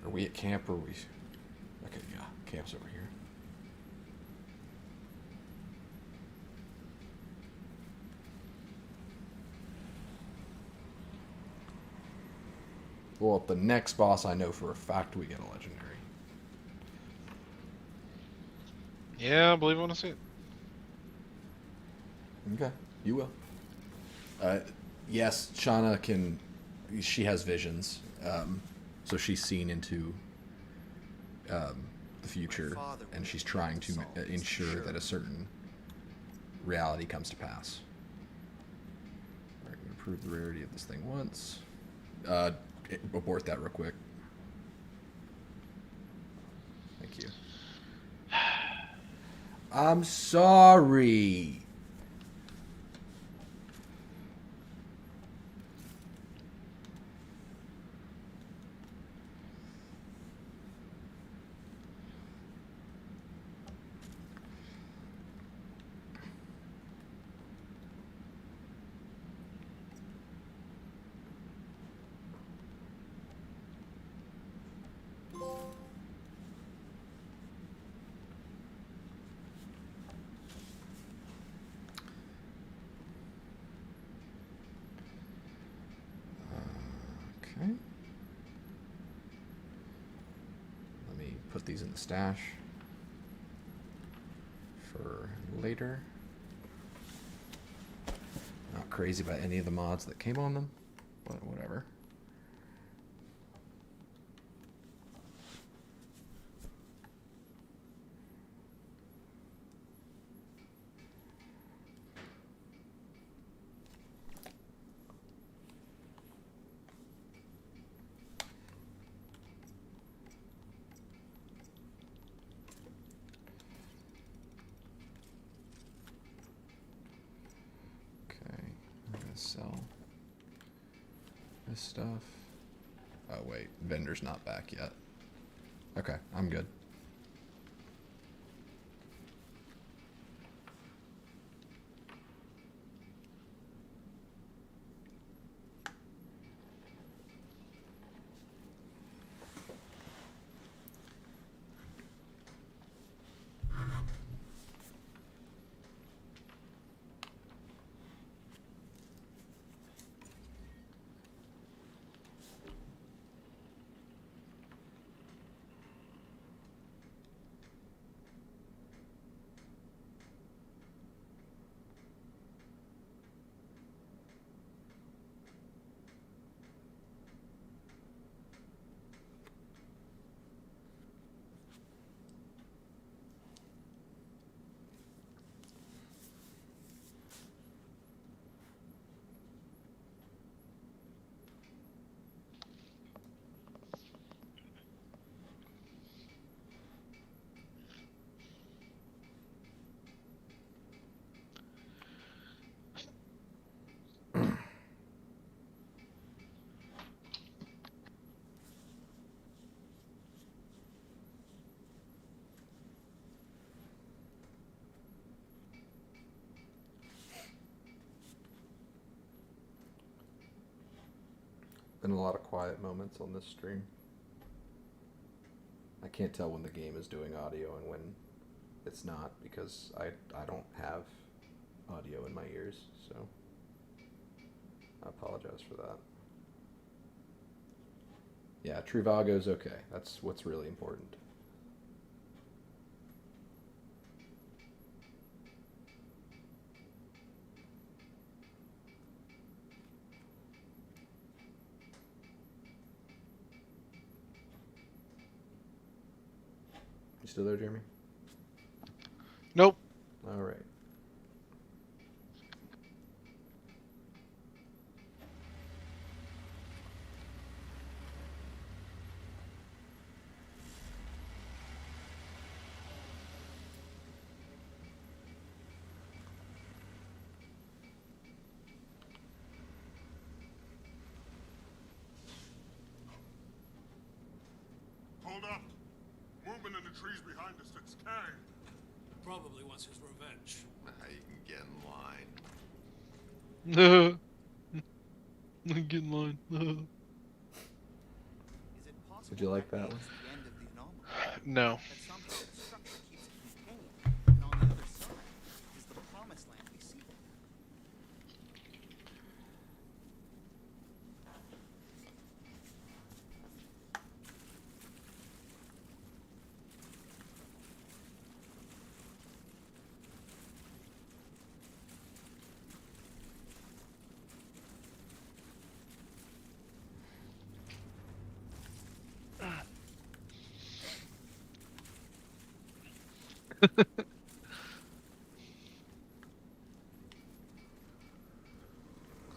Are we at camp or are we... Okay, yeah. Camp's over here. Well, at the next boss, I know for a fact we get a legendary. Yeah, I believe I want to see it. Okay, you will. Yes, Shauna can... She has visions. So she's seen into the future, and she's trying to ensure that a certain reality comes to pass. Alright, I'm going to prove the rarity of this thing once. Abort that real quick. Thank you. I'm sorry. Okay. Let me put these in the stash for later. Not crazy about any of the mods that came on them, but whatever. Sell this stuff. Oh wait, vendor's not back yet. Okay, I'm good. Been a lot of quiet moments on this stream. I can't tell when the game is doing audio and when it's not because I don't have audio in my ears, so I apologize for that. Yeah, Trivago's okay. That's what's really important. You still there, Jeremy? Nope. All right. behind us that's carrying. Probably wants his revenge. You can get in line. Get in line. Did you like that one? No. That somehow the structure keeps it contained, and on the other side is the promised land we seek.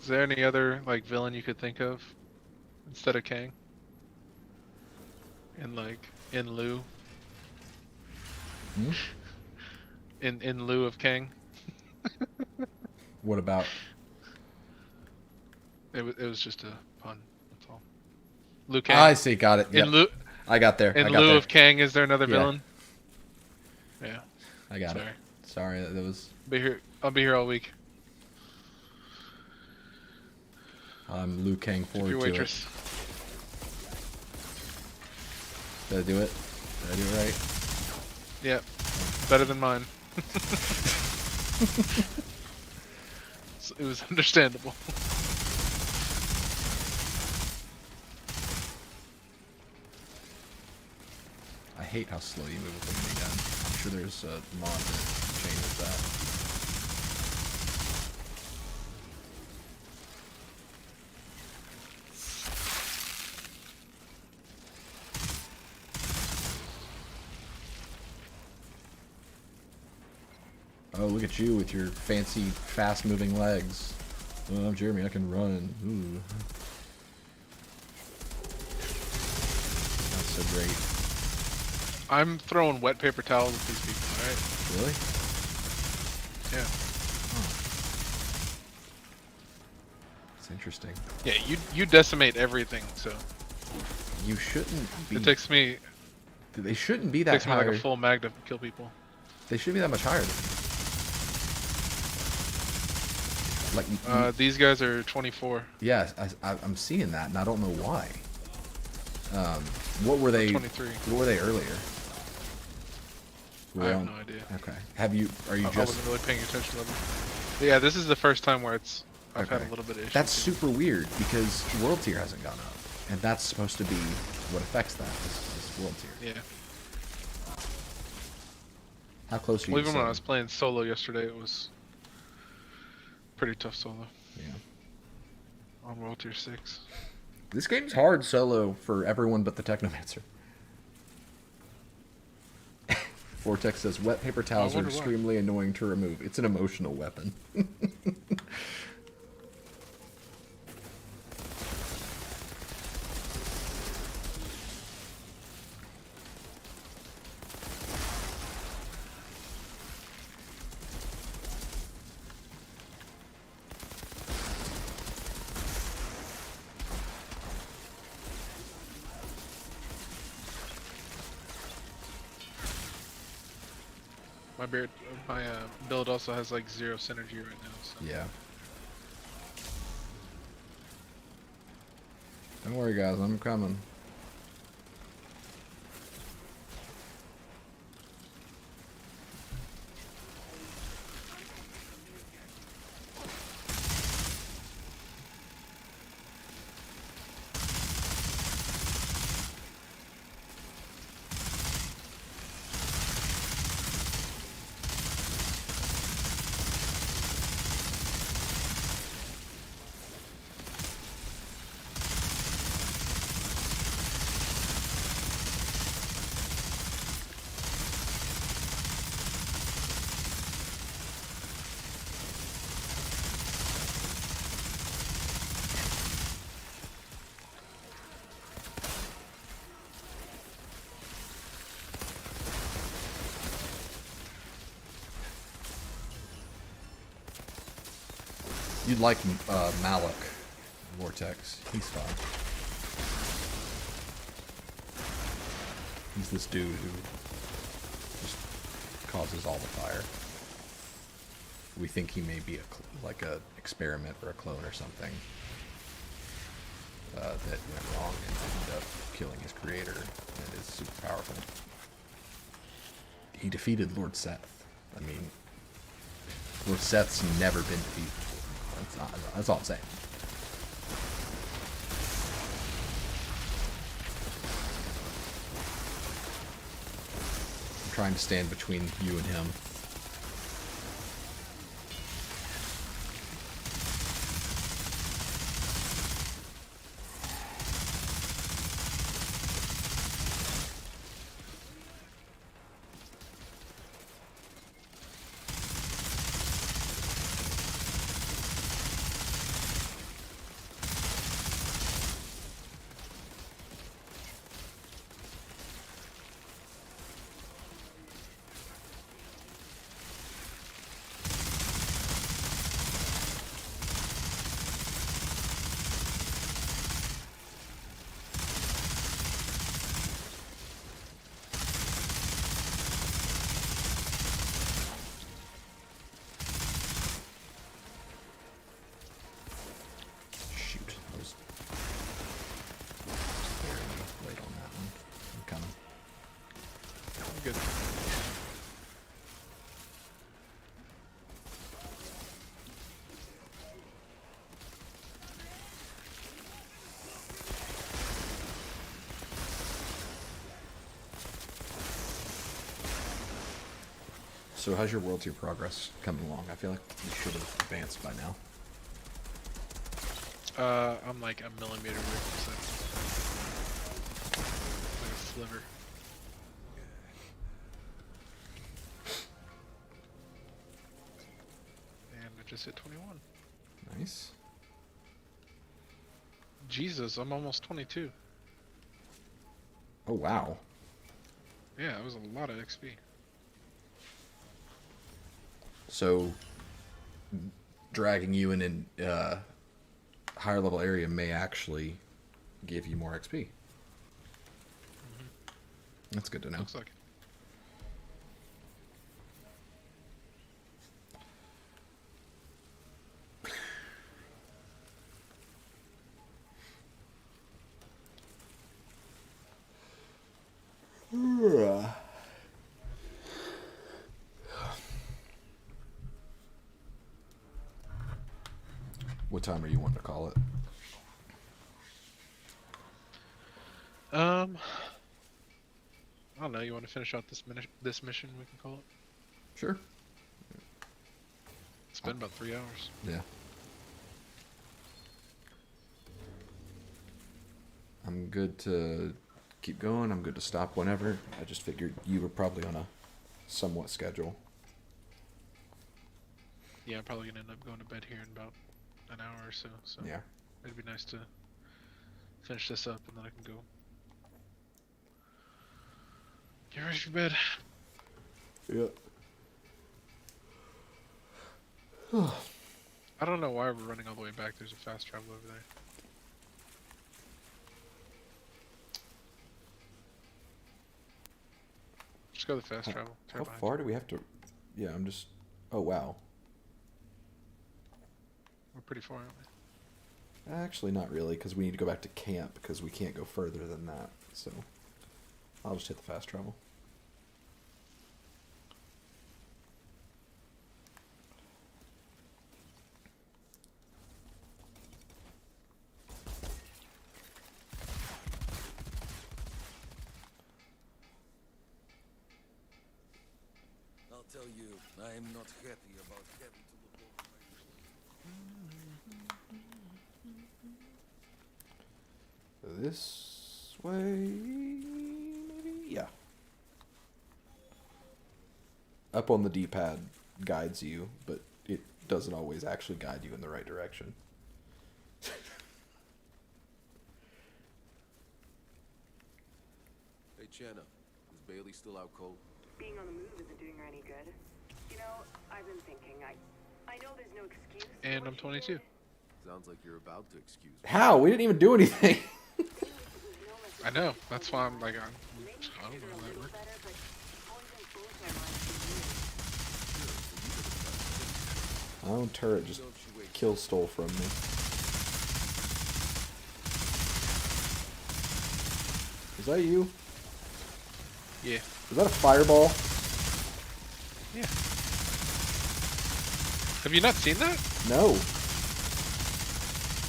Is there any other like villain you could think of instead of Kang? In lieu. Hmm? In lieu of Kang. What about? It was just a pun. That's all. Liu Kang. I see. Got it. Yep. In lieu. I got there. In I got lieu there. of Kang, is there another Yeah. villain? Yeah. I got Sorry. it. Sorry, that was. I'll be here all week. I'm Liu Kang Tip forward your to waitress. it. Did I do it? Did I do it right? Yep. Better than mine. It was understandable. I hate how slow you move with the minigun. I'm sure there's a mod that changes that. Oh, look at you with your fancy, fast-moving legs. Oh, I'm Jeremy, I can run. Ooh. Not so great. I'm throwing wet paper towels at these people, alright? Really? Yeah. It's interesting. Yeah, you decimate everything, so. You shouldn't be... It takes me... They shouldn't be that takes me high. like a full mag to kill people. They shouldn't be that much higher than you. Like, These guys are 24. yeah, I'm seeing that, and I don't know why. What were they? 23. What were they earlier? I have no idea. Okay. Are you I just? wasn't really paying attention to them. But yeah, this is the first time where I've had Okay. a little bit of issue. That's super weird because world tier hasn't gone up, and that's supposed to be what affects that. Is world tier. Yeah. How close are you? Well, to even when I seven? was playing solo yesterday, it was pretty tough solo. Yeah. On World Tier 6. This game's hard solo for everyone but the Technomancer. Vortex says, wet paper towels are wonder why. extremely annoying to remove. It's an emotional weapon. My build also has like 0 synergy right now. So. Yeah. Don't worry, guys. I'm coming. You'd like Malik, Vortex. He's fun. He's this dude who causes all the fire. We think he may be like a experiment or a clone or something that went wrong and ended up killing his creator. And is super powerful. He defeated Lord Seth. I mean, Lord Seth's never been defeated before. That's all I'm saying. I'm trying to stand between you and him. Good. So how's your World Tier progress coming along? I feel like you should have advanced by now. I'm like a millimeter away from like a sliver. And I just hit 21. Nice. Jesus, I'm almost 22. Oh wow. Yeah, it was a lot of XP. So dragging you in a higher level area may actually give you more XP. That's good to know. Looks like it. What time are you wanting to call it? I don't know. You want to finish out this mission? We can call it. Sure. It's been about 3 hours. Yeah. I'm good to keep going. I'm good to stop whenever. I just figured you were probably on a somewhat schedule. Yeah, I'm probably gonna end up going to bed here in about an hour or so. So yeah, it'd be nice to finish this up and then I can go get ready for bed. Yep. I don't know why we're running all the way back. There's a fast travel over there. Just go the fast travel. How far do we have to? Yeah, I'm just. Oh wow. We're pretty far, aren't we? Actually, not really, because we need to go back to camp because we can't go further than that. So I'll just hit the fast travel. I'll tell you, I am not happy about having to look over my This way, maybe? Yeah. Up on the D-pad guides you, but it doesn't always actually guide you in the right direction. Hey, Channa, is Bailey still out cold? Being on the move isn't doing her any good. You know, I've been thinking, I know there's no excuse. And I'm 22. Sounds like you're about to excuse me. How? We didn't even do anything. I know. That's why I'm like, I don't know how that works. My own turret just kill stole from me. Is that you? Yeah. Is that a fireball? Yeah. Have you not seen that? No.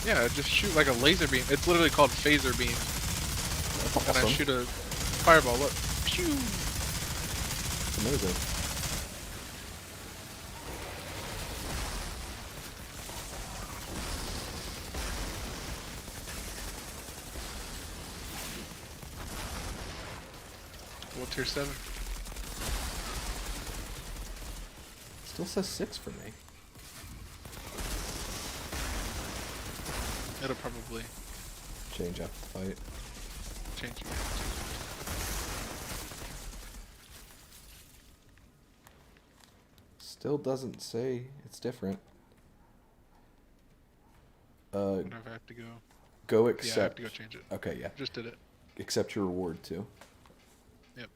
Yeah, just shoot like a laser beam. It's literally called phaser beam. That's And I awesome. shoot a fireball. Look. Pew! Amazing. What tier 7? Still says 6 for me. It'll probably Change after the fight. change. Still doesn't say it's different. Whenever I have to go. Go Yeah, I accept. have to go change it. Okay, yeah. Just did it. Accept your reward too. Yep.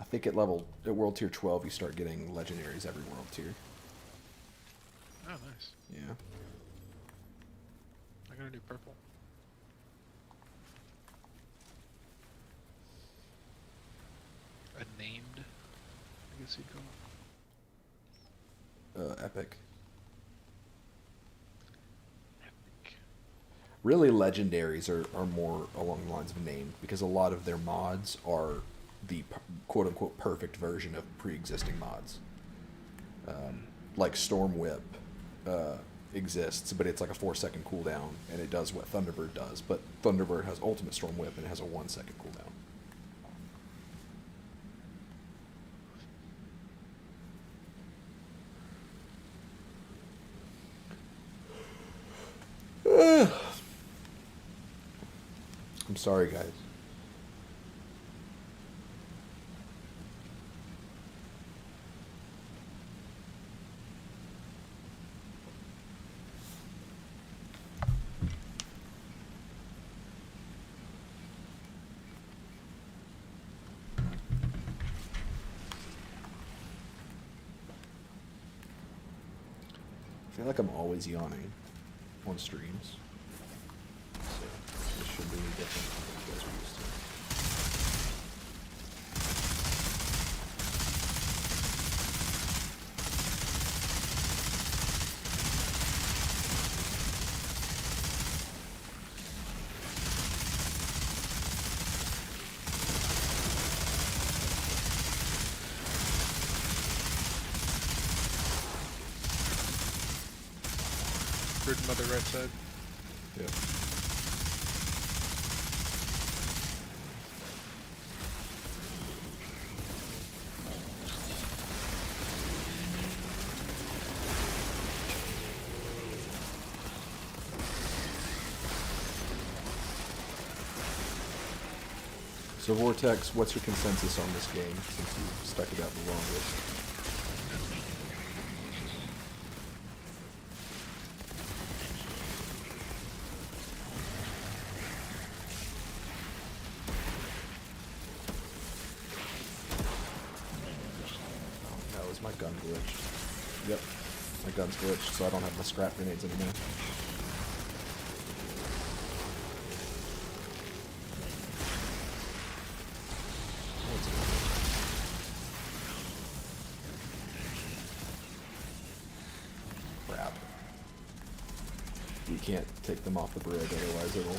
I think at world tier 12 you start getting legendaries every world tier. Oh, nice. Yeah. I gotta do purple. A named, I guess you'd call it. Epic. Really, legendaries are more along the lines of named because a lot of their mods are the quote-unquote perfect version of pre-existing mods. Like Storm Whip exists, but it's like a 4-second cooldown, and it does what Thunderbird does. But Thunderbird has Ultimate Storm Whip, and it has a 1-second cooldown. I'm sorry, guys. I feel like I'm always yawning on streams. So this should be different than what you guys are used to. Bird mother right side. Yeah. So Vortex, what's your consensus on this game since you stuck it out the longest? That was my gun glitched. Yep, my gun's glitched, so I don't have my scrap grenades anymore. Crap. We can't take them off the bridge, otherwise it'll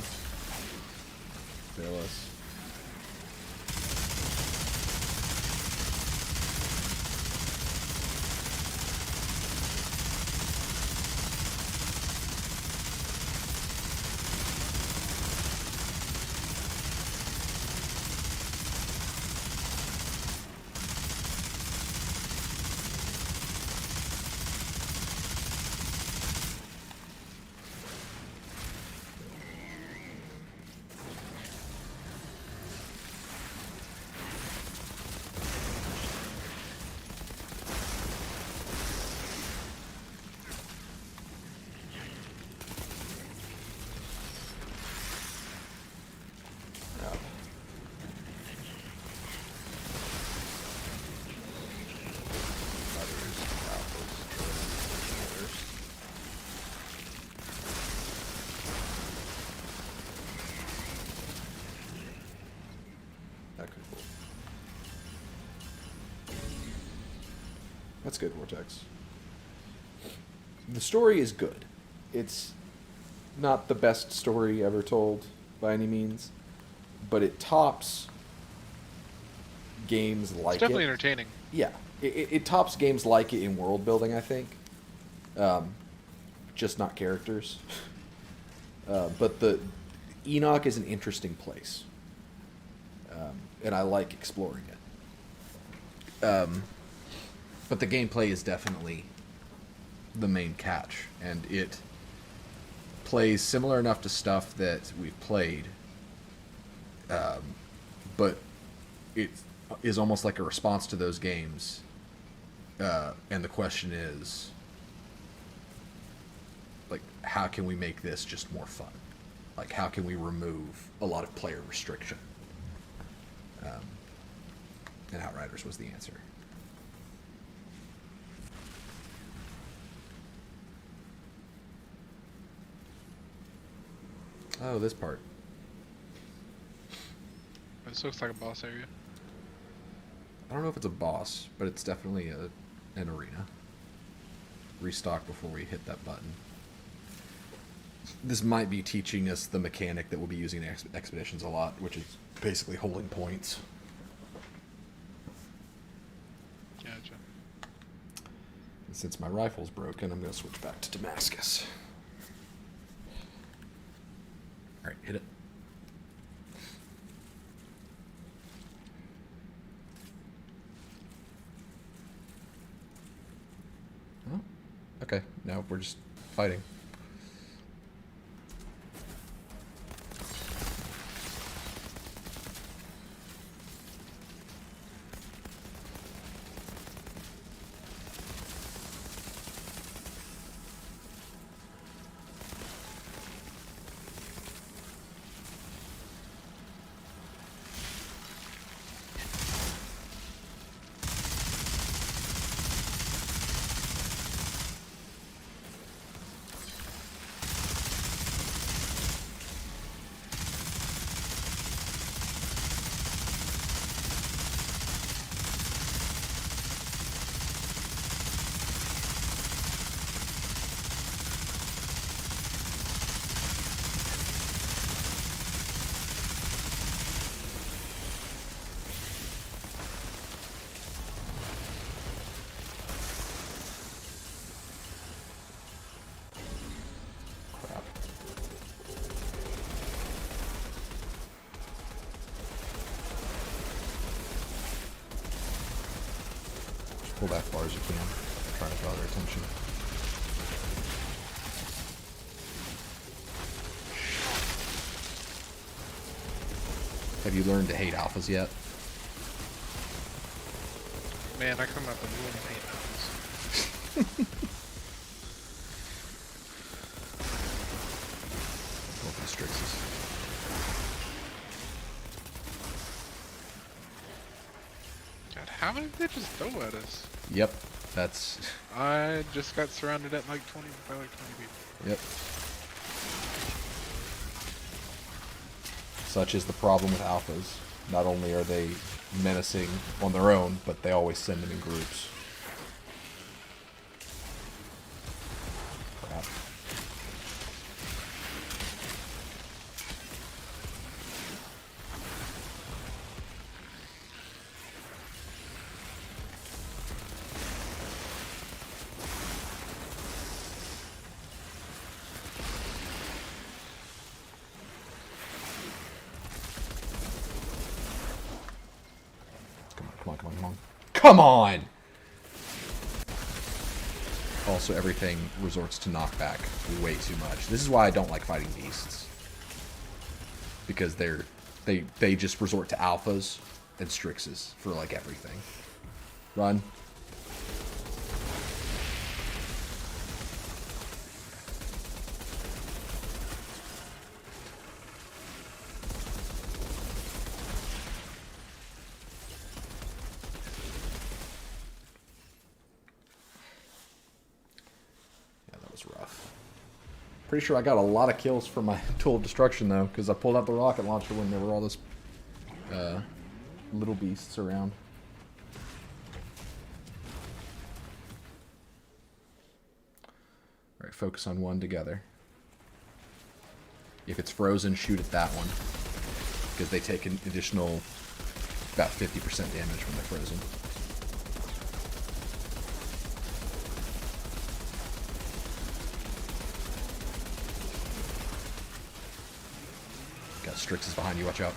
fail us. That's good, Vortex. The story is good. It's not the best story ever told by any means, but it tops games like it. It's definitely entertaining. Yeah, it tops games like it in world building, I think. Just not characters. But the Enoch is an interesting place, and I like exploring it. But the gameplay is definitely the main catch, and it plays similar enough to stuff that we've played, but it is almost like a response to those games, and the question is, like, how can we make this just more fun? Like, how can we remove a lot of player restriction? And Outriders was the answer. Oh, this part. This looks like a boss area. I don't know if it's a boss, but it's definitely an arena. Restock before we hit that button. This might be teaching us the mechanic that we'll be using in expeditions a lot, which is basically holding points. Gotcha. And since my rifle's broken, I'm going to switch back to Damascus. Alright, hit it. Oh, okay. Now we're just fighting. Pull back far as you can. Try to draw their attention. Have you learned to hate alphas yet? Man, I come out the blue and hate alphas. Open Strixes. God, how many did they just throw at us? Yep, that's... I just got surrounded at like 20 by like 20 people. Yep. Such is the problem with alphas. Not only are they menacing on their own, but they always send them in groups. Crap. Come on! Also, everything resorts to knockback way too much. This is why I don't like fighting beasts. Because they just resort to alphas and strixes for like everything. Run. Pretty sure I got a lot of kills for my tool of destruction though, because I pulled out the rocket launcher when there were all those little beasts around. Alright, focus on one together. If it's frozen, shoot at that one. Because they take an additional about 50% damage when they're frozen. Got Strix is behind you, watch out.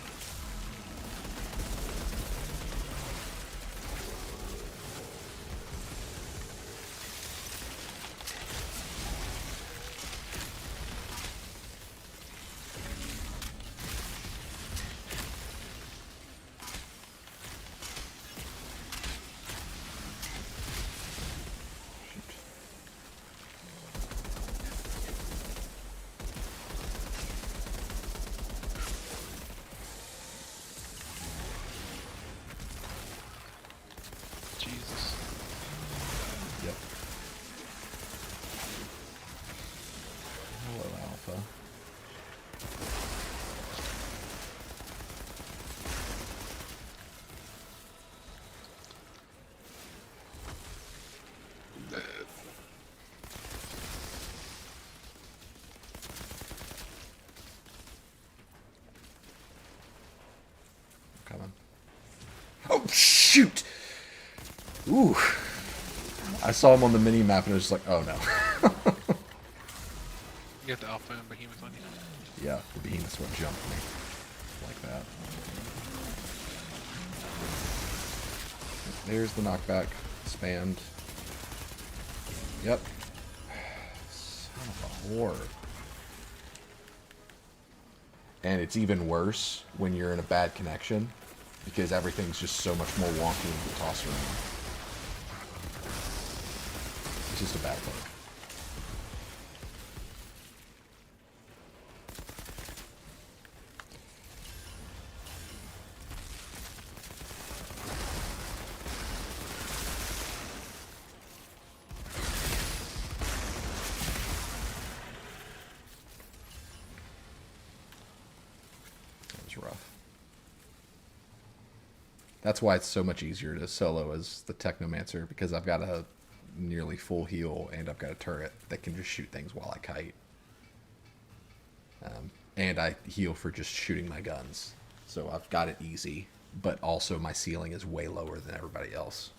Jesus. Yep. Hello, Alpha. Coming. Oh, shoot! Ooh. I saw him on the mini map and I was just like, oh no. You got the Alpha and Behemoth on you. Yeah, the behemoths would jump me like that. There's the knockback. Spanned. Yep. Son of a whore. And it's even worse when you're in a bad connection because everything's just so much more wonky and to toss around. It's just a bad thing. Rough. That's why it's so much easier to solo as the Technomancer, because I've got a nearly full heal and I've got a turret that can just shoot things while I kite. And I heal for just shooting my guns. So I've got it easy, but also my ceiling is way lower than everybody else.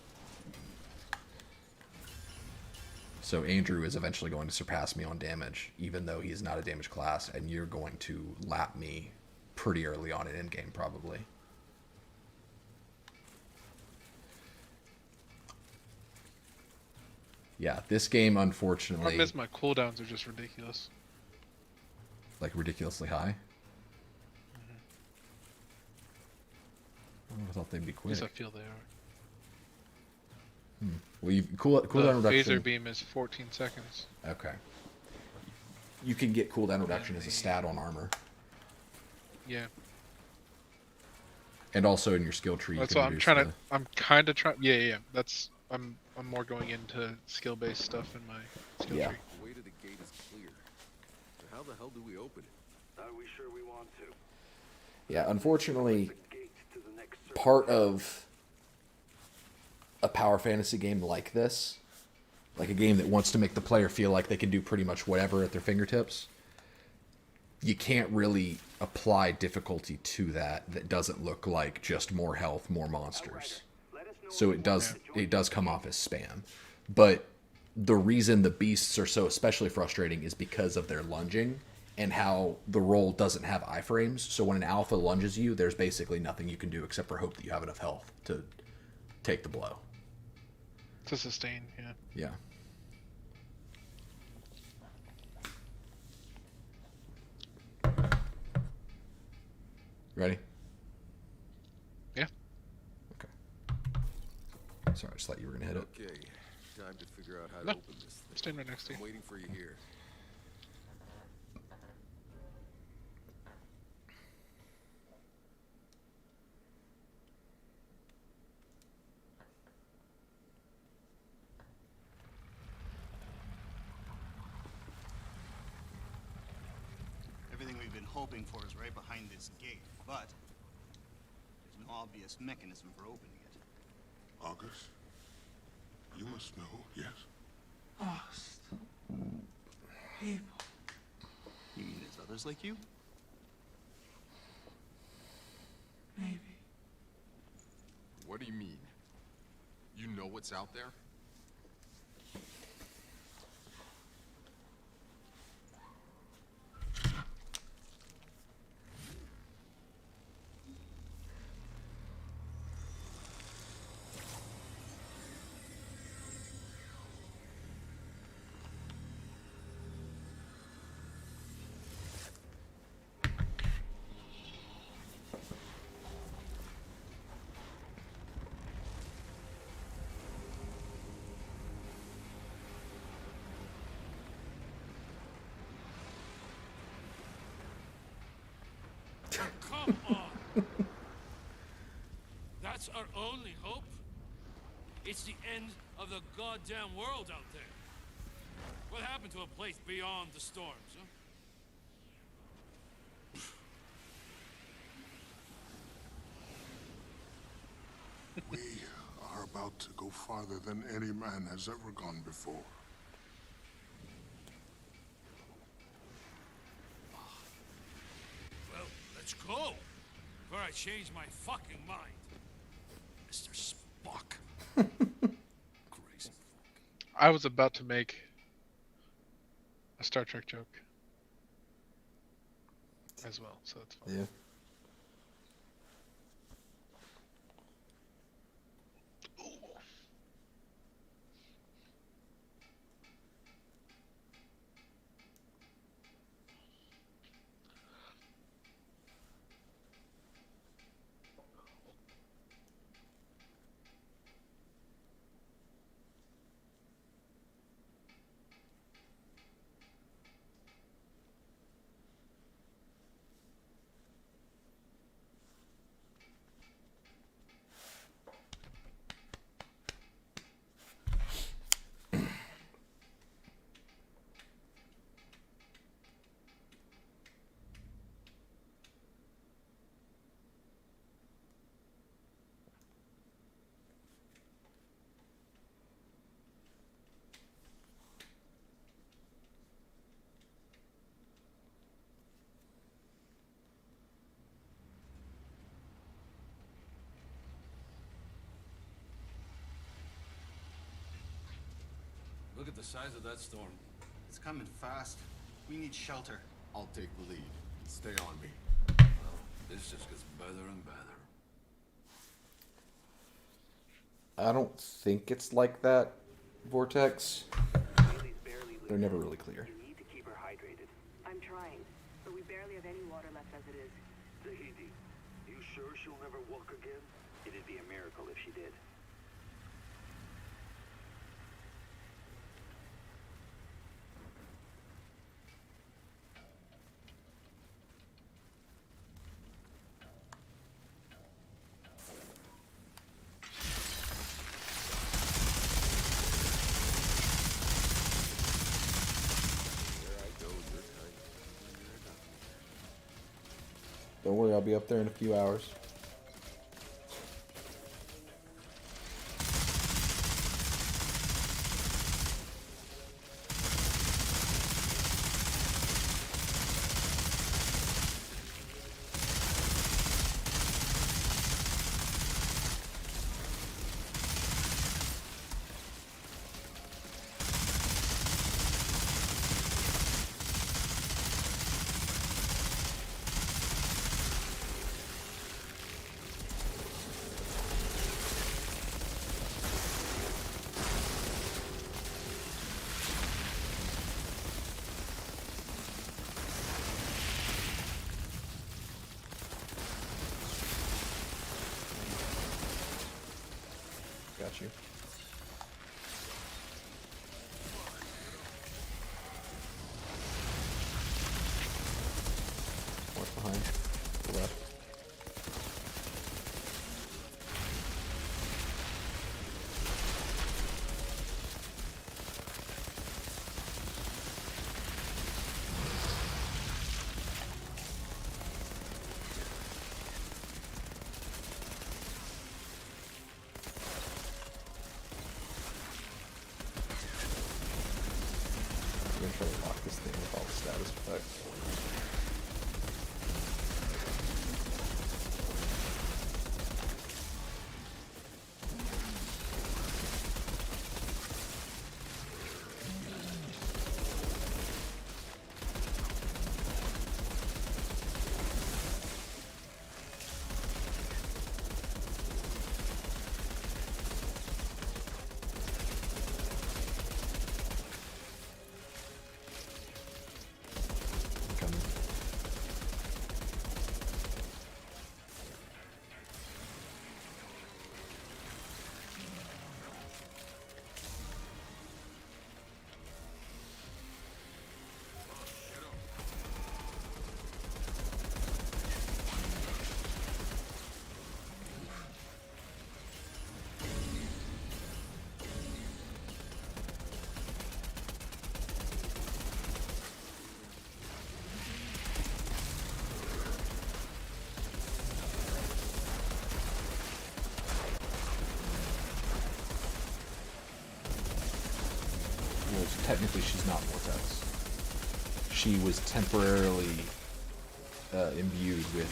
So Andrew is eventually going to surpass me on damage, even though he's not a damage class, and you're going to lap me pretty early on in endgame, probably. Yeah, this game, unfortunately... Problem is my cooldowns are just ridiculous. Like, ridiculously high? I thought they'd be quick. At least I feel they are. Well, cooldown reduction... Phaser beam is 14 seconds. Okay. You can get cooldown reduction as a stat on armor. Yeah. And also in your skill tree. That's you can what I'm trying to. I'm kind of trying. Yeah. That's. I'm more going into skill-based stuff in my skill tree. The way to the gate is clear. So how the hell do we open it? Are we sure we want to? Yeah, unfortunately, part of a power fantasy game like this, like a game that wants to make the player feel like they can do pretty much whatever at their fingertips, you can't really apply difficulty to that doesn't look like just more health, more monsters. So it does come off as spam. But the reason the beasts are so especially frustrating is because of their lunging and how the roll doesn't have iframes. So when an alpha lunges you, there's basically nothing you can do except for hope that you have enough health to take the blow. To sustain, yeah. Yeah. Ready? Yeah. Okay. Sorry, I just thought you were gonna hit it. Okay, time to figure out how No, to open this thing. I'm staying right next to you. I'm waiting for you here. Everything we've been hoping for is right behind this gate, but there's no obvious mechanism for opening it. August, you must know, yes? You mean there's others like you? Maybe. What do you mean? You know what's out there? Come on! That's our only hope? It's the end of the goddamn world out there. What happened to a place beyond the storms, huh? We are about to go farther than any man has ever gone before. Well, let's go! Before I change my fucking mind. Mr. Spock. Crazy. I was about to make a Star Trek joke as well, so it's fine. Yeah. Look at the size of that storm. It's coming fast. We need shelter. I'll take the lead. Stay on me. Well, this just gets better and better. I don't think it's like that, Vortex. Haley's barely They're never really clear. You need to keep her hydrated. I'm trying, but we barely have any water left as it is. Zahidi, you sure she'll never walk again? It'd be a miracle if she did. Don't worry, I'll be up there in a few hours. Got you. What's behind? To the left. I'm gonna try to lock this thing. technically she's not Vortex. She was temporarily imbued with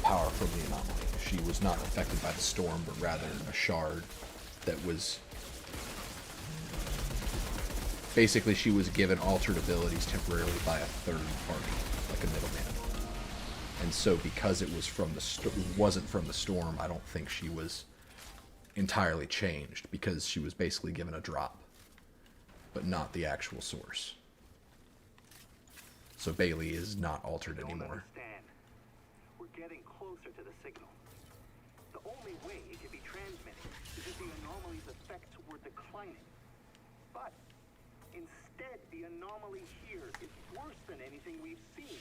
power from the anomaly. She was not affected by the storm, but rather a shard that was... Basically, she was given altered abilities temporarily by a third party, like a middleman. And so, because it was from the wasn't from the storm, I don't think she was entirely changed, because she was basically given a drop, but not the actual source. So Bailey is not altered anymore. We're getting closer to the signal. The only way it can be transmitted is if the anomaly's effects were declining. But instead, the anomaly here is worse than anything we've seen.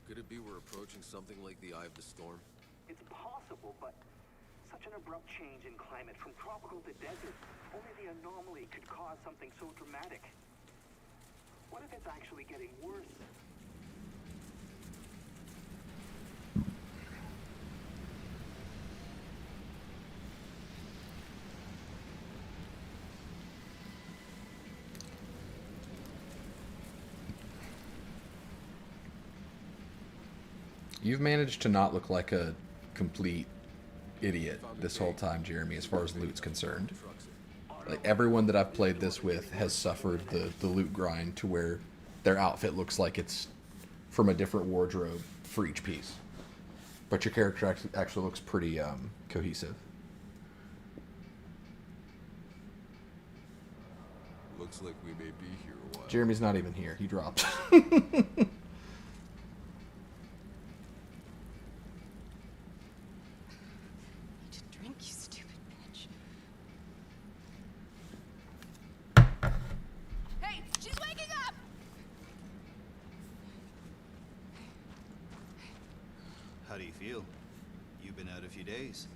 Could it be we're approaching something like the Eye of the Storm? It's possible, but such an abrupt change in climate from tropical to desert, only the anomaly could cause something so dramatic. What if it's actually getting worse? You've managed to not look like a complete idiot this whole time, Jeremy, as far as loot's concerned. Like, everyone that I've played this with has suffered the loot grind to where their outfit looks like it's from a different wardrobe for each piece. But your character actually looks pretty cohesive. Looks like we may be here a while. Jeremy's not even here. He dropped. Drink, you stupid bitch. Hey, she's waking up! How do you feel? You've been out a few days.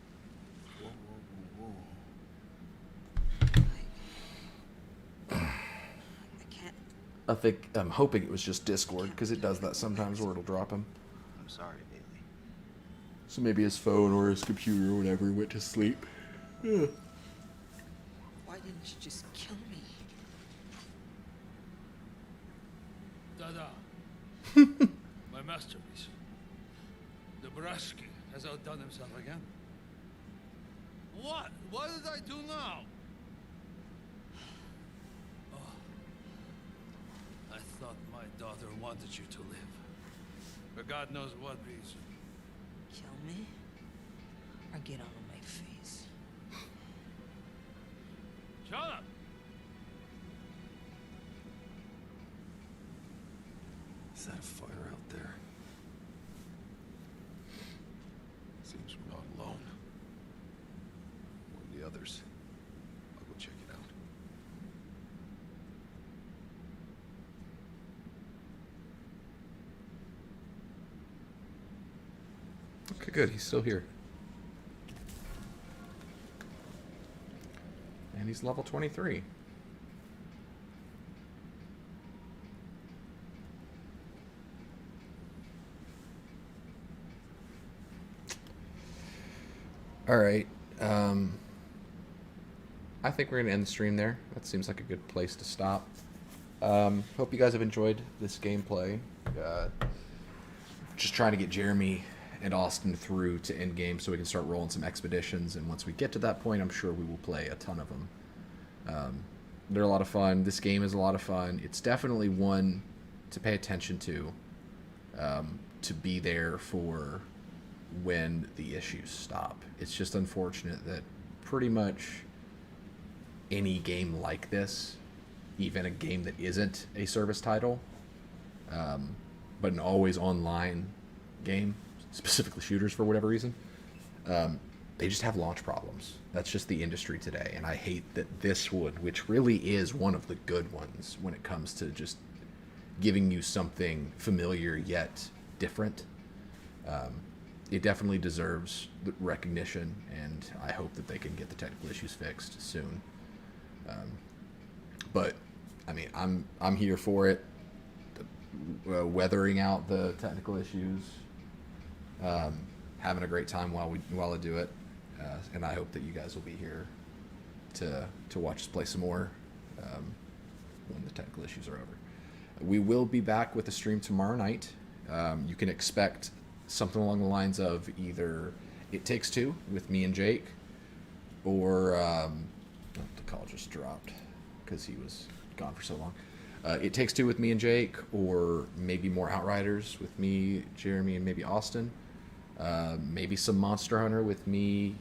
Whoa, whoa, whoa, whoa. I'm hoping it was just Discord, because it does that sometimes where it'll drop him. I'm sorry, Bailey. So maybe his phone or his computer or whatever went to sleep. Yeah. Why didn't you just kill me? Dada. My masterpiece. Dabrowski has outdone himself again. What? What did I do now? Oh. I thought my daughter wanted you to live. For God knows what reason. Kill me? Or get out of my face? Shut up! Is that a fire out there? Seems we're not alone. One of the others. I'll go check it out. Okay, good. He's still here. And he's level 23. Alright. I think we're going to end the stream there. That seems like a good place to stop. Hope you guys have enjoyed this gameplay. Just trying to get Jeremy and Austin through to endgame so we can start rolling some expeditions, and once we get to that point, I'm sure we will play a ton of them. They're a lot of fun. This game is a lot of fun. It's definitely one to pay attention to be there for when the issues stop. It's just unfortunate that pretty much any game like this, even a game that isn't a service title, but an always online game, specifically shooters for whatever reason, they just have launch problems. That's just the industry today, and I hate that this one, which really is one of the good ones when it comes to just giving you something familiar yet different, it definitely deserves the recognition, and I hope that they can get the technical issues fixed soon. But I mean, I'm here for it. Weathering out the technical issues, having a great time while I do it, and I hope that you guys will be here to watch us play some more. when the technical issues are over. We will be back with a stream tomorrow night. You can expect something along the lines of either It Takes Two with me and Jake, or the call just dropped because he was gone for so long. It Takes Two with me and Jake, or maybe more Outriders with me, Jeremy, and maybe Austin. Maybe some Monster Hunter with me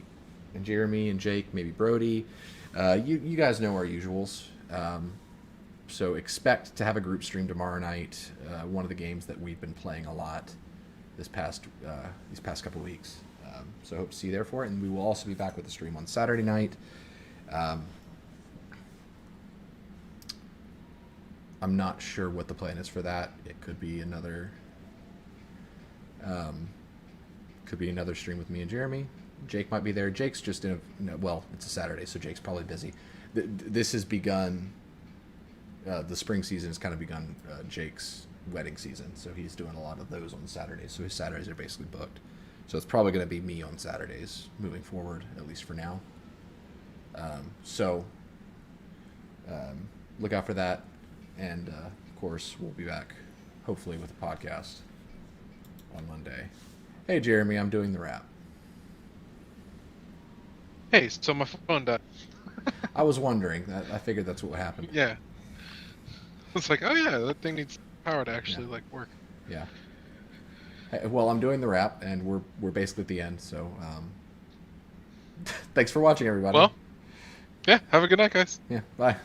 and Jeremy and Jake, maybe Brody. You guys know our usuals. So expect to have a group stream tomorrow night. One of the games that we've been playing a lot these past couple weeks. So I hope to see you there for it. And we will also be back with the stream on Saturday night. I'm not sure what the plan is for that. It could be another stream with me and Jeremy. Jake might be there. Jake's just it's a Saturday, so Jake's probably busy. This has begun. The spring season has kind of begun Jake's wedding season, so he's doing a lot of those on Saturdays. So his Saturdays are basically booked. So it's probably going to be me on Saturdays moving forward, at least for now. Look out for that, and of course we'll be back, hopefully with a podcast on Monday. Hey Jeremy, I'm doing the wrap. Hey, so my phone died. I was wondering. I figured that's what happened. Yeah. It's like, oh yeah, that thing needs power to actually work. Yeah. Hey, well, I'm doing the wrap, and we're basically at the end. So, thanks for watching, everybody. Well, yeah. Have a good night, guys. Yeah. Bye.